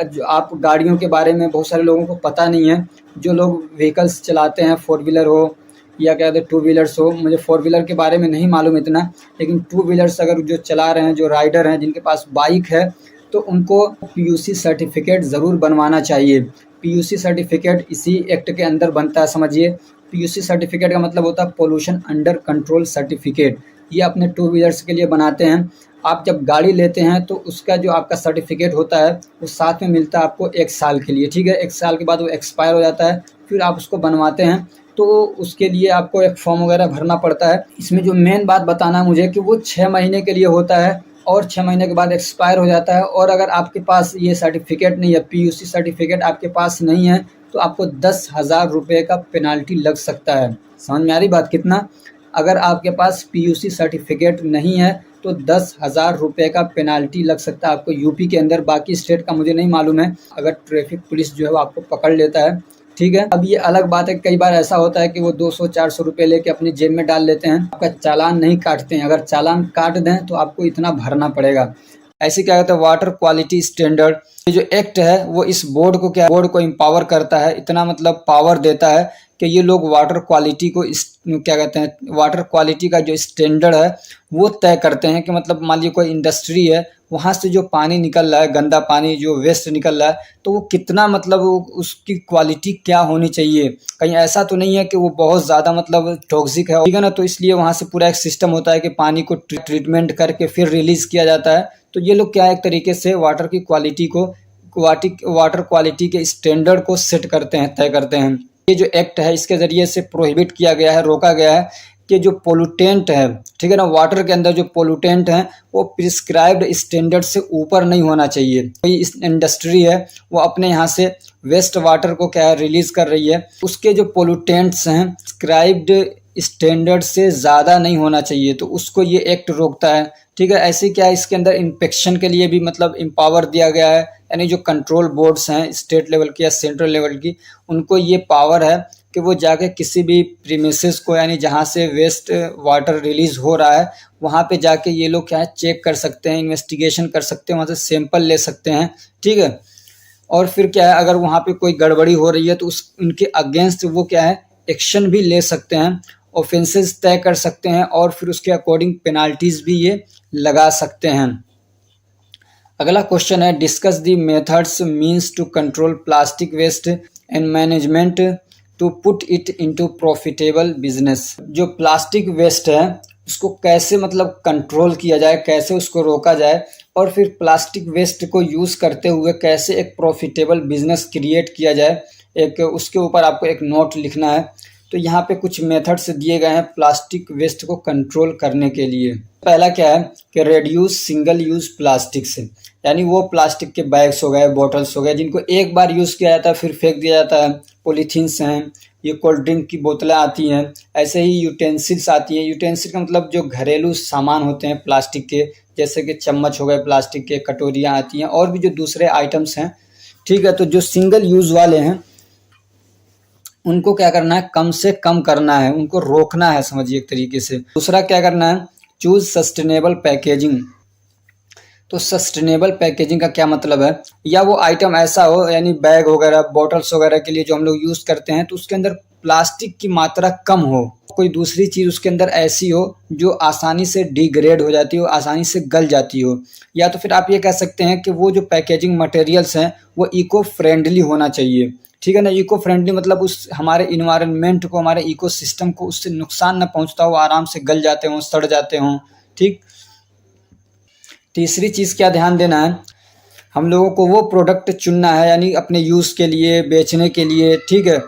जो आप गाड़ियों के बारे में बहुत सारे लोगों को पता नहीं है। जो लोग व्हीकल्स चलाते हैं, 4 व्हीलर हो या क्या कहते हैं 2 व्हीलर्स हो, मुझे 4 व्हीलर के बारे में नहीं मालूम इतना, लेकिन 2 व्हीलर्स अगर जो चला रहे हैं, जो राइडर हैं, जिनके पास बाइक है, तो उनको पीयूसी सर्टिफिकेट ज़रूर बनवाना चाहिए। पीयूसी सर्टिफिकेट इसी एक्ट के अंदर बनता है, समझिए। पीयूसी सर्टिफिकेट का मतलब होता है पोल्यूशन अंडर कंट्रोल सर्टिफिकेट। ये अपने टू व्हीलर्स के लिए बनाते हैं। आप जब गाड़ी लेते हैं तो उसका जो आपका सर्टिफिकेट होता है वो साथ में मिलता है आपको 1 साल के लिए, ठीक है। 1 साल के बाद वो एक्सपायर हो जाता है, फिर आप उसको बनवाते हैं, तो उसके लिए आपको एक फॉर्म वगैरह भरना पड़ता है। इसमें जो मेन बात बताना है मुझे कि वो 6 महीने के लिए होता है और 6 महीने के बाद एक्सपायर हो जाता है। और अगर आपके पास ये सर्टिफिकेट नहीं है, पीयूसी सर्टिफिकेट आपके पास नहीं है, तो आपको 10,000 रुपये का पेनाल्टी लग सकता है। समझ में आ रही बात? कितना? अगर आपके पास पीयूसी सर्टिफिकेट नहीं है तो 10,000 रुपये का पेनाल्टी लग सकता है आपको यूपी के अंदर। बाकी स्टेट का मुझे नहीं मालूम है, अगर ट्रैफिक पुलिस जो है वो आपको पकड़ लेता है, ठीक है। अब ये अलग बात है, कई बार ऐसा होता है कि वो 200-400 रुपये लेके अपनी जेब में डाल लेते हैं, आपका चालान नहीं काटते हैं। अगर चालान काट दें तो आपको इतना भरना पड़ेगा। ऐसे क्या कहते हैं, वाटर क्वालिटी स्टैंडर्ड, ये जो एक्ट है वो इस बोर्ड को एम्पावर करता है, इतना मतलब पावर देता है कि ये लोग वाटर क्वालिटी को क्या कहते हैं, वाटर क्वालिटी का जो स्टैंडर्ड है वो तय करते हैं। कि मतलब मान लीजिए कोई इंडस्ट्री है, वहाँ से जो पानी निकल रहा है, गंदा पानी जो वेस्ट निकल रहा है, तो वो कितना मतलब उसकी क्वालिटी क्या होनी चाहिए। कहीं ऐसा तो नहीं है कि वो बहुत ज़्यादा मतलब टॉक्सिक है, ठीक है ना। तो इसलिए वहाँ से पूरा एक सिस्टम होता है कि पानी को ट्रीटमेंट करके फिर रिलीज़ किया जाता है। तो ये लोग क्या है, एक तरीके से वाटर की क्वालिटी को वाटर क्वालिटी के स्टैंडर्ड को सेट करते हैं, तय करते हैं। ये जो एक्ट है इसके ज़रिए से प्रोहिबिट किया गया है, रोका गया है कि जो पोल्यूटेंट है, ठीक है ना, वाटर के अंदर जो पोल्यूटेंट है वो प्रिस्क्राइब्ड स्टैंडर्ड से ऊपर नहीं होना चाहिए। कोई इस इंडस्ट्री है वो अपने यहाँ से वेस्ट वाटर को क्या है रिलीज़ कर रही है, उसके जो पोल्यूटेंट्स हैं प्रिस्क्राइब्ड स्टैंडर्ड से ज़्यादा नहीं होना चाहिए, तो उसको ये एक्ट रोकता है, ठीक है। ऐसे क्या है, इसके अंदर इंस्पेक्शन के लिए भी मतलब एम्पावर दिया गया है, यानी जो कंट्रोल बोर्ड्स हैं स्टेट लेवल की या सेंट्रल लेवल की, उनको ये पावर है कि वो जाके किसी भी प्रीमिसेस को, यानी जहाँ से वेस्ट वाटर रिलीज़ हो रहा है वहाँ पे जाके ये लोग क्या है चेक कर सकते हैं, इन्वेस्टिगेशन कर सकते हैं, वहाँ से सैंपल ले सकते हैं, ठीक है। और फिर क्या है, अगर वहाँ पे कोई गड़बड़ी हो रही है तो उनके अगेंस्ट वो क्या है एक्शन भी ले सकते हैं, ऑफेंसेस तय कर सकते हैं और फिर उसके अकॉर्डिंग पेनाल्टीज भी ये लगा सकते हैं। अगला क्वेश्चन है, discuss the methods means to control plastic waste and management to put it into profitable business. जो प्लास्टिक वेस्ट है उसको कैसे मतलब कंट्रोल किया जाए, कैसे उसको रोका जाए, और फिर प्लास्टिक वेस्ट को यूज़ करते हुए कैसे एक प्रॉफिटेबल बिजनेस क्रिएट किया जाए, एक उसके ऊपर आपको एक नोट लिखना है। तो यहाँ पे कुछ मेथड्स दिए गए हैं प्लास्टिक वेस्ट को कंट्रोल करने के लिए। पहला क्या है कि रेड्यूस सिंगल यूज़ प्लास्टिक से, यानी वो प्लास्टिक के बैग्स हो गए, बॉटल्स हो गए जिनको एक बार यूज़ किया जाता है फिर फेंक दिया जाता है, पॉलीथीन्स हैं, ये कोल्ड ड्रिंक की बोतलें आती हैं, ऐसे ही यूटेंसिल्स आती हैं। यूटेंसिल का मतलब जो घरेलू सामान होते हैं प्लास्टिक के, जैसे कि चम्मच हो गए प्लास्टिक के, कटोरियाँ आती हैं और भी जो दूसरे आइटम्स हैं, ठीक है। तो जो सिंगल यूज़ वाले हैं उनको क्या करना है, कम से कम करना है, उनको रोकना है, समझिए एक तरीके से। दूसरा क्या करना है, चूज सस्टेनेबल पैकेजिंग। तो सस्टेनेबल पैकेजिंग का क्या मतलब है, या वो आइटम ऐसा हो, यानी बैग वगैरह बॉटल्स वगैरह के लिए जो हम लोग यूज़ करते हैं तो उसके अंदर प्लास्टिक की मात्रा कम हो, कोई दूसरी चीज़ उसके अंदर ऐसी हो जो आसानी से डिग्रेड हो जाती हो, आसानी से गल जाती हो। या तो फिर आप ये कह सकते हैं कि वो जो पैकेजिंग मटेरियल्स हैं वो इको फ्रेंडली होना चाहिए, ठीक है ना। इको फ्रेंडली मतलब उस हमारे इन्वायरमेंट को, हमारे इकोसिस्टम को उससे नुकसान न पहुंचता हो, आराम से गल जाते हों, सड़ जाते हों, ठीक। तीसरी चीज़ क्या ध्यान देना है, हम लोगों को वो प्रोडक्ट चुनना है, यानी अपने यूज़ के लिए, बेचने के लिए, ठीक है,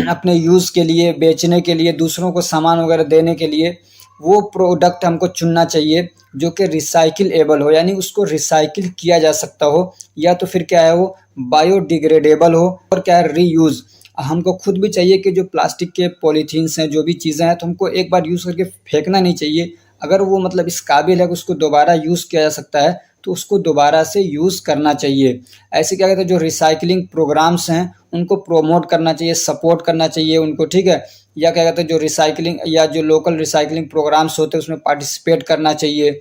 अपने यूज़ के लिए, बेचने के लिए, दूसरों को सामान वगैरह देने के लिए वो प्रोडक्ट हमको चुनना चाहिए जो कि रिसाइकिलेबल हो, यानी उसको रिसाइकिल किया जा सकता हो, या तो फिर क्या है वो बायोडिग्रेडेबल हो, और क्या है रीयूज़। हमको खुद भी चाहिए कि जो प्लास्टिक के पॉलीथीन्स हैं, जो भी चीज़ें हैं, तो हमको एक बार यूज़ करके फेंकना नहीं चाहिए। अगर वो मतलब इस काबिल है कि उसको दोबारा यूज़ किया जा सकता है तो उसको दोबारा से यूज़ करना चाहिए। ऐसे क्या कहते हैं, जो रिसाइकलिंग प्रोग्राम्स हैं उनको प्रोमोट करना चाहिए, सपोर्ट करना चाहिए उनको, ठीक है। या क्या कहते हैं, जो रिसाइकलिंग या जो लोकल रिसाइकलिंग प्रोग्राम्स होते हैं उसमें पार्टिसिपेट करना चाहिए।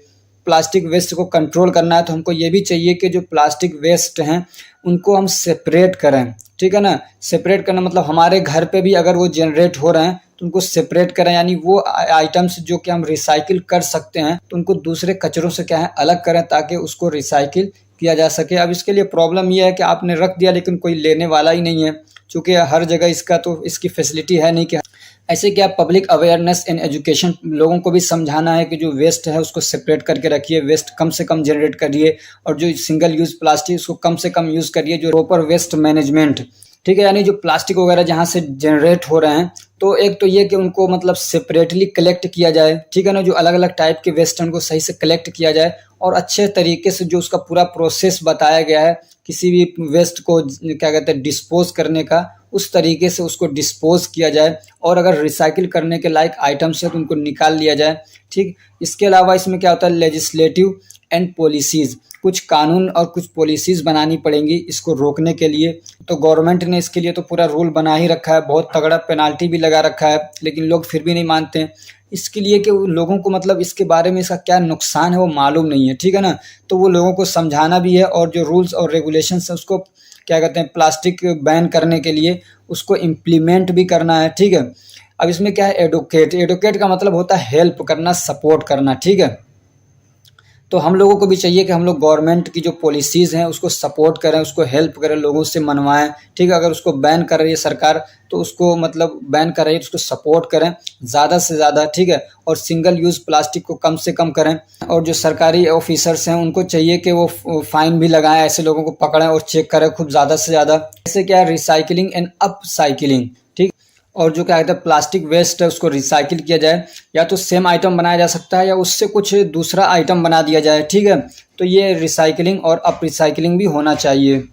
प्लास्टिक वेस्ट को कंट्रोल करना है तो हमको ये भी चाहिए कि जो प्लास्टिक वेस्ट हैं उनको हम सेपरेट करें, ठीक है ना। सेपरेट करना मतलब हमारे घर पे भी अगर वो जनरेट हो रहे हैं तो उनको सेपरेट करें, यानी वो आइटम्स जो कि हम रिसाइकिल कर सकते हैं तो उनको दूसरे कचरों से क्या है अलग करें ताकि उसको रिसाइकिल किया जा सके। अब इसके लिए प्रॉब्लम ये है कि आपने रख दिया लेकिन कोई लेने वाला ही नहीं है, क्योंकि हर जगह इसकी फैसिलिटी है नहीं कि ऐसे क्या पब्लिक अवेयरनेस एंड एजुकेशन, लोगों को भी समझाना है कि जो वेस्ट है उसको सेपरेट करके रखिए, वेस्ट कम से कम जनरेट करिए और जो सिंगल यूज प्लास्टिक उसको कम से कम यूज़ करिए, जो प्रॉपर वेस्ट मैनेजमेंट, ठीक है। यानी जो प्लास्टिक वगैरह जहाँ से जनरेट हो रहे हैं तो एक तो ये कि उनको मतलब सेपरेटली कलेक्ट किया जाए, ठीक है ना। जो अलग अलग टाइप के वेस्ट हैं उनको सही से कलेक्ट किया जाए और अच्छे तरीके से जो उसका पूरा प्रोसेस बताया गया है किसी भी वेस्ट को क्या कहते हैं डिस्पोज करने का, उस तरीके से उसको डिस्पोज किया जाए और अगर रिसाइकिल करने के लायक आइटम्स है तो उनको निकाल लिया जाए, ठीक। इसके अलावा इसमें क्या होता है लेजिस्लेटिव एंड पॉलिसीज़, कुछ कानून और कुछ पॉलिसीज़ बनानी पड़ेंगी इसको रोकने के लिए। तो गवर्नमेंट ने इसके लिए तो पूरा रूल बना ही रखा है, बहुत तगड़ा पेनाल्टी भी लगा रखा है, लेकिन लोग फिर भी नहीं मानते हैं। इसके लिए कि लोगों को मतलब इसके बारे में इसका क्या नुकसान है वो मालूम नहीं है, ठीक है ना। तो वो लोगों को समझाना भी है और जो रूल्स और रेगुलेशंस है उसको क्या कहते हैं प्लास्टिक बैन करने के लिए उसको इम्प्लीमेंट भी करना है, ठीक है। अब इसमें क्या है एडवोकेट का मतलब होता है हेल्प करना, सपोर्ट करना, ठीक है। तो हम लोगों को भी चाहिए कि हम लोग गवर्नमेंट की जो पॉलिसीज़ हैं उसको सपोर्ट करें, उसको हेल्प करें, लोगों से मनवाएं, ठीक है। अगर उसको बैन कर रही है सरकार तो उसको मतलब बैन कर रही है उसको सपोर्ट करें ज़्यादा से ज़्यादा, ठीक है। और सिंगल यूज़ प्लास्टिक को कम से कम करें और जो सरकारी ऑफिसर्स हैं उनको चाहिए कि वो फाइन भी लगाएं, ऐसे लोगों को पकड़ें और चेक करें खूब ज़्यादा से ज़्यादा। ऐसे क्या है रिसाइकिलिंग एंड अपसाइकिलिंग, ठीक। और जो क्या कहते हैं प्लास्टिक वेस्ट है उसको रिसाइकिल किया जाए, या तो सेम आइटम बनाया जा सकता है या उससे कुछ दूसरा आइटम बना दिया जाए, ठीक है। तो ये रिसाइकिलिंग और अप रिसाइकिलिंग भी होना चाहिए।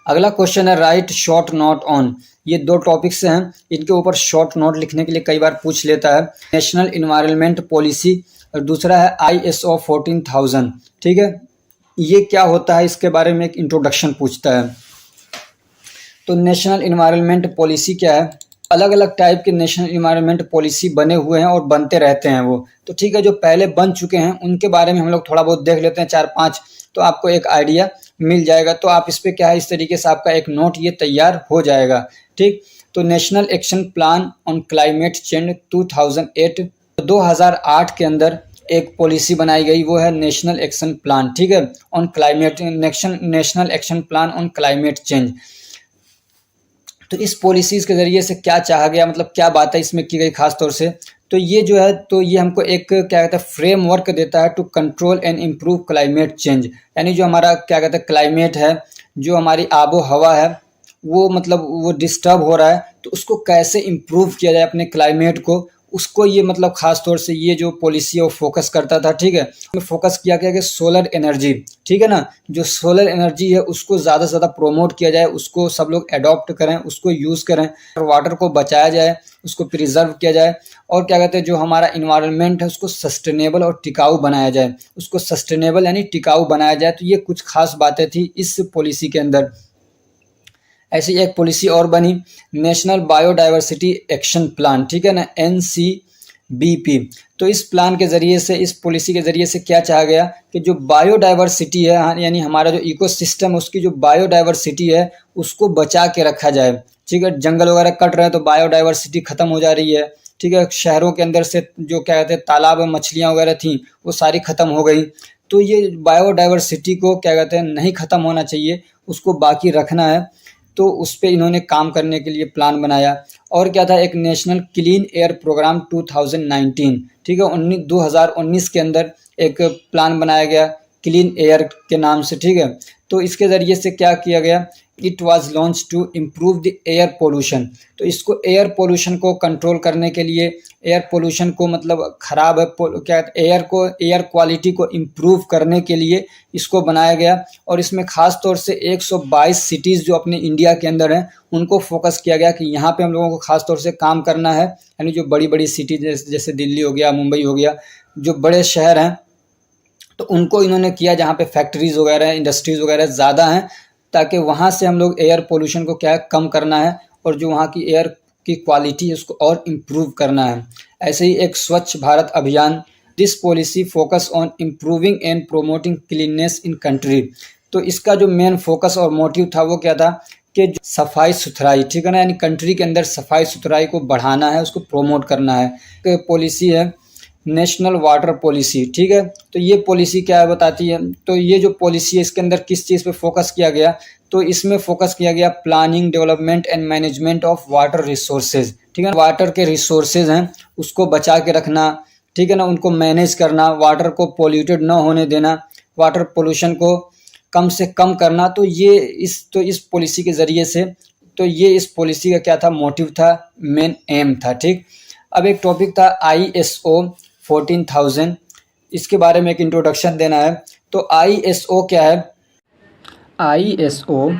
अगला क्वेश्चन है राइट शॉर्ट नोट ऑन। ये दो टॉपिक्स हैं, इनके ऊपर शॉर्ट नोट लिखने के लिए कई बार पूछ लेता है। नेशनल इन्वायरमेंट पॉलिसी और दूसरा है ISO 14000, ठीक है। ये क्या होता है इसके बारे में एक इंट्रोडक्शन पूछता है। तो नेशनल इन्वायरमेंट पॉलिसी क्या है, अलग अलग टाइप के नेशनल इन्वायरमेंट पॉलिसी बने हुए हैं और बनते रहते हैं वो, तो ठीक है। जो पहले बन चुके हैं उनके बारे में हम लोग थोड़ा बहुत देख लेते हैं 4-5, तो आपको एक आइडिया मिल जाएगा। तो आप इस पर क्या है इस तरीके से आपका एक नोट ये तैयार हो जाएगा, ठीक। तो national action plan on climate change 2008 के अंदर एक पॉलिसी बनाई गई, वो है नेशनल एक्शन प्लान, ठीक है, on climate national action plan on climate change. तो इस पॉलिसीज़ के ज़रिए से क्या चाहा गया, मतलब क्या बात है इसमें की गई खास तौर से, तो ये जो है तो ये हमको एक क्या कहते हैं फ्रेमवर्क देता है to control and improve climate change. यानी जो हमारा क्या कहते हैं क्लाइमेट है, जो हमारी आबो हवा है वो मतलब वो डिस्टर्ब हो रहा है, तो उसको कैसे इम्प्रूव किया जाए अपने क्लाइमेट को, उसको ये मतलब खास तौर से ये जो पॉलिसी है वो फोकस करता था, ठीक है। फोकस किया गया कि सोलर एनर्जी, ठीक है ना, जो सोलर एनर्जी है उसको ज़्यादा से ज़्यादा प्रोमोट किया जाए, उसको सब लोग अडॉप्ट करें, उसको यूज़ करें और वाटर को बचाया जाए, उसको प्रिजर्व किया जाए और क्या कहते हैं जो हमारा इन्वायरमेंट है उसको सस्टेनेबल और टिकाऊ बनाया जाए, उसको सस्टेनेबल यानी टिकाऊ बनाया जाए। तो ये कुछ खास बातें थी इस पॉलिसी के अंदर। ऐसी एक पॉलिसी और बनी नेशनल बायोडाइवर्सिटी एक्शन प्लान, ठीक है ना, NCBP। तो इस प्लान के ज़रिए से, इस पॉलिसी के ज़रिए से क्या चाहा गया कि जो बायोडाइवर्सिटी है यानी हमारा जो इकोसिस्टम है उसकी जो बायोडाइवर्सिटी है उसको बचा के रखा जाए, ठीक है। जंगल वगैरह कट रहे हैं तो बायोडाइवर्सिटी ख़त्म हो जा रही है, ठीक है। शहरों के अंदर से जो क्या कहते हैं तालाब में मछलियाँ वगैरह थी वो सारी ख़त्म हो गई। तो ये बायोडाइवर्सिटी को क्या कहते हैं नहीं ख़त्म होना चाहिए, उसको बाकी रखना है। तो उस पर इन्होंने काम करने के लिए प्लान बनाया। और क्या था एक नेशनल क्लीन एयर प्रोग्राम 2019, ठीक है, 2019 के अंदर एक प्लान बनाया गया क्लीन एयर के नाम से, ठीक है। तो इसके ज़रिए से क्या किया गया, it was launch to improve the air pollution. तो इसको एयर पोल्यूशन को कंट्रोल करने के लिए, एयर पोल्यूशन को मतलब ख़राब है क्या एयर क्वालिटी को इम्प्रूव करने के लिए इसको बनाया गया। और इसमें ख़ास तौर से 122 सिटीज़ जो अपने इंडिया के अंदर हैं उनको फोकस किया गया कि यहाँ पे हम लोगों को ख़ास तौर से काम करना है। यानी जो बड़ी बड़ी सिटी जैसे दिल्ली हो गया, मुंबई हो गया, जो बड़े शहर हैं तो उनको इन्होंने किया जहाँ पे फैक्ट्रीज़ वगैरह इंडस्ट्रीज़ वगैरह ज़्यादा हैं, ताकि वहाँ से हम लोग एयर पोल्यूशन को क्या कम करना है और जो वहाँ की एयर की क्वालिटी है उसको और इम्प्रूव करना है। ऐसे ही एक Swachh Bharat Abhiyan this policy focus on improving and promoting cleanliness in country. तो इसका जो मेन फोकस और मोटिव था वो क्या था कि सफाई सुथराई, ठीक है ना, यानी कंट्री के अंदर सफाई सुथराई को बढ़ाना है, उसको प्रोमोट करना है। पॉलिसी है नेशनल वाटर पॉलिसी, ठीक है। तो ये पॉलिसी क्या है बताती है, तो ये जो पॉलिसी है इसके अंदर किस चीज़ पे फोकस किया गया, तो इसमें फोकस किया गया planning, development and management of water resources, ठीक है। वाटर के रिसोर्सेज हैं उसको बचा के रखना, ठीक है ना, उनको मैनेज करना, वाटर को पोल्यूटेड न होने देना, वाटर पोल्यूशन को कम से कम करना। तो ये इस पॉलिसी के ज़रिए से, तो ये इस पॉलिसी का क्या था, मोटिव था, मेन एम था, ठीक। अब एक टॉपिक था ISO 14000, इसके बारे में एक इंट्रोडक्शन देना है। तो ISO क्या है? ISO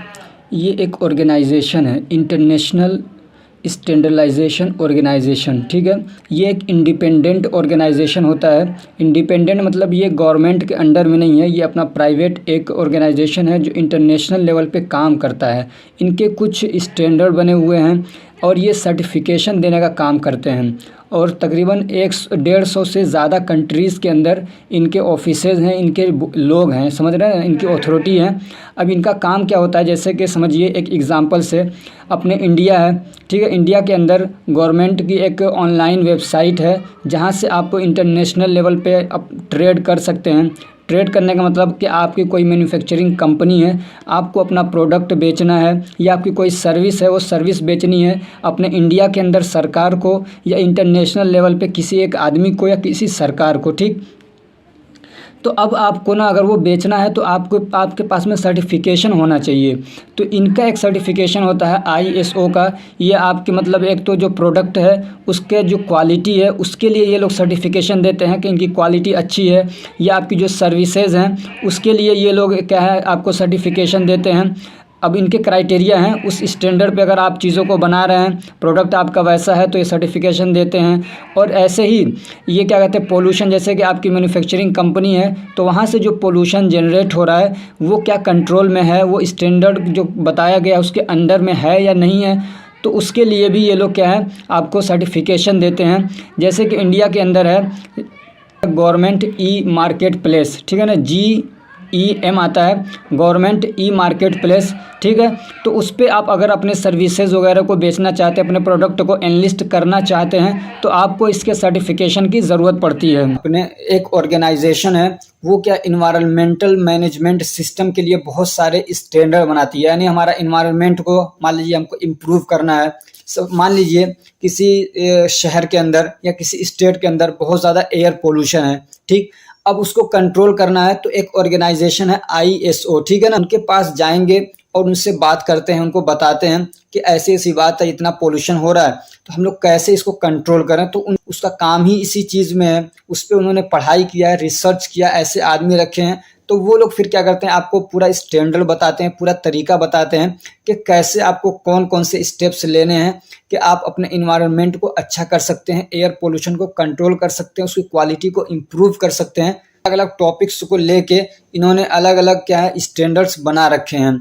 ये एक ऑर्गेनाइजेशन है, इंटरनेशनल स्टैंडर्डाइजेशन ऑर्गेनाइजेशन, ठीक है। ये एक इंडिपेंडेंट ऑर्गेनाइजेशन होता है। इंडिपेंडेंट मतलब ये गवर्नमेंट के अंडर में नहीं है, ये अपना प्राइवेट एक ऑर्गेनाइजेशन है जो इंटरनेशनल लेवल पे काम करता है। इनके कुछ स्टैंडर्ड बने हुए हैं और ये सर्टिफिकेशन देने का काम करते हैं और तकरीबन 150 से ज़्यादा कंट्रीज़ के अंदर इनके ऑफिसेज हैं, इनके लोग हैं, समझ रहे हैं, इनकी अथॉरिटी है। अब इनका काम क्या होता है, जैसे कि समझिए एक एग्ज़ाम्पल से अपने इंडिया है, ठीक है। इंडिया के अंदर गवर्नमेंट की एक ऑनलाइन वेबसाइट है जहां से आप इंटरनेशनल लेवल पे आप ट्रेड कर सकते हैं। ट्रेड करने का मतलब कि आपकी कोई मैन्युफैक्चरिंग कंपनी है, आपको अपना प्रोडक्ट बेचना है या आपकी कोई सर्विस है वो सर्विस बेचनी है अपने इंडिया के अंदर सरकार को या इंटरनेशनल लेवल पे किसी एक आदमी को या किसी सरकार को, ठीक। तो अब आपको ना अगर वो बेचना है तो आपको आपके पास में सर्टिफिकेशन होना चाहिए। तो इनका एक सर्टिफिकेशन होता है ISO का। ये आपके मतलब एक तो जो प्रोडक्ट है उसके जो क्वालिटी है उसके लिए ये लोग सर्टिफिकेशन देते हैं कि इनकी क्वालिटी अच्छी है, या आपकी जो सर्विसेज हैं उसके लिए ये लोग क्या है आपको सर्टिफिकेशन देते हैं। अब इनके क्राइटेरिया हैं, उस स्टैंडर्ड पे अगर आप चीज़ों को बना रहे हैं, प्रोडक्ट आपका वैसा है तो ये सर्टिफिकेशन देते हैं। और ऐसे ही ये क्या कहते हैं पोल्यूशन, जैसे कि आपकी मैन्युफैक्चरिंग कंपनी है तो वहाँ से जो पोल्यूशन जनरेट हो रहा है वो क्या कंट्रोल में है, वो स्टैंडर्ड जो बताया गया उसके अंडर में है या नहीं है, तो उसके लिए भी ये लोग क्या है आपको सर्टिफिकेशन देते हैं। जैसे कि इंडिया के अंदर है गवर्नमेंट मार्केट प्लेस, ठीक है ना, GEM आता है, गवर्नमेंट मार्केट प्लेस, ठीक है। तो उस पर आप अगर अपने सर्विसेज वगैरह को बेचना चाहते हैं, अपने प्रोडक्ट को एनलिस्ट करना चाहते हैं तो आपको इसके सर्टिफिकेशन की ज़रूरत पड़ती है। अपने एक ऑर्गेनाइजेशन है वो क्या इन्वायरमेंटल मैनेजमेंट सिस्टम के लिए बहुत सारे स्टैंडर्ड बनाती है, यानी हमारा इन्वायरमेंट को मान लीजिए हमको इम्प्रूव करना है। मान लीजिए किसी शहर के अंदर या किसी स्टेट के अंदर बहुत ज़्यादा एयर पोल्यूशन है, ठीक। अब उसको कंट्रोल करना है तो एक ऑर्गेनाइजेशन है ISO, ठीक है ना, उनके पास जाएंगे और उनसे बात करते हैं, उनको बताते हैं कि ऐसी ऐसी बात है, इतना पोल्यूशन हो रहा है तो हम लोग कैसे इसको कंट्रोल करें। तो उसका काम ही इसी चीज़ में है, उस पर उन्होंने पढ़ाई किया है, रिसर्च किया, ऐसे आदमी रखे हैं। तो वो लोग फिर क्या करते हैं आपको पूरा स्टैंडर्ड बताते हैं, पूरा तरीका बताते हैं कि कैसे आपको कौन कौन से स्टेप्स लेने हैं कि आप अपने इन्वायरमेंट को अच्छा कर सकते हैं, एयर पोल्यूशन को कंट्रोल कर सकते हैं, उसकी क्वालिटी को इम्प्रूव कर सकते हैं। अलग अलग टॉपिक्स को लेके इन्होंने अलग अलग क्या है स्टैंडर्ड्स बना रखे हैं।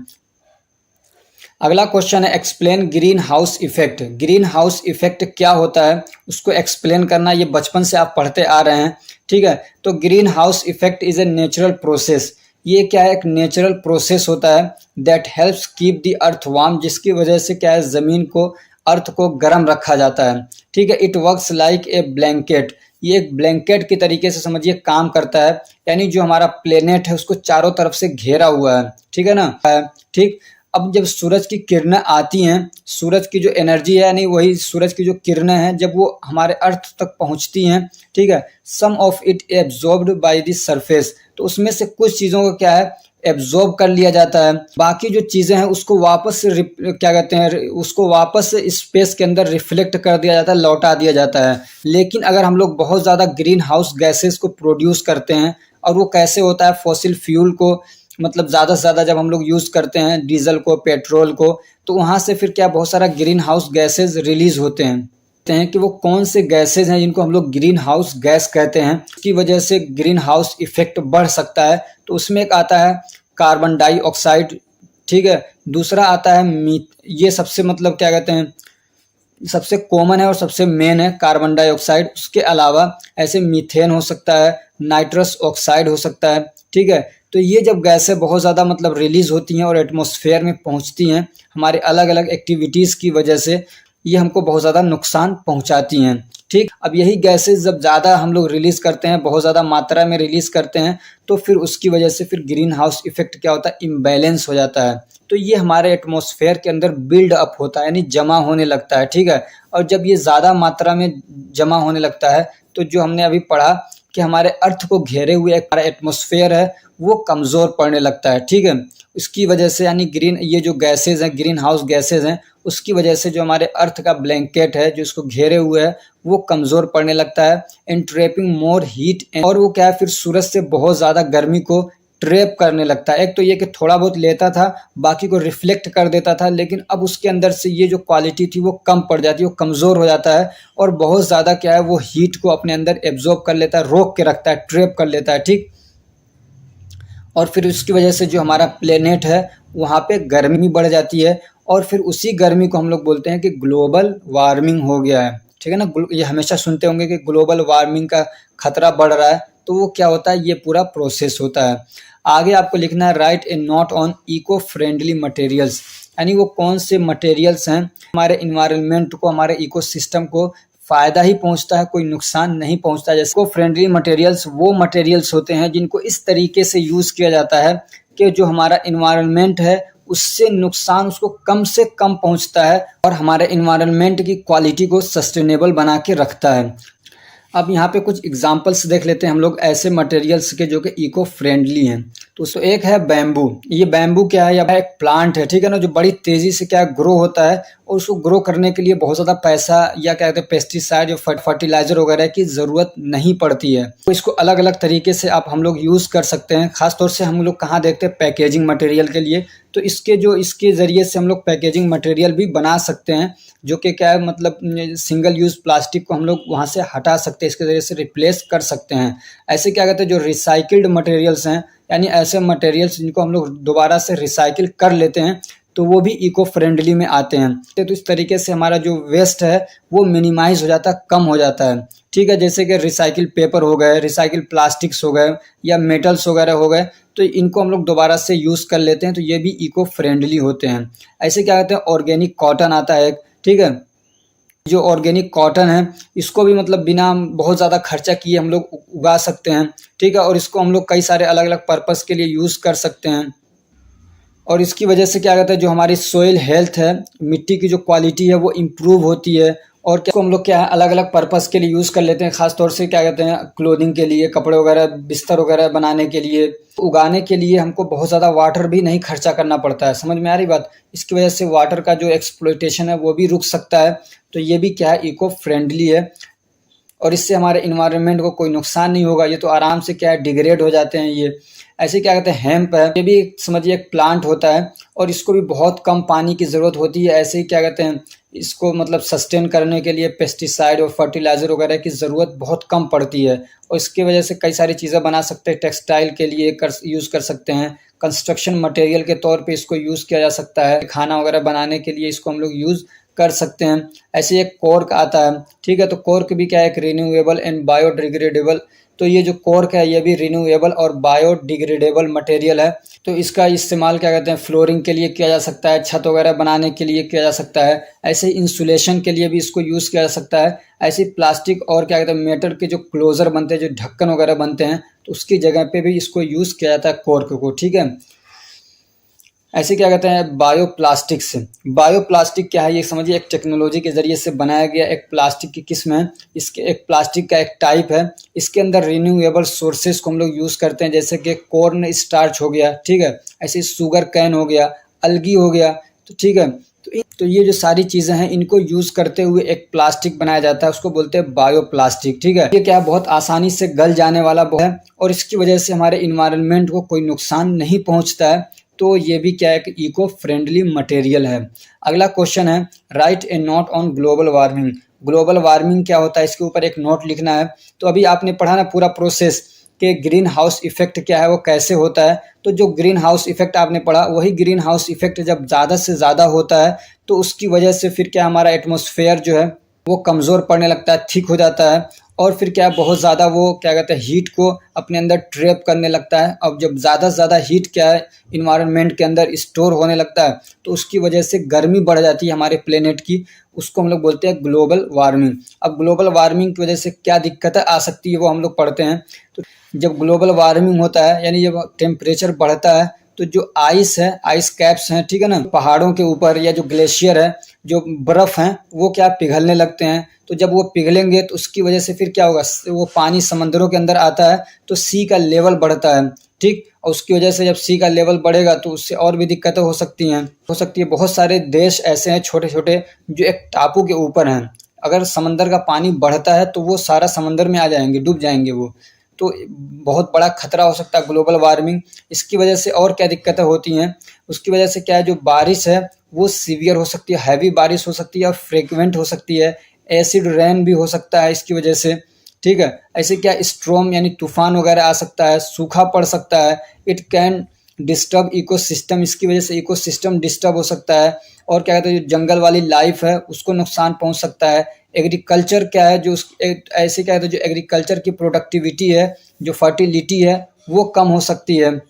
अगला क्वेश्चन है explain green house effect. Green house effect क्या होता है उसको एक्सप्लेन करना, ये बचपन से आप पढ़ते आ रहे हैं, ठीक है। तो green house effect is a natural process, ये क्या है एक नेचुरल प्रोसेस होता है that helps keep the earth warm, जिसकी वजह से क्या है ज़मीन को अर्थ को गर्म रखा जाता है, ठीक है। It works like a blanket, ये एक ब्लैंकेट की तरीके से समझिए काम करता है, यानी जो हमारा प्लेनेट है उसको चारों तरफ से घेरा हुआ है, ठीक है ना, ठीक। अब जब सूरज की किरणें आती हैं, सूरज की जो एनर्जी है यानी वही सूरज की जो किरणें हैं जब वो हमारे अर्थ तक पहुंचती हैं, ठीक है, some of it absorbed by the surface, तो उसमें से कुछ चीज़ों को क्या है एब्जॉर्ब कर लिया जाता है, बाकी जो चीज़ें हैं उसको वापस क्या कहते हैं उसको वापस स्पेस के अंदर रिफ्लेक्ट कर दिया जाता है, लौटा दिया जाता है। लेकिन अगर हम लोग बहुत ज़्यादा ग्रीन हाउस गैसेस को प्रोड्यूस करते हैं, और वो कैसे होता है फॉसिल फ्यूल को मतलब ज़्यादा से ज़्यादा जब हम लोग यूज़ करते हैं डीजल को, पेट्रोल को, तो वहाँ से फिर क्या बहुत सारा ग्रीन हाउस गैसेज रिलीज होते हैं कि वो कौन से गैसेज हैं जिनको हम लोग ग्रीन हाउस गैस कहते हैं, इसकी वजह से ग्रीन हाउस इफेक्ट बढ़ सकता है। तो उसमें एक आता है कार्बन डाइऑक्साइड, ठीक है, दूसरा आता है मीथ, ये सबसे मतलब क्या कहते हैं सबसे कॉमन है और सबसे मेन है कार्बन डाइऑक्साइड। उसके अलावा ऐसे मीथेन हो सकता है, नाइट्रस ऑक्साइड हो सकता है, ठीक है। तो ये जब गैसें बहुत ज़्यादा मतलब रिलीज होती हैं और एटमॉस्फेयर में पहुंचती हैं हमारे अलग अलग एक्टिविटीज़ की वजह से, ये हमको बहुत ज़्यादा नुकसान पहुंचाती हैं, ठीक। अब यही गैसेस जब ज़्यादा हम लोग रिलीज़ करते हैं, बहुत ज़्यादा मात्रा में रिलीज़ करते हैं, तो फिर उसकी वजह से फिर ग्रीन हाउस इफेक्ट क्या होता है, इम्बैलेंस हो जाता है। तो ये हमारे एटमॉस्फेयर के अंदर बिल्ड अप होता है, यानी जमा होने लगता है, ठीक है। और जब ये ज़्यादा मात्रा में जमा होने लगता है तो जो हमने अभी पढ़ा कि हमारे अर्थ को घेरे हुए हमारा एटमॉस्फेयर है वो कमज़ोर पड़ने लगता है, ठीक है। इसकी वजह से यानी ये जो गैसेज हैं, ग्रीन हाउस गैसेज हैं, उसकी वजह से जो हमारे अर्थ का ब्लैंकेट है जो इसको घेरे हुए है वो कमज़ोर पड़ने लगता है, एंट्रैपिंग मोर हीट। और वो क्या है, फिर सूरज से बहुत ज़्यादा गर्मी को ट्रैप करने लगता है। एक तो ये कि थोड़ा बहुत लेता था, बाकी को रिफ्लेक्ट कर देता था, लेकिन अब उसके अंदर से ये जो क्वालिटी थी वो कम पड़ जाती है, वो कमज़ोर हो जाता है और बहुत ज़्यादा क्या है, वो हीट को अपने अंदर एब्जॉर्ब कर लेता है, रोक के रखता है, ट्रैप कर लेता है, ठीक। और फिर उसकी वजह से जो हमारा प्लेनेट है वहाँ पे गर्मी बढ़ जाती है और फिर उसी गर्मी को हम लोग बोलते हैं कि ग्लोबल वार्मिंग हो गया है, ठीक है ना। ये हमेशा सुनते होंगे कि ग्लोबल वार्मिंग का खतरा बढ़ रहा है, तो वो क्या होता है, ये पूरा प्रोसेस होता है। आगे आपको लिखना है write a note on eco friendly materials, यानी वो कौन से मटेरियल्स हैं हमारे इन्वायरमेंट को, हमारे इकोसिस्टम को फ़ायदा ही पहुंचता है, कोई नुकसान नहीं पहुंचता। जैसे को फ्रेंडली मटेरियल्स वो मटेरियल्स होते हैं जिनको इस तरीके से यूज़ किया जाता है कि जो हमारा इन्वायरमेंट है उससे नुकसान उसको कम से कम पहुंचता है और हमारे इन्वायरमेंट की क्वालिटी को सस्टेनेबल बना के रखता है। अब यहाँ पे कुछ एग्जांपल्स देख लेते हैं हम लोग ऐसे मटेरियल्स के जो कि इको फ्रेंडली हैं। तो उसको एक है बैम्बू। ये बैम्बू क्या है, या एक प्लांट है, ठीक है ना, जो बड़ी तेजी से क्या ग्रो होता है और उसको ग्रो करने के लिए बहुत ज़्यादा पैसा या क्या कहते हैं पेस्टिसाइड या फर्टिलाइजर वगैरह की ज़रूरत नहीं पड़ती है। तो इसको अलग अलग तरीके से हम लोग यूज़ कर सकते हैं। खासतौर से हम लोग कहाँ देखते हैं, पैकेजिंग मटेरियल के लिए। तो इसके ज़रिए से हम लोग पैकेजिंग मटेरियल भी बना सकते हैं, जो कि क्या है मतलब सिंगल यूज़ प्लास्टिक को हम लोग वहाँ से हटा सकते हैं, इसके ज़रिए से रिप्लेस कर सकते हैं। ऐसे क्या कहते हैं, जो रिसाइकिल्ड मटेरियल्स हैं, यानी ऐसे मटेरियल्स जिनको हम लोग दोबारा से रिसाइकिल कर लेते हैं, तो वो भी इको फ्रेंडली में आते हैं। तो इस तरीके से हमारा जो वेस्ट है वो मिनिमाइज हो जाता है, कम हो जाता है, ठीक है। जैसे कि रिसाइकिल पेपर हो गए, रिसाइकिल प्लास्टिक्स हो गए या मेटल्स वगैरह हो गए, तो इनको हम लोग दोबारा से यूज़ कर लेते हैं, तो ये भी इको फ्रेंडली होते हैं। ऐसे क्या कहते हैं, ऑर्गेनिक कॉटन आता है, ठीक है। जो ऑर्गेनिक कॉटन है इसको भी मतलब बिना बहुत ज़्यादा खर्चा किए हम लोग उगा सकते हैं, ठीक है। और इसको हम लोग कई सारे अलग अलग पर्पस के लिए यूज़ कर सकते हैं और इसकी वजह से क्या कहते हैं, जो हमारी सोइल हेल्थ है, मिट्टी की जो क्वालिटी है वो इम्प्रूव होती है। और क्या हम लोग क्या है अलग अलग पर्पस के लिए यूज़ कर लेते हैं, खास तौर से क्या कहते हैं क्लोथिंग के लिए, कपड़े वगैरह, बिस्तर वगैरह बनाने के लिए। उगाने के लिए हमको बहुत ज़्यादा वाटर भी नहीं खर्चा करना पड़ता है, समझ में आ रही बात। इसकी वजह से वाटर का जो एक्सप्लॉयटेशन है वो भी रुक सकता है। तो ये भी क्या है, इको फ्रेंडली है और इससे हमारे इन्वायरमेंट को कोई नुकसान नहीं होगा। ये तो आराम से क्या है डिग्रेड हो जाते हैं ये। ऐसे क्या कहते हैं हेम्प है, ये भी समझिए एक प्लांट होता है और इसको भी बहुत कम पानी की ज़रूरत होती है। ऐसे ही क्या कहते हैं इसको मतलब सस्टेन करने के लिए पेस्टिसाइड और फर्टिलाइज़र वगैरह की ज़रूरत बहुत कम पड़ती है और इसकी वजह से कई सारी चीज़ें बना सकते हैं। टेक्सटाइल के लिए यूज़ कर सकते हैं, कंस्ट्रक्शन मटेरियल के तौर पे इसको यूज़ किया जा सकता है, खाना वगैरह बनाने के लिए इसको हम लोग यूज़ कर सकते हैं। ऐसे एक कॉर्क आता है, ठीक है। तो कॉर्क भी क्या है, एक रिन्यूएबल एंड बायोडिग्रेडेबल। तो ये जो कॉर्क है ये भी रिन्यूएबल और बायोडिग्रेडेबल मटेरियल है। तो इसका इस्तेमाल क्या कहते हैं फ्लोरिंग के लिए किया जा सकता है, छत वगैरह बनाने के लिए किया जा सकता है। ऐसे इंसुलेशन के लिए भी इसको यूज़ किया जा सकता है। ऐसे प्लास्टिक और क्या कहते हैं मेटल के जो क्लोजर बनते हैं, जो ढक्कन वगैरह बनते हैं, तो उसकी जगह पे भी इसको यूज़ किया जाता है कॉर्क को, ठीक है। ऐसे क्या कहते हैं बायोप्लास्टिक से। बायोप्लास्टिक क्या है, ये समझिए एक टेक्नोलॉजी के ज़रिए से बनाया गया एक प्लास्टिक की किस्म है। इसके एक प्लास्टिक का एक टाइप है। इसके अंदर रिन्यूएबल सोर्सेज को हम लोग यूज़ करते हैं, जैसे कि कॉर्न स्टार्च हो गया, ठीक है। ऐसे शुगर कैन हो गया, अलगी हो गया, तो ठीक है। तो ये जो सारी चीज़ें हैं इनको यूज़ करते हुए एक प्लास्टिक बनाया जाता है, उसको बोलते हैं बायोप्लास्टिक, ठीक है। ये क्या बहुत आसानी से गल जाने वाला है और इसकी वजह से हमारे इन्वायरमेंट को कोई नुकसान नहीं पहुँचता है। तो ये भी क्या है कि इको फ्रेंडली मटेरियल है। अगला क्वेश्चन है write a note on global warming. Global warming क्या होता है, इसके ऊपर एक नोट लिखना है। तो अभी आपने पढ़ा ना पूरा प्रोसेस कि ग्रीन हाउस इफेक्ट क्या है, वो कैसे होता है। तो जो ग्रीन हाउस इफेक्ट आपने पढ़ा, वही ग्रीन हाउस इफेक्ट जब ज़्यादा से ज़्यादा होता है तो उसकी वजह से फिर क्या हमारा एटमॉस्फेयर जो है वो कमज़ोर पड़ने लगता है, थिक हो जाता है, और फिर क्या बहुत ज़्यादा वो क्या कहते हैं हीट को अपने अंदर ट्रैप करने लगता है। अब जब ज़्यादा से ज़्यादा हीट क्या है इन्वायरमेंट के अंदर स्टोर होने लगता है तो उसकी वजह से गर्मी बढ़ जाती है हमारे प्लेनेट की, उसको हम लोग बोलते हैं ग्लोबल वार्मिंग। अब ग्लोबल वार्मिंग की वजह से क्या दिक्कतें आ सकती है वो हम लोग पढ़ते हैं। तो जब ग्लोबल वार्मिंग होता है यानी जब टेम्परेचर बढ़ता है तो जो आइस है, आइस कैप्स हैं, ठीक है ना, पहाड़ों के ऊपर या जो ग्लेशियर है, जो बर्फ़ हैं, वो क्या पिघलने लगते हैं। तो जब वो पिघलेंगे तो उसकी वजह से फिर क्या होगा, वो पानी समंदरों के अंदर आता है तो सी का लेवल बढ़ता है, ठीक। और उसकी वजह से जब सी का लेवल बढ़ेगा तो उससे और भी दिक्कतें हो सकती हैं। बहुत सारे देश ऐसे हैं छोटे छोटे जो एक टापू के ऊपर हैं, अगर समंदर का पानी बढ़ता है तो वो सारा समंदर में आ जाएंगे, डूब जाएंगे वो। तो बहुत बड़ा खतरा हो सकता है ग्लोबल वार्मिंग। इसकी वजह से और क्या दिक्कतें होती हैं, उसकी वजह से क्या है, जो बारिश है वो सीवियर हो सकती है, हैवी बारिश हो सकती है और फ्रीक्वेंट हो सकती है, एसिड रेन भी हो सकता है इसकी वजह से, ठीक है। ऐसे क्या स्ट्रॉम यानी तूफान वगैरह आ सकता है, सूखा पड़ सकता है, इट कैन डिस्टर्ब इकोसिस्टम, इसकी वजह से इकोसिस्टम डिस्टर्ब हो सकता है। और क्या कहते हैं जो जंगल वाली लाइफ है उसको नुकसान पहुंच सकता है। एग्रीकल्चर क्या है, जो ऐसे क्या कहते हैं जो एग्रीकल्चर की प्रोडक्टिविटी है, जो फर्टिलिटी है वो कम हो सकती है।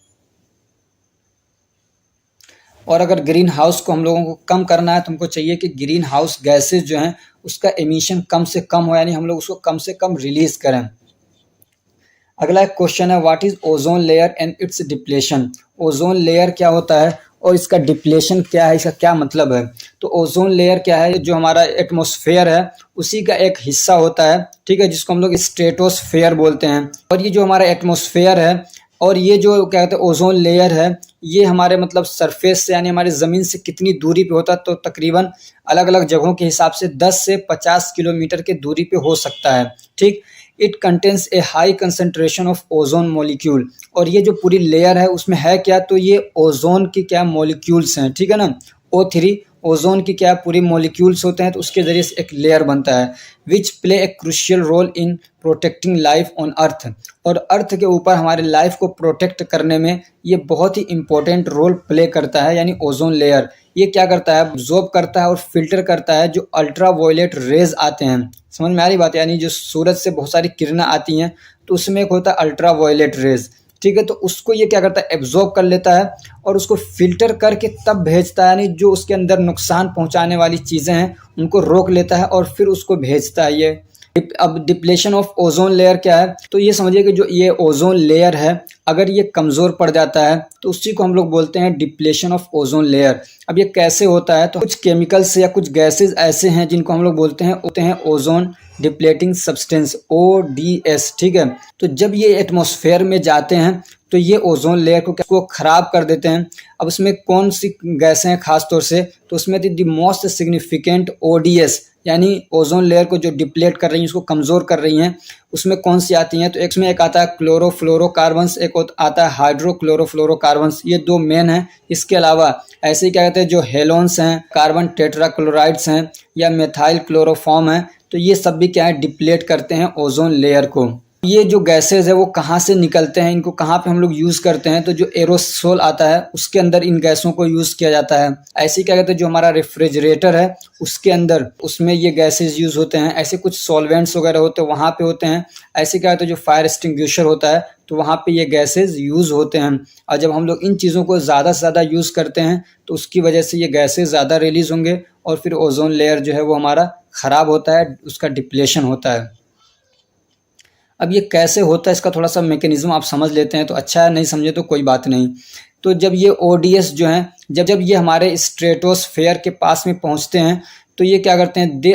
और अगर ग्रीन हाउस को हम लोगों को कम करना है तो हमको चाहिए कि ग्रीन हाउस गैसेज जो हैं उसका एमिशन कम से कम हो, यानी हम लोग उसको कम से कम रिलीज करें। अगला एक क्वेश्चन है, what is ozone layer and it's depletion. Ozone layer क्या होता है और इसका डिप्लेशन क्या है, इसका क्या मतलब है। तो ओजोन लेयर क्या है, जो हमारा एटमॉस्फेयर है उसी का एक हिस्सा होता है, ठीक है, जिसको हम लोग स्ट्रेटोस्फेयर बोलते हैं। और ये जो हमारा एटमॉस्फेयर है और ये जो क्या कहते हैं ओजोन लेयर है, ये हमारे मतलब सरफेस से यानी हमारी ज़मीन से कितनी दूरी पे होता है, तो तकरीबन अलग अलग जगहों के हिसाब से 10 से 50 किलोमीटर की दूरी पे हो सकता है, ठीक। It contains A high concentration of ozone molecule. और ये जो पूरी लेयर है उसमें है क्या, तो ये ओजोन की क्या मॉलिक्यूल्स हैं, ठीक है ना, O3 ओजोन की क्या पूरी मॉलिक्यूल्स होते हैं, तो उसके ज़रिए से एक लेयर बनता है, which play a crucial role in protecting life on earth. और अर्थ के ऊपर हमारे लाइफ को प्रोटेक्ट करने में ये बहुत ही इंपॉर्टेंट रोल प्ले करता है, यानी ओजोन लेयर। ये क्या करता है, एब्जॉर्ब करता है और फिल्टर करता है जो अल्ट्रा वायलेट रेज आते हैं। समझ में आ रही बात है, यानी जो सूरज से बहुत सारी किरणें आती हैं तो उसमें एक होता है अल्ट्रा वायलेट रेज, ठीक है। तो उसको ये क्या करता है, एब्जॉर्ब कर लेता है और उसको फिल्टर करके तब भेजता है, यानी जो उसके अंदर नुकसान पहुंचाने वाली चीज़ें हैं उनको रोक लेता है और फिर उसको भेजता है ये। अब डिप्लेशन ऑफ ओजोन लेयर क्या है, तो ये समझिए कि जो ये ओजोन लेयर है अगर ये कमज़ोर पड़ जाता है तो उसी को हम लोग बोलते हैं डिप्लेशन ऑफ ओजोन लेयर। अब ये कैसे होता है, तो कुछ केमिकल्स या कुछ गैसेज ऐसे हैं जिनको हम लोग बोलते हैं ओजोन डिप्लेटिंग सब्सटेंस, ODS, ठीक है। तो जब ये एटमॉस्फेयर में जाते हैं तो ये ओजोन लेयर को खराब कर देते हैं। अब उसमें कौन सी गैसें हैं खास तौर से, तो उसमें द मोस्ट सिग्निफिकेंट ODS यानी ओजोन लेयर को जो डिप्लेट कर रही हैं, उसको कमज़ोर कर रही हैं, उसमें कौन सी आती हैं, तो इसमें एक आता है क्लोरोफ्लोरोकार्बन्स, एक आता है हाइड्रोक्लोरोफ्लोरोकार्बन्स, ये दो मेन हैं। इसके अलावा ऐसे क्या कहते हैं जो हेलोन्स हैं, कार्बन टेट्राक्लोराइड्स हैं या मेथाइल क्लोरोफॉर्म है, तो ये सब भी क्या है डिप्लेट करते हैं ओजोन लेयर को। ये जो गैसेज है वो कहाँ से निकलते हैं, इनको कहाँ पे हम लोग यूज़ करते हैं, तो जो एरोसोल आता है उसके अंदर इन गैसों को यूज़ किया जाता है। ऐसे क्या कहते हैं जो हमारा रेफ्रिजरेटर है उसके अंदर उसमें ये गैसेज यूज़ होते हैं। ऐसे कुछ सॉल्वेंट्स वगैरह होते हैं वहाँ पे होते हैं। ऐसे क्या कहते हैं जो फायर एक्सटिंग्विशर होता है तो वहाँ पे ये गैसेज यूज़ होते हैं। और जब हम लोग इन चीज़ों को ज़्यादा से ज़्यादा यूज़ करते हैं तो उसकी वजह से ये गैसेज ज़्यादा रिलीज़ होंगे और फिर ओजोन लेयर जो है वो हमारा ख़राब होता है, उसका डिप्लेशन होता है। अब ये कैसे होता है इसका थोड़ा सा मैकेनिज्म आप समझ लेते हैं तो अच्छा है, नहीं समझे तो कोई बात नहीं। तो जब ये ODS जो हैं जब ये हमारे स्ट्रेटोस्फेयर के पास में पहुंचते हैं तो ये क्या करते हैं, they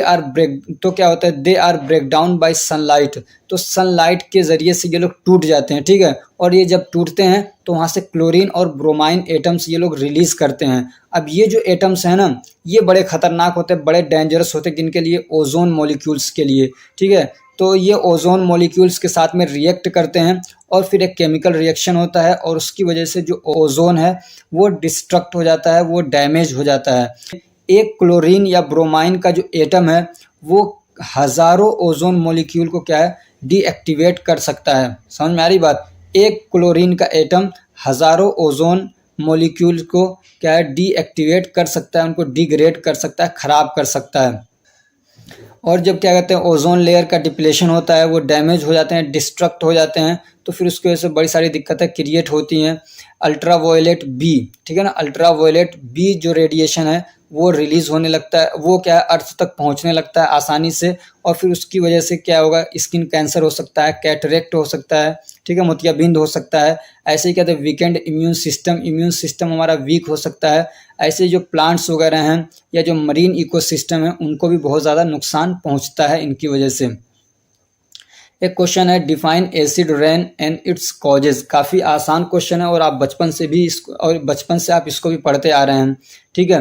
are break down by sunlight. तो सनलाइट के ज़रिए से ये लोग टूट जाते हैं, ठीक है। और ये जब टूटते हैं तो वहाँ से क्लोरीन और ब्रोमाइन एटम्स ये लोग रिलीज़ करते हैं। अब ये जो एटम्स हैं ना ये बड़े ख़तरनाक होते हैं, बड़े डेंजरस होते हैं किनके लिए, ओजोन मॉलिक्यूल्स के लिए, ठीक है। तो ये ओजोन मॉलिक्यूल्स के साथ में रिएक्ट करते हैं और फिर एक केमिकल रिएक्शन होता है और उसकी वजह से जो ओजोन है वो डिस्ट्रक्ट हो जाता है, वो डैमेज हो जाता है। एक क्लोरीन या ब्रोमाइन का जो एटम है वो हज़ारों ओजोन मॉलिक्यूल को क्या है डीएक्टिवेट कर सकता है। समझ में आ रही बात? एक क्लोरीन का एटम हजारों ओजोन मॉलिक्यूल को क्या है, डीएक्टिवेट कर सकता है, उनको डिग्रेड कर सकता है, खराब कर सकता है। और जब क्या कहते हैं ओजोन लेयर का डिप्लेशन होता है, वो डैमेज हो जाते हैं, डिस्ट्रक्ट हो जाते हैं, तो फिर उसकी वजह से बड़ी सारी दिक्कतें क्रिएट होती हैं। अल्ट्रावायलेट बी, ठीक है ना, अल्ट्रावायलेट बी जो रेडिएशन है वो रिलीज होने लगता है, वो क्या है अर्थ तक पहुंचने लगता है आसानी से, और फिर उसकी वजह से क्या होगा, स्किन कैंसर हो सकता है, कैटरेक्ट हो सकता है, ठीक है, मोतियाबिंद हो सकता है। ऐसे ही कहते हैं वीकेंड इम्यून सिस्टम हमारा वीक हो सकता है। ऐसे जो प्लांट्स वगैरह हैं या जो मरीन इकोसिस्टम है उनको भी बहुत ज़्यादा नुकसान पहुंचता है इनकी वजह से। एक क्वेश्चन है, define acid rain and its causes. काफ़ी आसान क्वेश्चन है और आप बचपन से आप इसको भी पढ़ते आ रहे हैं, ठीक है।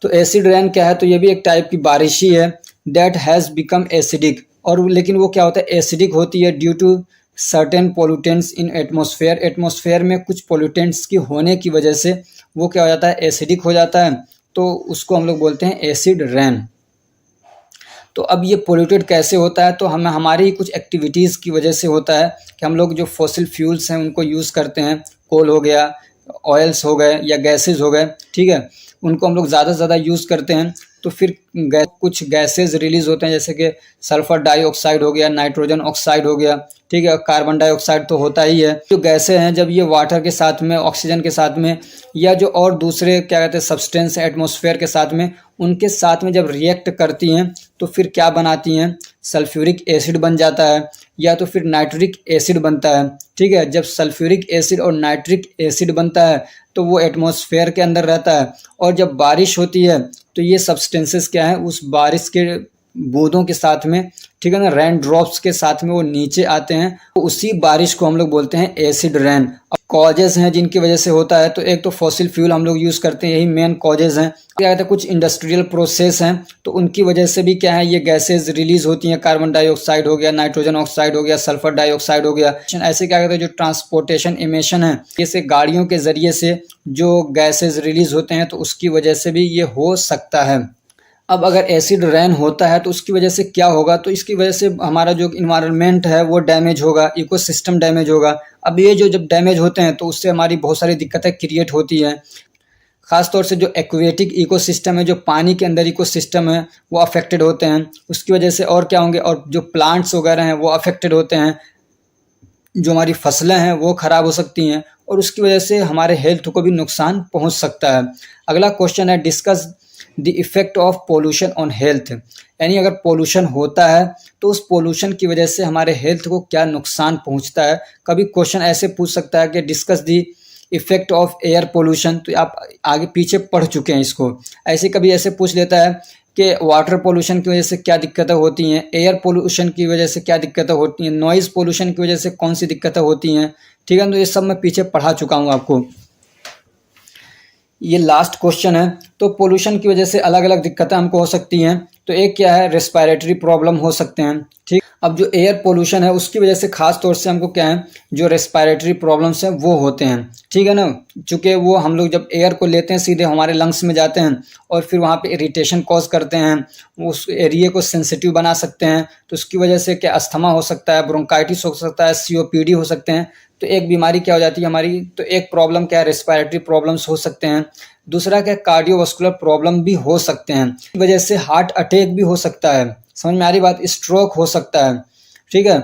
तो एसिड रेन क्या है, तो ये भी एक टाइप की बारिश ही है, दैट हैज़ बिकम एसिडिक। और लेकिन वो क्या होता है, एसिडिक होती है due to certain pollutants in atmosphere. Atmosphere में कुछ पोल्यूटेंट्स की होने की वजह से वो क्या हो जाता है, एसिडिक हो जाता है, तो उसको हम लोग बोलते हैं एसिड रेन। तो अब ये पोल्यूटेड कैसे होता है, तो हमें हमारी कुछ एक्टिविटीज़ की वजह से होता है कि हम लोग जो फॉसिल फ्यूल्स हैं उनको यूज़ करते हैं, कोल हो गया, ऑयल्स हो गए या गैसेज हो गए, ठीक है, उनको हम लोग ज़्यादा से ज़्यादा यूज़ करते हैं, तो फिर कुछ गैसेज रिलीज होते हैं, जैसे कि सल्फर डाइऑक्साइड हो गया, नाइट्रोजन ऑक्साइड हो गया, ठीक है, कार्बन डाइऑक्साइड तो होता ही है। जो गैसें हैं जब ये वाटर के साथ में, ऑक्सीजन के साथ में, या जो और दूसरे क्या कहते हैं सब्सटेंस है एटमॉस्फेयर के साथ में, उनके साथ में जब रिएक्ट करती हैं तो फिर क्या बनाती हैं, सल्फ्यूरिक एसिड बन जाता है या तो फिर नाइट्रिक एसिड बनता है, ठीक है। जब सल्फ्यूरिक एसिड और नाइट्रिक एसिड बनता है तो वो एटमॉस्फेयर के अंदर रहता है, और जब बारिश होती है तो ये सब्सटेंसेस क्या है, उस बारिश के बूंदों के साथ में, ठीक है ना, रेन ड्रॉप्स के साथ में वो नीचे आते हैं, तो उसी बारिश को हम लोग बोलते हैं एसिड रेन। कॉजेज हैं जिनकी वजह से होता है, तो एक तो फॉसिल फ्यूल हम लोग यूज़ करते हैं, यही मेन कॉजेज हैं। क्या कहते हैं, कुछ इंडस्ट्रियल प्रोसेस हैं तो उनकी वजह से भी क्या है, ये गैसेज रिलीज होती हैं, कार्बन डाइऑक्साइड हो गया, नाइट्रोजन ऑक्साइड हो गया, सल्फर डाइऑक्साइड हो गया। ऐसे क्या कहते हैं, जो ट्रांसपोर्टेशन इमिशन है, जैसे गाड़ियों के जरिए से जो गैसेज रिलीज होते हैं, तो उसकी वजह से भी ये हो सकता है। अब अगर एसिड रेन होता है तो उसकी वजह से क्या होगा, तो इसकी वजह से हमारा जो इन्वायरमेंट है वो डैमेज होगा, इकोसिस्टम डैमेज होगा। अब ये जो जब डैमेज होते हैं तो उससे हमारी बहुत सारी दिक्कतें क्रिएट होती हैं। खासतौर से जो एक्वेटिक इकोसिस्टम है, जो पानी के अंदर इकोसिस्टम है, वो अफेक्टेड होते हैं उसकी वजह से। और क्या होंगे, और जो प्लांट्स वगैरह हैं वो अफेक्टेड होते हैं, जो हमारी फसलें हैं वो ख़राब हो सकती हैं, और उसकी वजह से हमारे हेल्थ को भी नुकसान पहुंच सकता है। अगला क्वेश्चन है, discuss the effect of pollution on health. यानी अगर पोल्यूशन होता है तो उस पोल्यूशन की वजह से हमारे हेल्थ को क्या नुकसान पहुंचता है। कभी क्वेश्चन ऐसे पूछ सकता है कि discuss the effect of air pollution, तो आप आगे पीछे पढ़ चुके हैं इसको। ऐसे कभी ऐसे पूछ लेता है कि वाटर पोल्यूशन की वजह से क्या दिक्कतें होती हैं, एयर पोल्यूशन की वजह से क्या दिक्कतें होती हैं, नॉइज़ पोल्यूशन की वजह से कौन सी दिक्कतें होती हैं, ठीक है। तो ये सब मैं पीछे पढ़ा चुका हूँ आपको। ये लास्ट क्वेश्चन है। तो पोल्यूशन की वजह से अलग अलग दिक्कतें हमको हो सकती हैं। तो एक क्या है, रेस्पिरेटरी प्रॉब्लम हो सकते हैं, ठीक। अब जो एयर पोल्यूशन है उसकी वजह से खास तौर से हमको क्या है, जो रेस्पिरेटरी प्रॉब्लम्स हैं वो होते हैं, ठीक है ना। चूँकि वो हम लोग जब एयर को लेते हैं सीधे हमारे लंग्स में जाते हैं और फिर वहाँ पे इरिटेशन कॉज करते हैं, उस एरिया को सेंसिटिव बना सकते हैं, तो उसकी वजह से क्या अस्थमा हो सकता है, ब्रोंकाइटिस हो सकता है, COPD हो सकते हैं। तो एक बीमारी क्या हो जाती है हमारी, तो एक प्रॉब्लम क्या है, रेस्पिरेटरी प्रॉब्लम्स हो सकते हैं। दूसरा क्या, कार्डियोवास्कुलर प्रॉब्लम भी हो सकते हैं, इस वजह से हार्ट अटैक भी हो सकता है। समझ में आ रही बात, स्ट्रोक हो सकता है, ठीक है।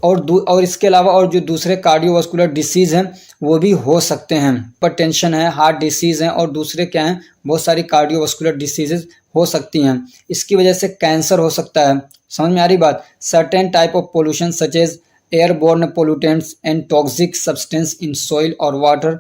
और इसके अलावा और जो दूसरे कार्डियोवास्कुलर डिसीज़ हैं वो भी हो सकते हैं, हाइपरटेंशन है, हार्ट डिसीज़ हैं, और दूसरे क्या हैं, बहुत सारी कार्डियोवास्कुलर डिसीजेज हो सकती हैं। इसकी वजह से कैंसर हो सकता है। समझ में आ रही बात। Certain type of pollution such as airborne pollutants and toxic substance in soil और वाटर,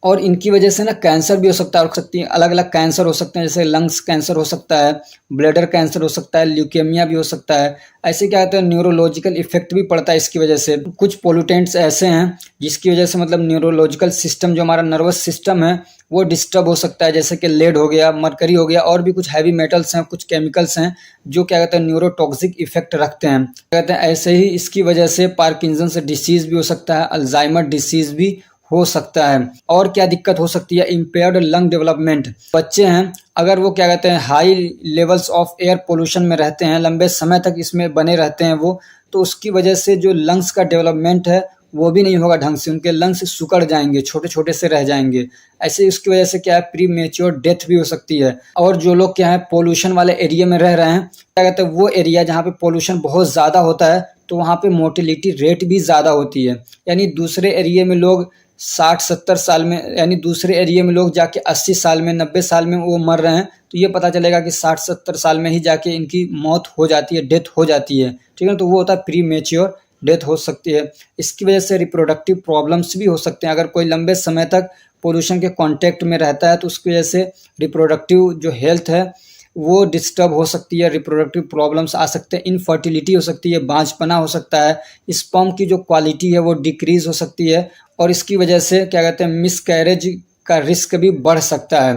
और इनकी वजह से ना कैंसर भी हो सकता है, अलग अलग कैंसर हो सकते हैं, जैसे लंग्स कैंसर हो सकता है, ब्लैडर कैंसर हो सकता है, ल्यूकेमिया भी हो सकता है। ऐसे क्या होता है, न्यूरोलॉजिकल इफेक्ट भी पड़ता है इसकी वजह से। कुछ पोल्यूटेंट्स ऐसे हैं जिसकी वजह से मतलब न्यूरोलॉजिकल सिस्टम, जो हमारा नर्वस सिस्टम है वो डिस्टर्ब हो सकता है, जैसे कि लेड हो गया, मरकरी हो गया, और भी कुछ हैवी मेटल्स हैं, कुछ केमिकल्स हैं जो क्या कहते हैं न्यूरोटॉक्सिक इफेक्ट रखते हैं। कहते हैं ऐसे ही इसकी वजह से पार्किंसंस डिसीज़ भी हो सकता है, अल्जाइमर डिसीज़ भी हो सकता है। और क्या दिक्कत हो सकती है, इम्पेयर्ड लंग डेवलपमेंट। बच्चे हैं अगर वो क्या कहते हैं high levels of air pollution में रहते हैं, लंबे समय तक इसमें बने रहते हैं वो, तो उसकी वजह से जो लंग्स का डेवलपमेंट है वो भी नहीं होगा ढंग से, उनके लंग्स सिकुड़ जाएंगे, छोटे छोटे से रह जाएंगे। ऐसे उसकी वजह से क्या है प्री मेच्योर डेथ भी हो सकती है। और जो लोग क्या है पोल्यूशन वाले एरिया में रह रहे हैं, क्या कहते हैं वो एरिया जहाँ पे पोल्यूशन बहुत ज़्यादा होता है तो वहाँ पे मोर्टेलिटी रेट भी ज़्यादा होती है। यानी दूसरे एरिया में लोग 60-70 साल में, यानी दूसरे एरिया में लोग जाके 80 साल में 90 साल में वो मर रहे हैं, तो ये पता चलेगा कि 60-70 साल में ही जाके इनकी मौत हो जाती है, डेथ हो जाती है। ठीक है, तो वो होता है प्री मेच्योर डेथ हो सकती है। इसकी वजह से रिप्रोडक्टिव प्रॉब्लम्स भी हो सकते हैं। अगर कोई लंबे समय तक पोल्यूशन के कांटेक्ट में रहता है तो उसकी वजह से रिप्रोडक्टिव जो हेल्थ है वो डिस्टर्ब हो सकती है, रिप्रोडक्टिव प्रॉब्लम्स आ सकते हैं, इनफर्टिलिटी हो सकती है, बांझपना हो सकता है, स्पर्म की जो क्वालिटी है वो डिक्रीज हो सकती है, और इसकी वजह से क्या कहते हैं मिसकैरेज का रिस्क भी बढ़ सकता है।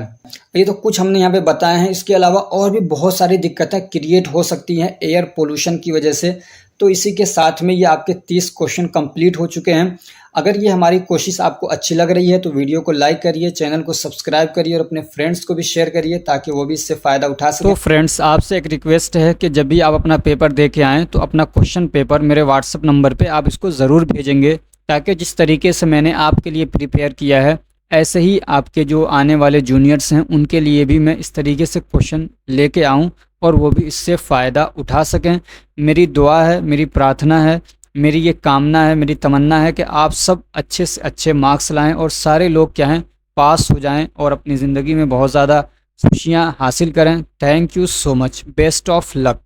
ये तो कुछ हमने यहाँ पे बताए हैं। इसके अलावा और भी बहुत सारी दिक्कतें क्रिएट हो सकती हैं एयर पोल्यूशन की वजह से। तो इसी के साथ में ये आपके 30 क्वेश्चन कंप्लीट हो चुके हैं। अगर ये हमारी कोशिश आपको अच्छी लग रही है तो वीडियो को लाइक करिए, चैनल को सब्सक्राइब करिए और अपने फ्रेंड्स को भी शेयर करिए ताकि वो भी इससे फ़ायदा उठा सकें। तो फ्रेंड्स आपसे एक रिक्वेस्ट है कि जब भी आप अपना पेपर दे के आएँ तो अपना क्वेश्चन पेपर मेरे व्हाट्सअप नंबर पर आप इसको ज़रूर भेजेंगे, ताकि जिस तरीके से मैंने आपके लिए प्रिपेयर किया है ऐसे ही आपके जो आने वाले जूनियर्स हैं उनके लिए भी मैं इस तरीके से क्वेश्चन लेके आऊँ और वो भी इससे फ़ायदा उठा सकें। मेरी दुआ है, मेरी प्रार्थना है, मेरी ये कामना है, मेरी तमन्ना है कि आप सब अच्छे से अच्छे मार्क्स लाएं और सारे लोग क्या हैं पास हो जाएं और अपनी ज़िंदगी में बहुत ज़्यादा खुशियां हासिल करें। Thank you so much, best of luck.